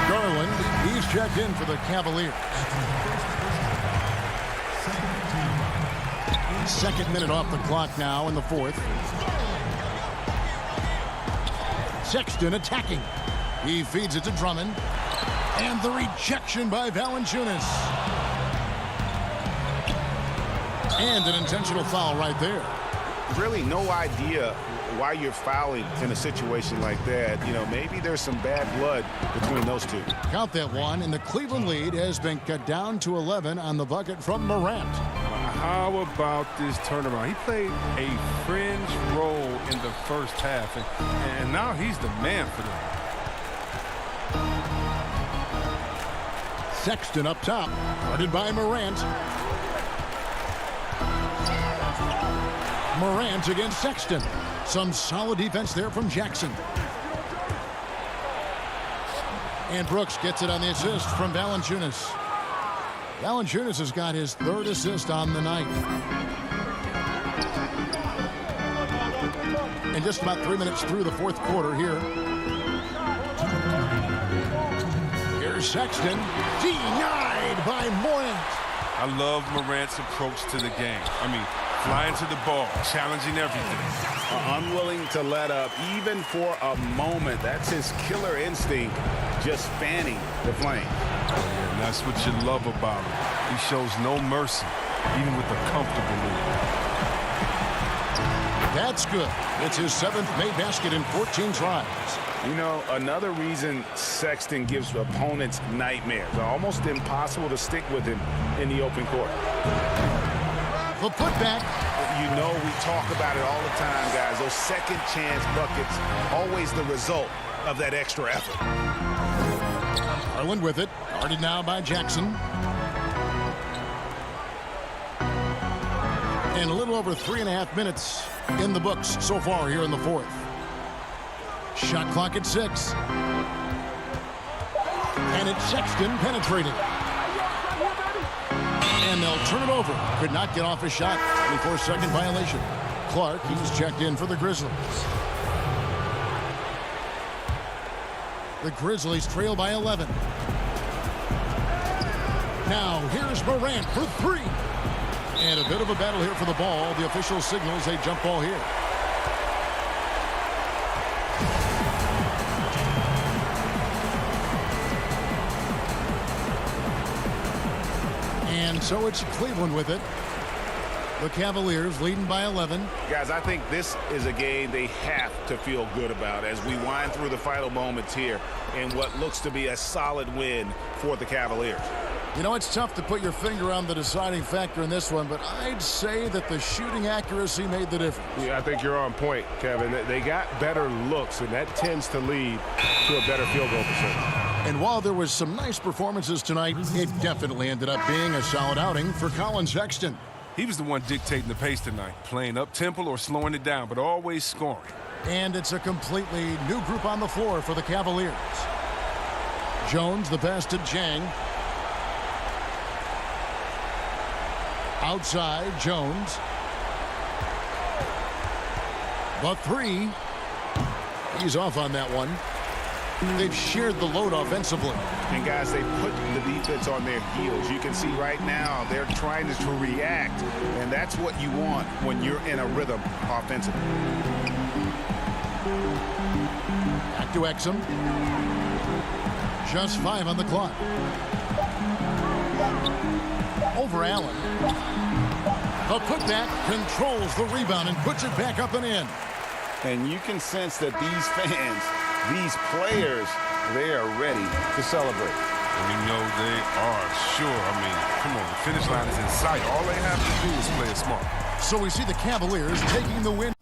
Garland, he's checked in for the Cavaliers. Second minute off the clock now in the fourth. Sexton attacking. He feeds it to Drummond. And the rejection by Valanciunas. And an intentional foul right there. Really no idea why you're fouling in a situation like that. You know, maybe there's some bad blood between those two. Count that one, and the Cleveland lead has been cut down to 11 on the bucket from Morant. How about this turnaround? He played a fringe role in the first half, and now he's the man for them. Sexton up top, guarded by Morant. Morant against Sexton. Some solid defense there from Jackson. And Brooks gets it on the assist from Valanciunas. Valanciunas has got his third assist on the night. And just about 3 minutes through the fourth quarter here. Here's Sexton. Denied by Morant. I love Morant's approach to the game. I mean, flying to the ball, challenging everything. Unwilling to let up, even for a moment. That's his killer instinct, just fanning the flame. And that's what you love about him. He shows no mercy, even with a comfortable lead. That's good. It's his 7th made basket in 14 tries. You know, another reason Sexton gives opponents nightmares. Almost impossible to stick with him in the open court. The putback. You know, we talk about it all the time, guys. Those second chance buckets, always the result of that extra effort. Garland with it. Guarded now by Jackson. And a little over 3.5 minutes in the books so far here in the fourth. Shot clock at 6. And it's Sexton penetrating. And they'll turn it over. Could not get off a shot. 24-second violation. Clark, he's checked in for the Grizzlies. The Grizzlies trail by 11. Now here's Morant for 3. And a bit of a battle here for the ball. The official signals a jump ball here. And so it's Cleveland with it. The Cavaliers leading by 11. Guys, I think this is a game they have to feel good about as we wind through the final moments here in what looks to be a solid win for the Cavaliers. You know, it's tough to put your finger on the deciding factor in this one, but I'd say that the shooting accuracy made the difference. Yeah, I think you're on point, Kevin. They got better looks, and that tends to lead to a better field goal percentage. And while there was some nice performances tonight, it definitely ended up being a solid outing for Colin Sexton. He was the one dictating the pace tonight, playing up-tempo or slowing it down, but always scoring. And it's a completely new group on the floor for the Cavaliers. Jones, the pass to Jang. Outside, Jones. The 3. He's off on that one. They've shared the load offensively. And guys, they put the defense on their heels. You can see right now they're trying to react, and that's what you want when you're in a rhythm offensively. Back to Exum. Just 5 on the clock. Over Allen. The putback controls the rebound and puts it back up and in. And you can sense that these fans, these players, they are ready to celebrate. And we know they are, sure. I mean, come on, the finish line is in sight. All they have to do is play it smart. So we see the Cavaliers taking the win.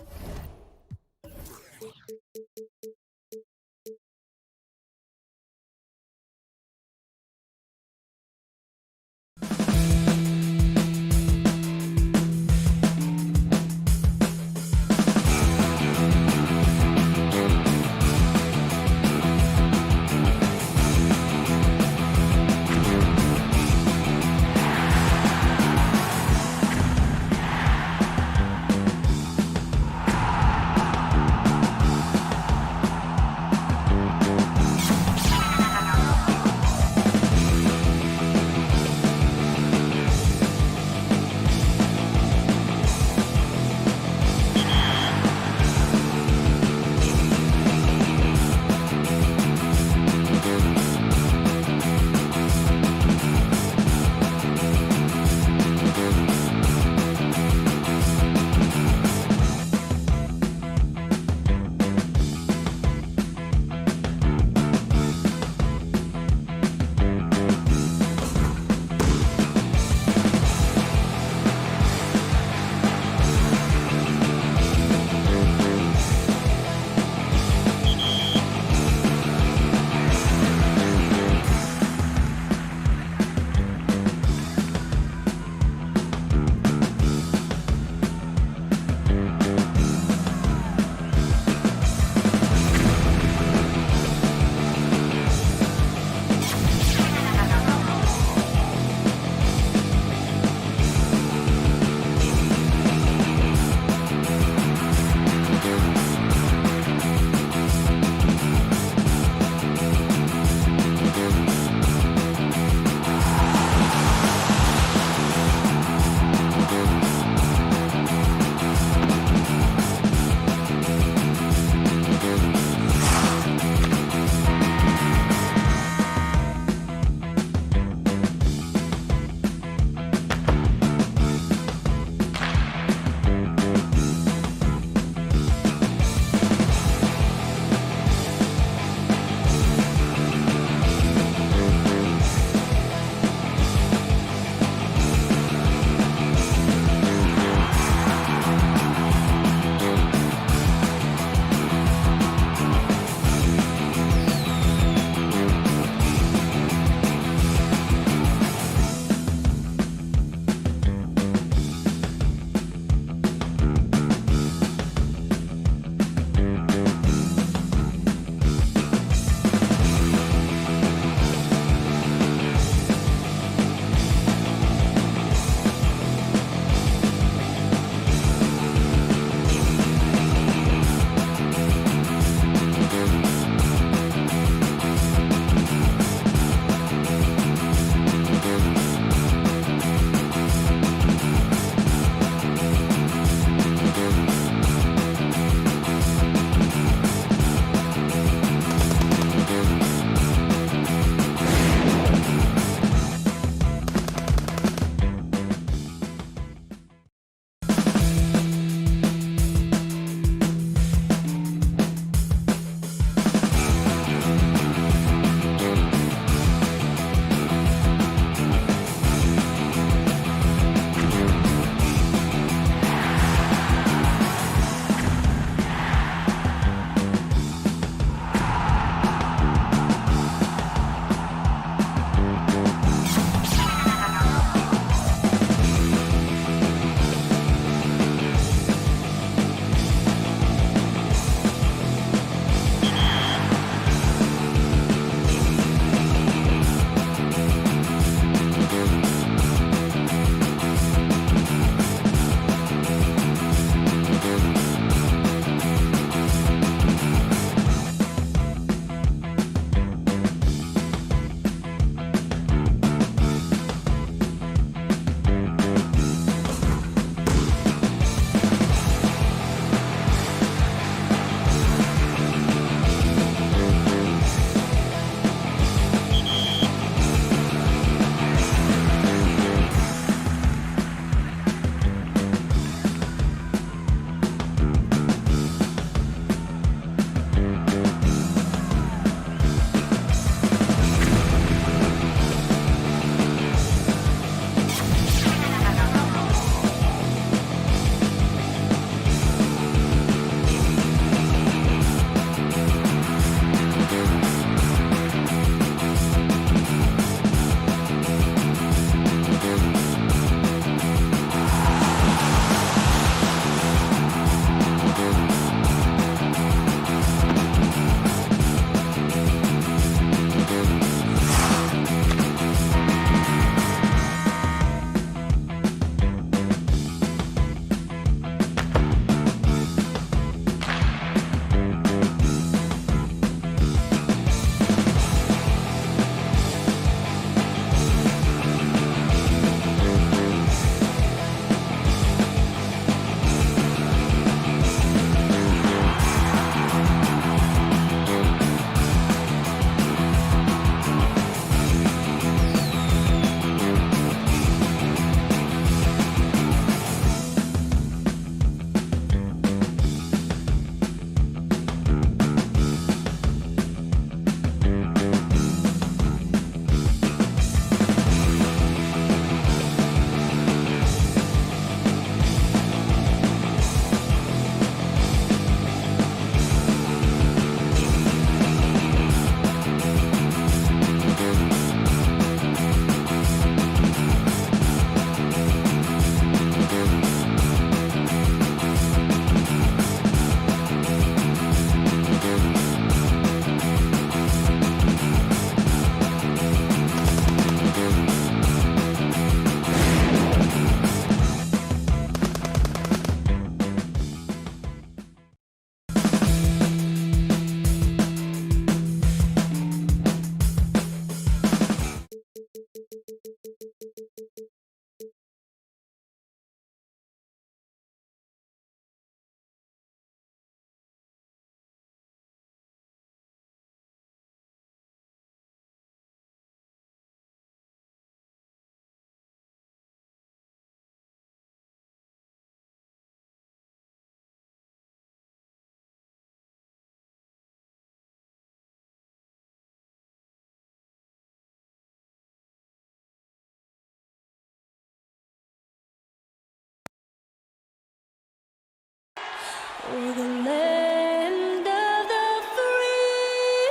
For the land of the free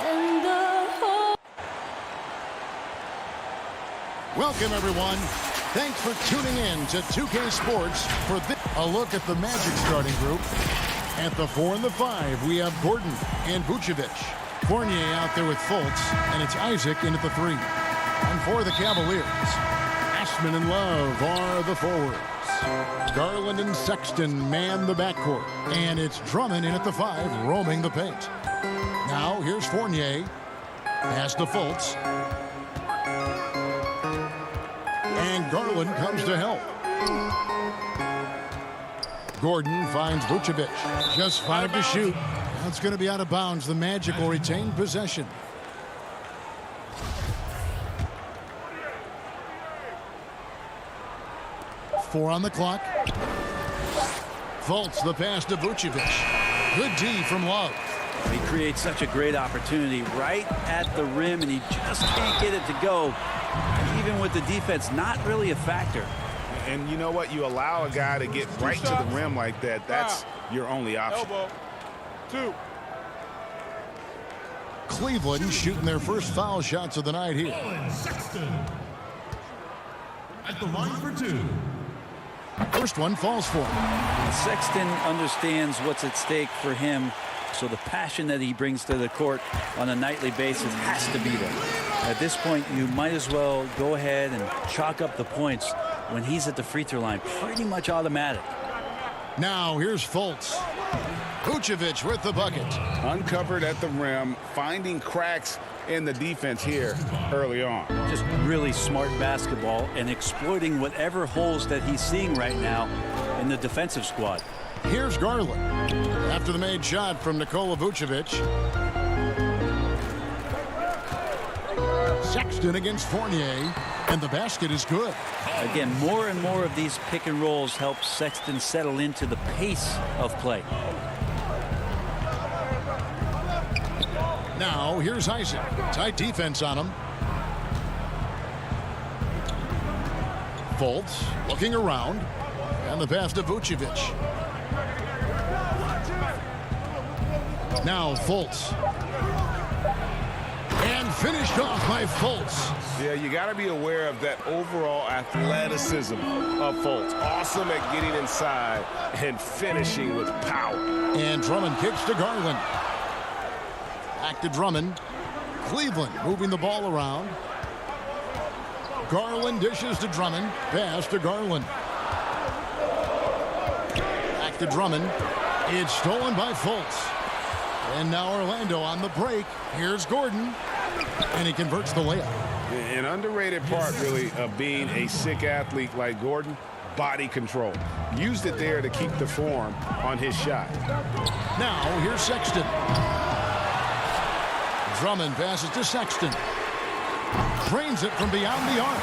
and the whole. Welcome, everyone. Thanks for tuning in to 2K Sports for a look at the Magic starting group. At the 4 and the 5, we have Gordon and Vucevic. Fournier out there with Fultz, and it's Isaac in at the 3. And for the Cavaliers, Ashman and Love are the forwards. Garland and Sexton man the backcourt. And it's Drummond in at the 5, roaming the paint. Now, here's Fournier. Pass to Fultz. And Garland comes to help. Gordon finds Vucevic. Just 5 to shoot. That's going to be out of bounds. The Magic will retain possession. Four on the clock. Fultz the pass to Vucevic. Good D from Love. He creates such a great opportunity right at the rim, and he just can't get it to go. Even with the defense, not really a factor. And you know what? You allow a guy to get right to the rim like that. That's your only option. Elbow. 2. Cleveland shooting their first foul shots of the night here. Sexton at the line for 2. First one falls for him. Sexton understands what's at stake for him, so the passion that he brings to the court on a nightly basis has to be there. At this point, you might as well go ahead and chalk up the points when he's at the free throw line. Pretty much automatic. Now here's Fultz. Vucevic with the bucket. Uncovered at the rim, finding cracks in the defense here early on. Just really smart basketball and exploiting whatever holes that he's seeing right now in the defensive squad. Here's Garland. After the made shot from Nikola Vucevic. Sexton against Fournier, and the basket is good. Again, more and more of these pick and rolls help Sexton settle into the pace of play. Now, here's Isaac. Tight defense on him. Fultz looking around, and the pass to Vucevic. Now Fultz. And finished off by Fultz. Yeah, you got to be aware of that overall athleticism of Fultz. Awesome at getting inside and finishing with power. And Drummond kicks to Garland. Back to Drummond. Cleveland moving the ball around. Garland dishes to Drummond. Pass to Garland. Back to Drummond. It's stolen by Fultz. And now Orlando on the break. Here's Gordon. And he converts the layup. An underrated part, really, of being a sick athlete like Gordon, body control. Used it there to keep the form on his shot. Now, here's Sexton. Drummond passes to Sexton. Drains it from beyond the arc.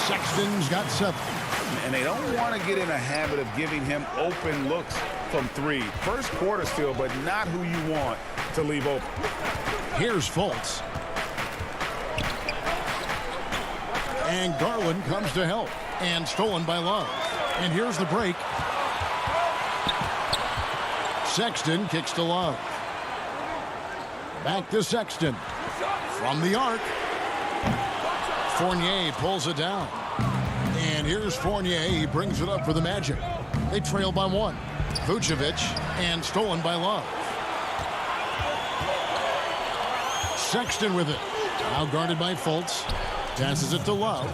Sexton's got 7. And they don't want to get in a habit of giving him open looks from 3. First quarter still, but not who you want to leave open. Here's Fultz. And Garland comes to help. And stolen by Love. And here's the break. Sexton kicks to Love. Back to Sexton. From the arc. Fournier pulls it down. And here's Fournier. He brings it up for the Magic. They trail by 1. Vucevic, and stolen by Love. Sexton with it. Now guarded by Fultz. Passes it to Love.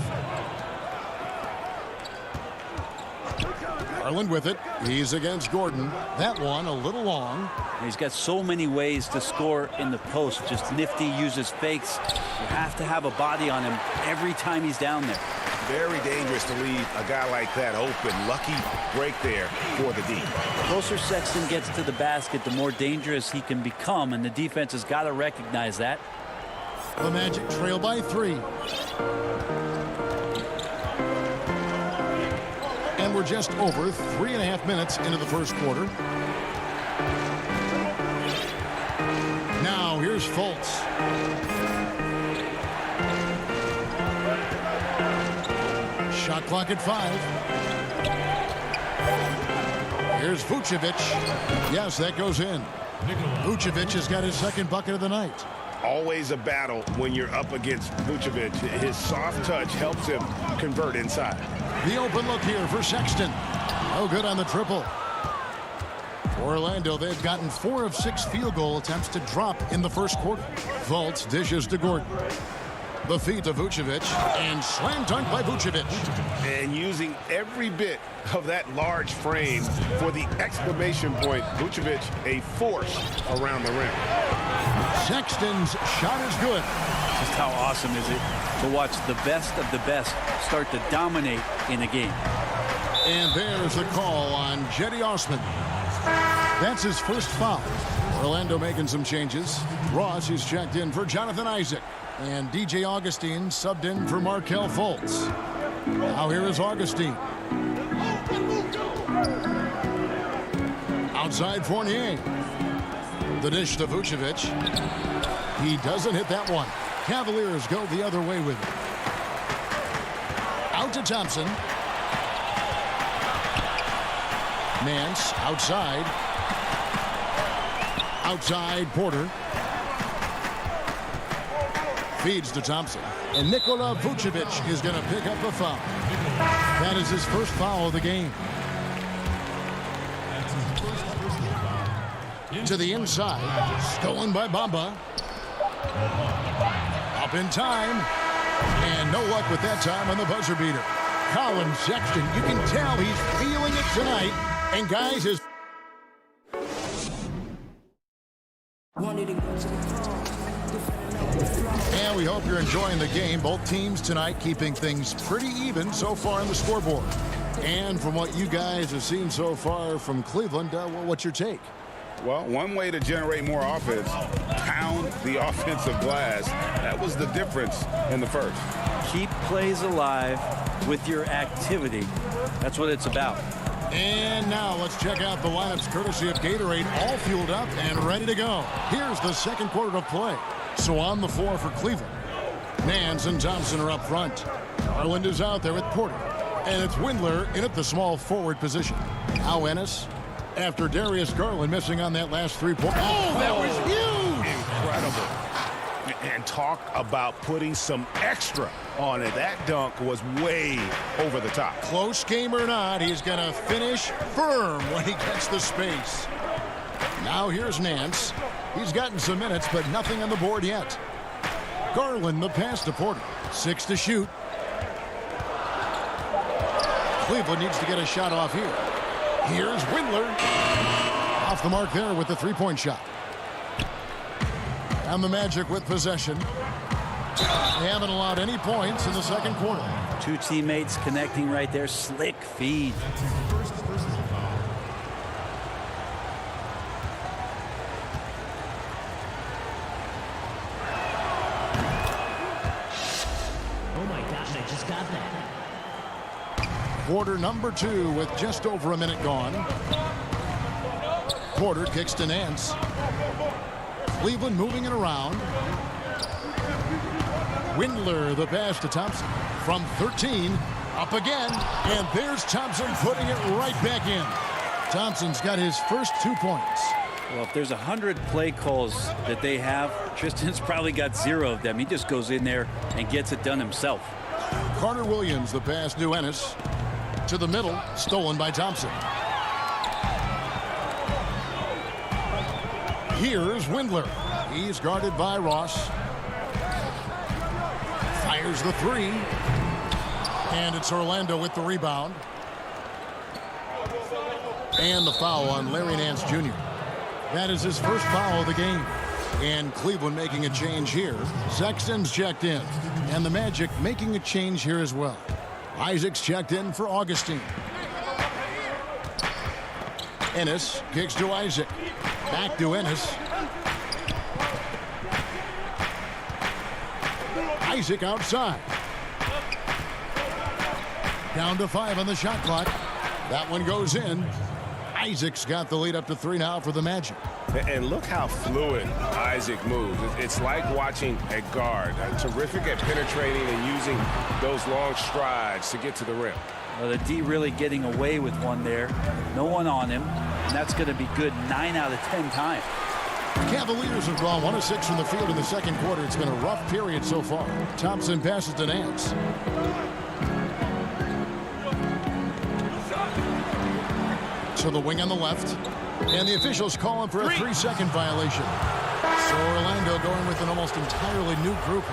Garland with it. He's against Gordon. That one a little long. He's got so many ways to score in the post. Just nifty, uses fakes. You have to have a body on him every time he's down there. Very dangerous to leave a guy like that open. Lucky break there for the D. The closer Sexton gets to the basket, the more dangerous he can become, and the defense has got to recognize that. The Magic trail by 3. And we're just over 3.5 minutes into the first quarter. Now here's Fultz. Shot clock at 5. Here's Vucevic. Yes, that goes in. Vucevic has got his second bucket of the night. Always a battle when you're up against Vucevic. His soft touch helps him convert inside. The open look here for Sexton. No good on the triple. For Orlando, they've gotten 4 of 6 field goal attempts to drop in the first quarter. Fultz dishes to Gordon. The feed to Vucevic, and slam dunk by Vucevic. And using every bit of that large frame for the exclamation point. Vucevic, a force around the rim. Sexton's shot is good. Just how awesome is it to watch the best of the best start to dominate in a game. And there's a call on Jetty Osman. That's his first foul. Orlando making some changes. Ross is checked in for Jonathan Isaac. And DJ Augustine subbed in for Markelle Fultz. Now here is Augustine. Outside Fournier. The dish to Vucevic. He doesn't hit that one. Cavaliers go the other way with it. Out to Thompson. Nance outside. Outside Porter. Feeds to Thompson. And Nikola Vucevic is going to pick up a foul. That is his first foul of the game. To the inside. Stolen by Bamba. Up in time. And no luck with that time on the buzzer beater. Colin Sexton, you can tell he's feeling it tonight. And guys, his... And we hope you're enjoying the game. Both teams tonight keeping things pretty even so far on the scoreboard. And from what you guys have seen so far from Cleveland, what's your take? Well, one way to generate more offense, pound the offensive glass. That was the difference in the first. Keep plays alive with your activity. That's what it's about. And now let's check out the lineups courtesy of Gatorade, all fueled up and ready to go. Here's the second quarter of play. So on the floor for Cleveland, Nance and Thompson are up front. Garland is out there with Porter. And it's Windler in at the small forward position. Now Ennis, after Darius Garland missing on that last 3-point. Oh, that was huge! Incredible. And talk about putting some extra on it. That dunk was way over the top. Close game or not, he's going to finish firm when he gets the space. Now here's Nance. He's gotten some minutes, but nothing on the board yet. Garland, the pass to Porter. 6 to shoot. Cleveland needs to get a shot off here. Here's Windler. Off the mark there with the 3-point shot. And the Magic with possession. They haven't allowed any points in the second quarter. Two teammates connecting right there. Slick feed. Oh my gosh, I just got that. Quarter number 2 with just over a minute gone. Porter kicks to Nance. Cleveland moving it around. Windler, the pass to Thompson. From 13, up again. And there's Thompson putting it right back in. Thompson's got his first 2 points. Well, if there's 100 play calls that they have, Tristan's probably got 0 of them. He just goes in there and gets it done himself. Carter Williams, the pass to Ennis. To the middle, stolen by Thompson. Here's Windler. He's guarded by Ross. Fires the 3. And it's Orlando with the rebound. And the foul on Larry Nance Jr. That is his first foul of the game. And Cleveland making a change here. Sexton's checked in. And the Magic making a change here as well. Isaac's checked in for Augustine. Ennis kicks to Isaac. Back to Ennis. Isaac outside. Down to 5 on the shot clock. That one goes in. Isaac's got the lead up to 3 now for the Magic. And look how fluid Isaac moves. It's like watching a guard. Terrific at penetrating and using those long strides to get to the rim. The D really getting away with one there. No one on him, and that's going to be good 9 out of 10 times. The Cavaliers have gone 1 of 6 from the field in the second quarter. It's been a rough period so far. Thompson passes to Nance. To the wing on the left. And the officials call him for a 3-second violation. So Orlando going with an almost entirely new group.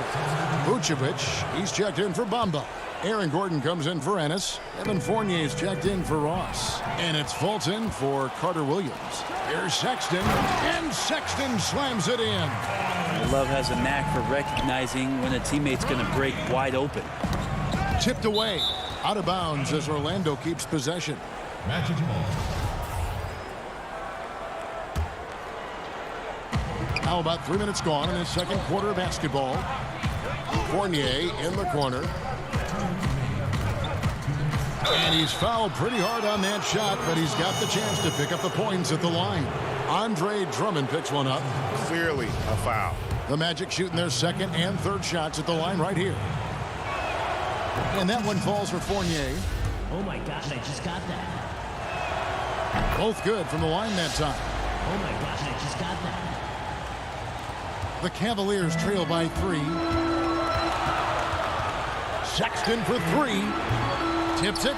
Vucevic, he's checked in for Bamba. Aaron Gordon comes in for Ennis. Evan Fournier's checked in for Ross. And it's Fulton for Carter Williams. Here's Sexton, and Sexton slams it in. Love has a knack for recognizing when a teammate's going to break wide open. Tipped away, out of bounds as Orlando keeps possession. Magic ball. How about 3 minutes gone in his second quarter of basketball? Fournier in the corner. And he's fouled pretty hard on that shot, but he's got the chance to pick up the points at the line. Andre Drummond picks one up. Clearly a foul. The Magic shooting their second and third shots at the line right here. And that one falls for Fournier. Oh my gosh, I just got that. Both good from the line that time. Oh my gosh, I just got that. The Cavaliers trail by 3. Sexton for 3. Tips it.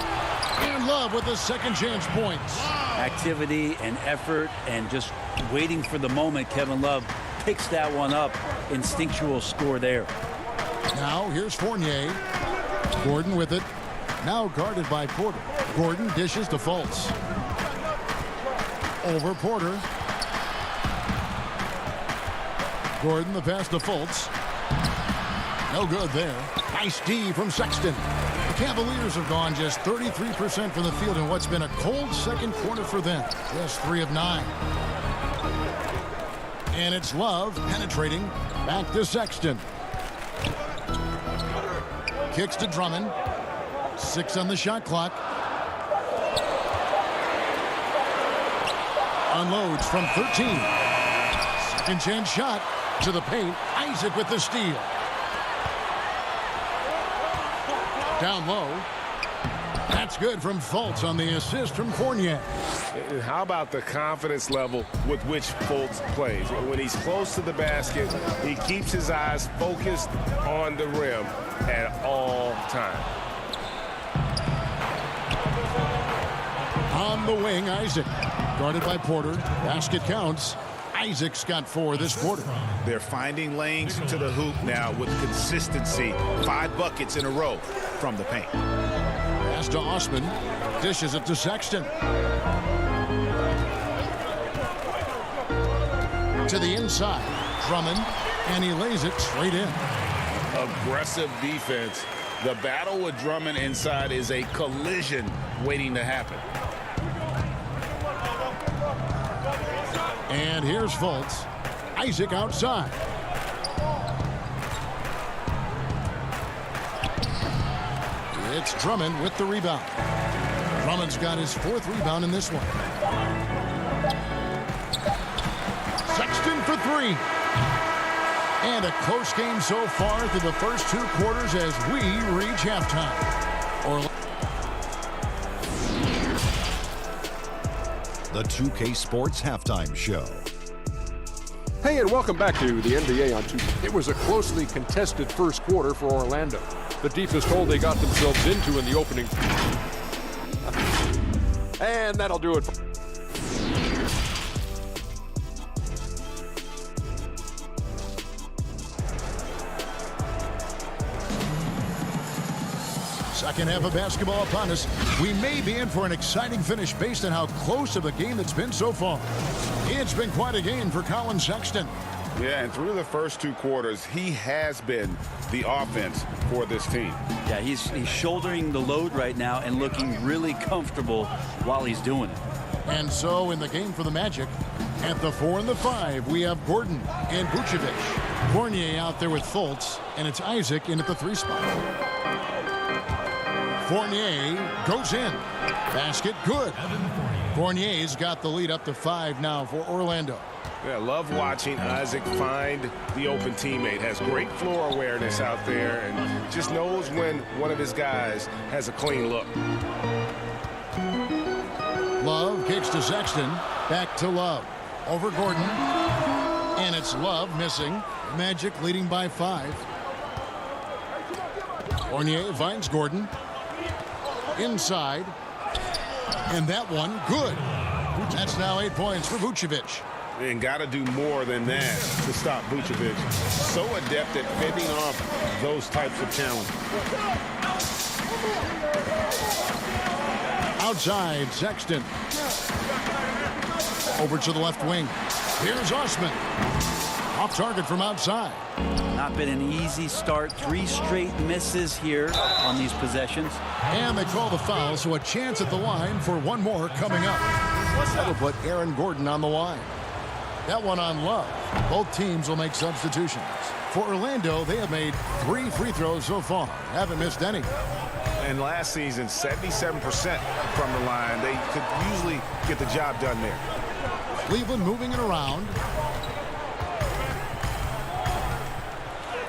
And Love with the second chance points. Activity and effort and just waiting for the moment. Kevin Love picks that one up. Instinctual score there. Now here's Fournier. Gordon with it. Now guarded by Porter. Gordon dishes to Fultz. Over Porter. Gordon the pass to Fultz. No good there. Nice D from Sexton. The Cavaliers have gone just 33% from the field in what's been a cold second quarter for them. Just 3 of 9. And it's Love penetrating. Back to Sexton. Kicks to Drummond. 6 on the shot clock. Unloads from 13. Second chance shot to the paint. Isaac with the steal. Down low. That's good from Fultz on the assist from Fournier. How about the confidence level with which Fultz plays? When he's close to the basket, he keeps his eyes focused on the rim at all times. On the wing, Isaac. Guarded by Porter. Basket counts. Isaac's got 4 this quarter. They're finding lanes to the hoop now with consistency. 5 buckets in a row from the paint. Pass to Osman. Dishes it to Sexton. To the inside. Drummond. And he lays it straight in. Aggressive defense. The battle with Drummond inside is a collision waiting to happen. And here's Fultz. Isaac outside. It's Drummond with the rebound. Drummond's got his 4th rebound in this one. Sexton for 3. And a close game so far through the first 2 quarters as we reach halftime. The 2K Sports Halftime Show. Hey, and welcome back to the NBA on 2K. It was a closely contested first quarter for Orlando. The deepest hole they got themselves into in the opening. And that'll do it. Second half of basketball upon us. We may be in for an exciting finish based on how close of a game it's been so far. It's been quite a game for Colin Sexton. Yeah, and through the first 2 quarters, he has been the offense for this team. Yeah, he's shouldering the load right now and looking really comfortable while he's doing it. And so in the game for the Magic, at the 4 and the 5, we have Gordon and Vucevic. Fournier out there with Fultz, and it's Isaac in at the 3 spot. Fournier goes in. Basket good. Fournier's got the lead up to 5 now for Orlando. Yeah, love watching Isaac find the open teammate. Has great floor awareness out there and just knows when one of his guys has a clean look. Love kicks to Sexton. Back to Love. Over Gordon. And it's Love missing. Magic leading by 5. Fournier finds Gordon. Inside. And that one, good. That's now 8 points for Vucevic. And got to do more than that to stop Vucevic. So adept at fending off those types of challenges. Outside, Sexton. Over to the left wing. Here's Osman. Off target from outside. Not been an easy start. 3 straight misses here on these possessions. And they call the foul, so a chance at the line for one more coming up. That'll put Aaron Gordon on the line. That one on Love. Both teams will make substitutions. For Orlando, they have made 3 free throws so far. Haven't missed any. And last season, 77% from the line. They could usually get the job done there. Cleveland moving it around.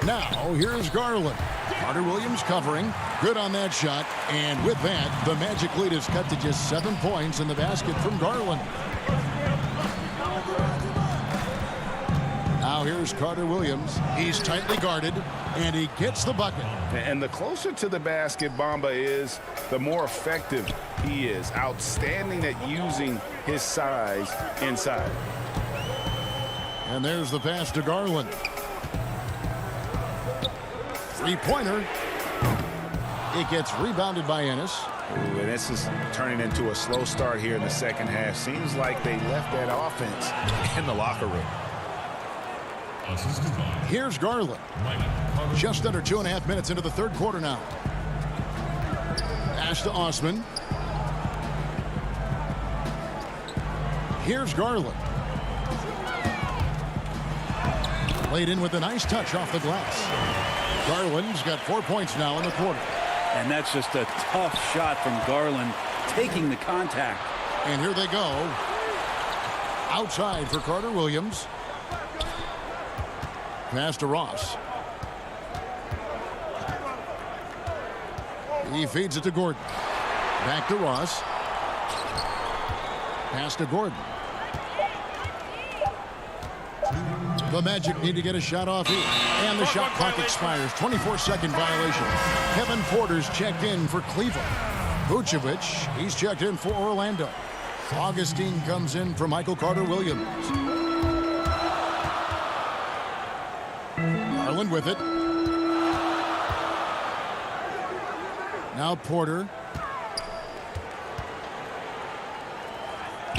Now, here's Garland. Carter Williams covering. Good on that shot. And with that, the Magic lead is cut to just 7 points in the basket from Garland. Now here's Carter Williams. He's tightly guarded, and he gets the bucket. And the closer to the basket Bamba is, the more effective he is. Outstanding at using his size inside. And there's the pass to Garland. Three-pointer. It gets rebounded by Ennis. Ooh, and this is turning into a slow start here in the second half. Seems like they left that offense in the locker room. Here's Garland. Just under 2.5 minutes into the third quarter now. Pass to Osman. Here's Garland. Played in with a nice touch off the glass. Garland's got 4 points now in the quarter. And that's just a tough shot from Garland, taking the contact. And here they go. Outside for Carter Williams. Pass to Ross. He feeds it to Gordon. Back to Ross. Pass to Gordon. The Magic need to get a shot off here. And the shot clock expires. 24-second violation. Kevin Porter's checked in for Cleveland. Vucevic, he's checked in for Orlando. Augustine comes in for Michael Carter Williams. Garland with it. Now Porter.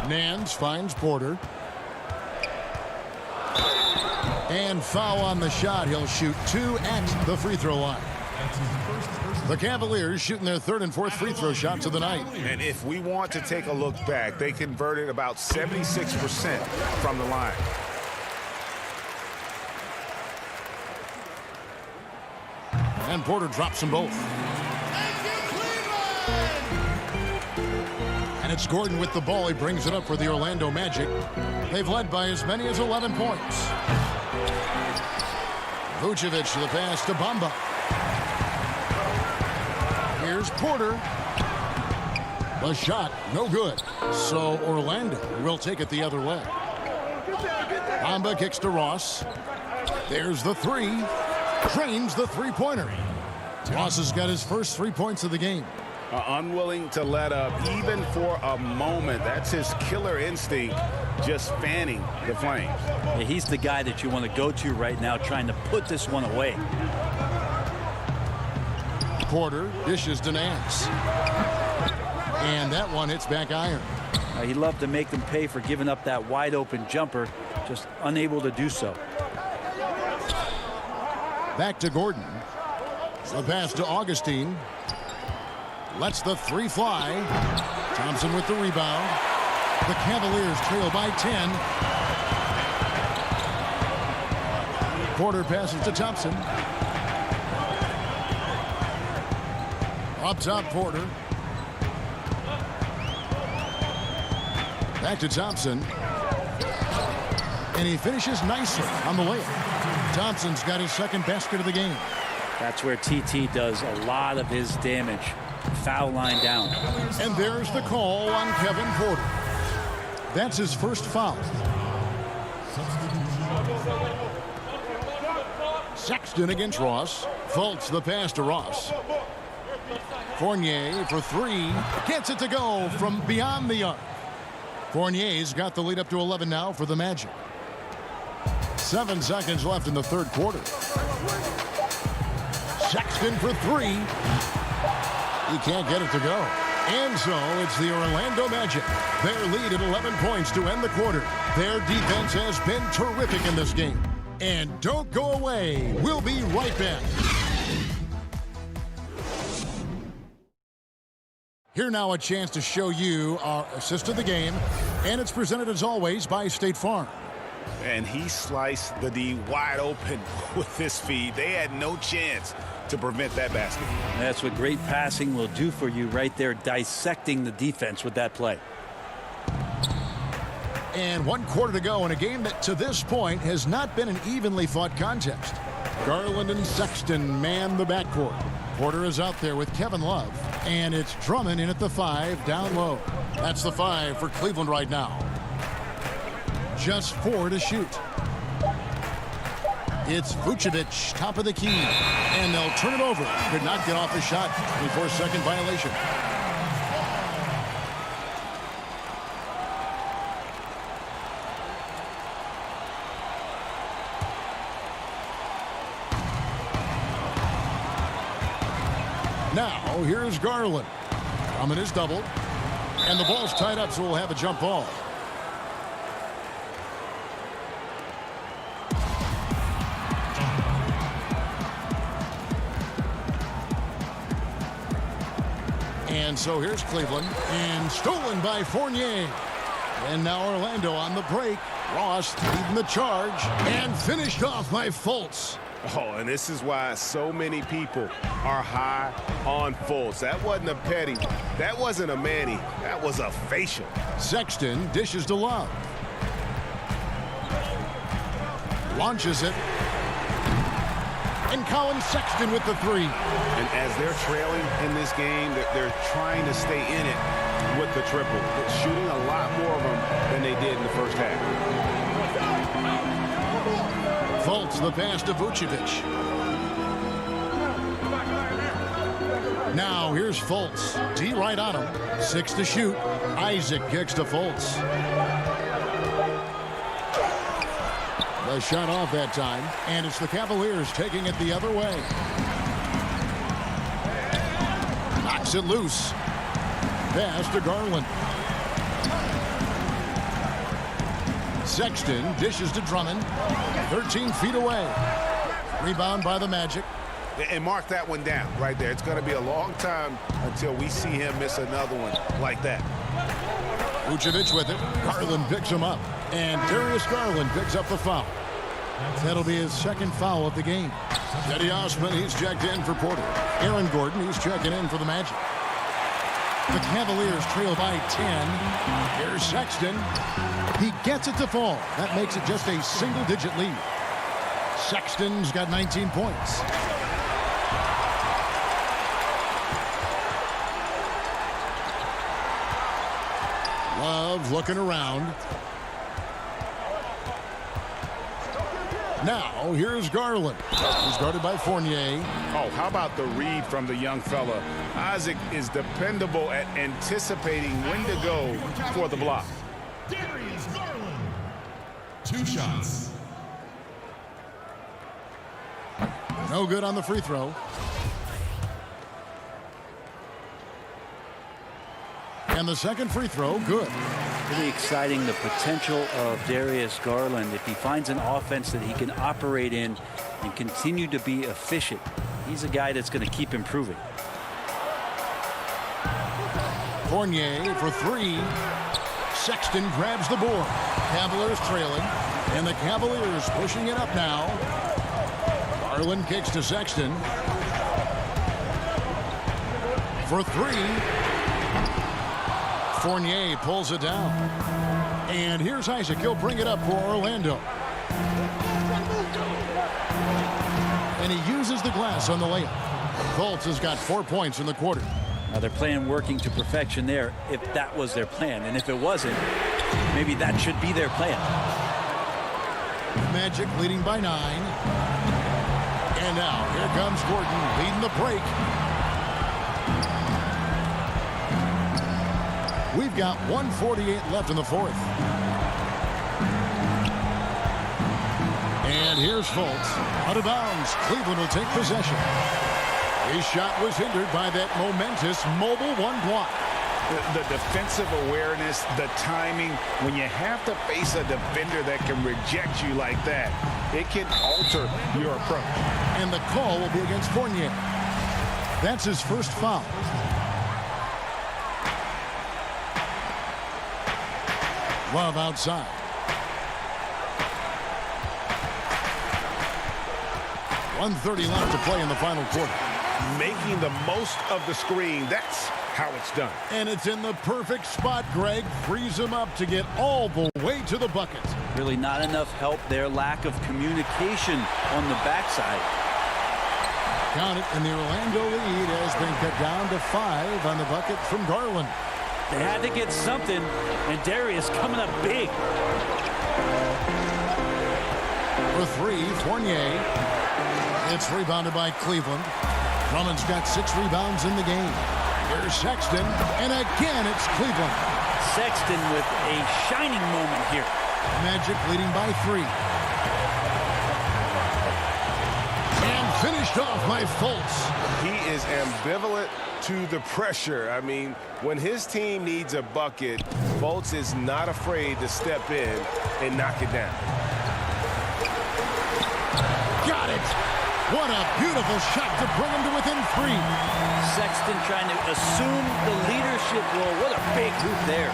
Nance finds Porter. And foul on the shot. He'll shoot 2 at the free throw line. The Cavaliers shooting their 3rd and 4th free throw shots of the night. And if we want to take a look back, they converted about 76% from the line. And Porter drops them both. And it's Gordon with the ball. He brings it up for the Orlando Magic. They've led by as many as 11 points. Vucevic to the pass to Bamba. Here's Porter. The shot, no good. So Orlando will take it the other way. Bamba kicks to Ross. There's the 3. Drains the three-pointer. Ross has got his first 3 points of the game. Unwilling to let up even for a moment. That's his killer instinct, just fanning the flames. Yeah, he's the guy that you want to go to right now, trying to put this one away. Porter dishes to Nance. And that one hits back iron. He loved to make them pay for giving up that wide-open jumper, just unable to do so. Back to Gordon. The pass to Augustine. Lets the 3 fly. Thompson with the rebound. The Cavaliers trail by 10. Porter passes to Thompson. Up top, Porter. Back to Thompson. And he finishes nicely on the layup. Thompson's got his second basket of the game. That's where TT does a lot of his damage. Foul line down. And there's the call on Kevin Porter. That's his first foul. Sexton against Ross. Fultz the pass to Ross. Fournier for three. Gets it to go from beyond the arc. Fournier's got the lead up to 11 now for the Magic. 7 seconds left in the third quarter. Sexton for three. He can't get it to go. And so it's the Orlando Magic. Their lead at 11 points to end the quarter. Their defense has been terrific in this game. And don't go away. We'll be right back. Here now a chance to show you our assist of the game. And it's presented as always by State Farm. And he sliced the D wide open with this feed. They had no chance to prevent that basket. That's what great passing will do for you right there, dissecting the defense with that play. And 1 quarter to go in a game that to this point has not been an evenly fought contest. Garland and Sexton man the backcourt. Porter is out there with Kevin Love. And it's Drummond in at the 5 down low. That's the 5 for Cleveland right now. Just 4 to shoot. It's Vucevic, top of the key. And they'll turn it over. Could not get off the shot. 24-second violation. Now, here's Garland. Drummond is doubled. And the ball's tied up, so we'll have a jump ball. And so here's Cleveland. And stolen by Fournier. And now Orlando on the break. Ross leading the charge. And finished off by Fultz. Oh, and this is why so many people are high on Fultz. That wasn't a petty. That wasn't a Manny. That was a facial. Sexton dishes to Love. Launches it. And Colin Sexton with the 3. And as they're trailing in this game, they're trying to stay in it with the triple. Shooting a lot more of them than they did in the first half. Fultz the pass to Vucevic. Now here's Fultz. D right on him. 6 to shoot. Isaac kicks to Fultz. The shot off that time. And it's the Cavaliers taking it the other way. Knocks it loose. Pass to Garland. Sexton dishes to Drummond. 13 feet away. Rebound by the Magic. And mark that one down right there. It's going to be a long time until we see him miss another one like that. Vucevic with it. Garland picks him up. And Darius Garland picks up the foul. That'll be his second foul of the game. Teddy Osman, he's checked in for Porter. Aaron Gordon, he's checking in for the Magic. The Cavaliers trail by 10. Here's Sexton. He gets it to fall. That makes it just a single-digit lead. Sexton's got 19 points. Love looking around. Now, here's Garland. He's guarded by Fournier. Oh, how about the read from the young fella? Isaac is dependable at anticipating when to go for the block. Darius Garland. 2 shots. No good on the free throw. And the second free throw, good. Really exciting, the potential of Darius Garland. If he finds an offense that he can operate in and continue to be efficient, he's a guy that's going to keep improving. Fournier for 3. Sexton grabs the board. Cavaliers trailing. And the Cavaliers pushing it up now. Garland kicks to Sexton. For 3. Fournier pulls it down. And here's Isaac. He'll bring it up for Orlando. And he uses the glass on the layup. Fultz has got 4 points in the quarter. Now they're playing working to perfection there if that was their plan. And if it wasn't, maybe that should be their plan. Magic leading by 9. And now here comes Gordon leading the break. We've got 1:48 left in the fourth. And here's Fultz. Out of bounds. Cleveland will take possession. His shot was hindered by that momentous mobile one block. The defensive awareness, the timing, when you have to face a defender that can reject you like that, it can alter your approach. And the call will be against Fournier. That's his first foul. Love outside. .130 left to play in the final quarter. Making the most of the screen. That's how it's done. And it's in the perfect spot, Greg. Frees him up to get all the way to the bucket. Really not enough help there. Lack of communication on the backside. Count it, and the Orlando lead has been cut down to 5 on the bucket from Garland. They had to get something, and Darius coming up big. For 3, Fournier. It's rebounded by Cleveland. Drummond's got 6 rebounds in the game. Here's Sexton, and again it's Cleveland. Sexton with a shining moment here. Magic leading by 3. And finished off by Fultz. He is ambivalent to the pressure. I mean, when his team needs a bucket, Fultz is not afraid to step in and knock it down. Got it. What a beautiful shot to bring him to within 3. Sexton trying to assume the leadership role. What a big hoop there.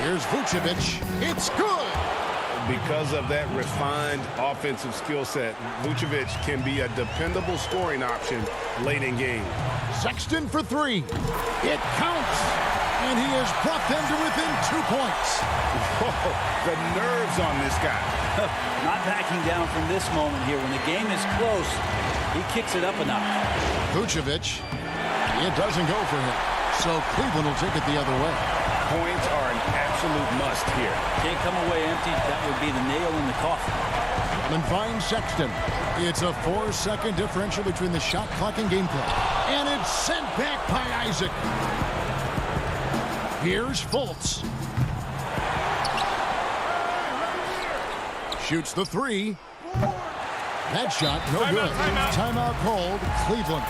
Here's Vucevic. It's good. Because of that refined offensive skill set, Vucevic can be a dependable scoring option late in game. Sexton for 3. It counts. And he has brought them to within 2 points. Whoa, the nerves on this guy. Not backing down from this moment here. When the game is close, he kicks it up a notch. Vucevic, it doesn't go for him. So Cleveland will take it the other way. Points are an absolute must here. Can't come away empty. That would be the nail in the coffin. And finds Sexton. It's a 4-second differential between the shot clock and game clock. And it's sent back by Isaac. Here's Fultz. Shoots the 3. That shot, no good. Timeout called, Cleveland.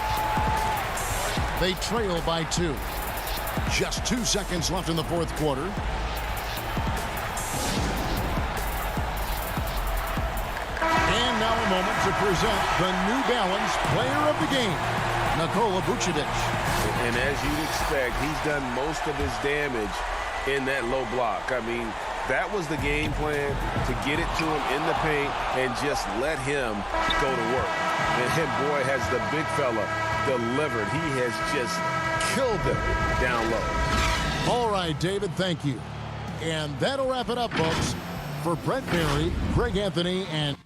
They trail by 2. Just 2 seconds left in the fourth quarter. And now a moment to present the New Balance Player of the Game, Nikola Vucevic. And as you'd expect, he's done most of his damage in that low block. I mean, that was the game plan, to get it to him in the paint and just let him go to work. And boy, has the big fella delivered. He has just killed them down low. All right, David, thank you. And that'll wrap it up, folks. For Brent Barry, Greg Anthony, and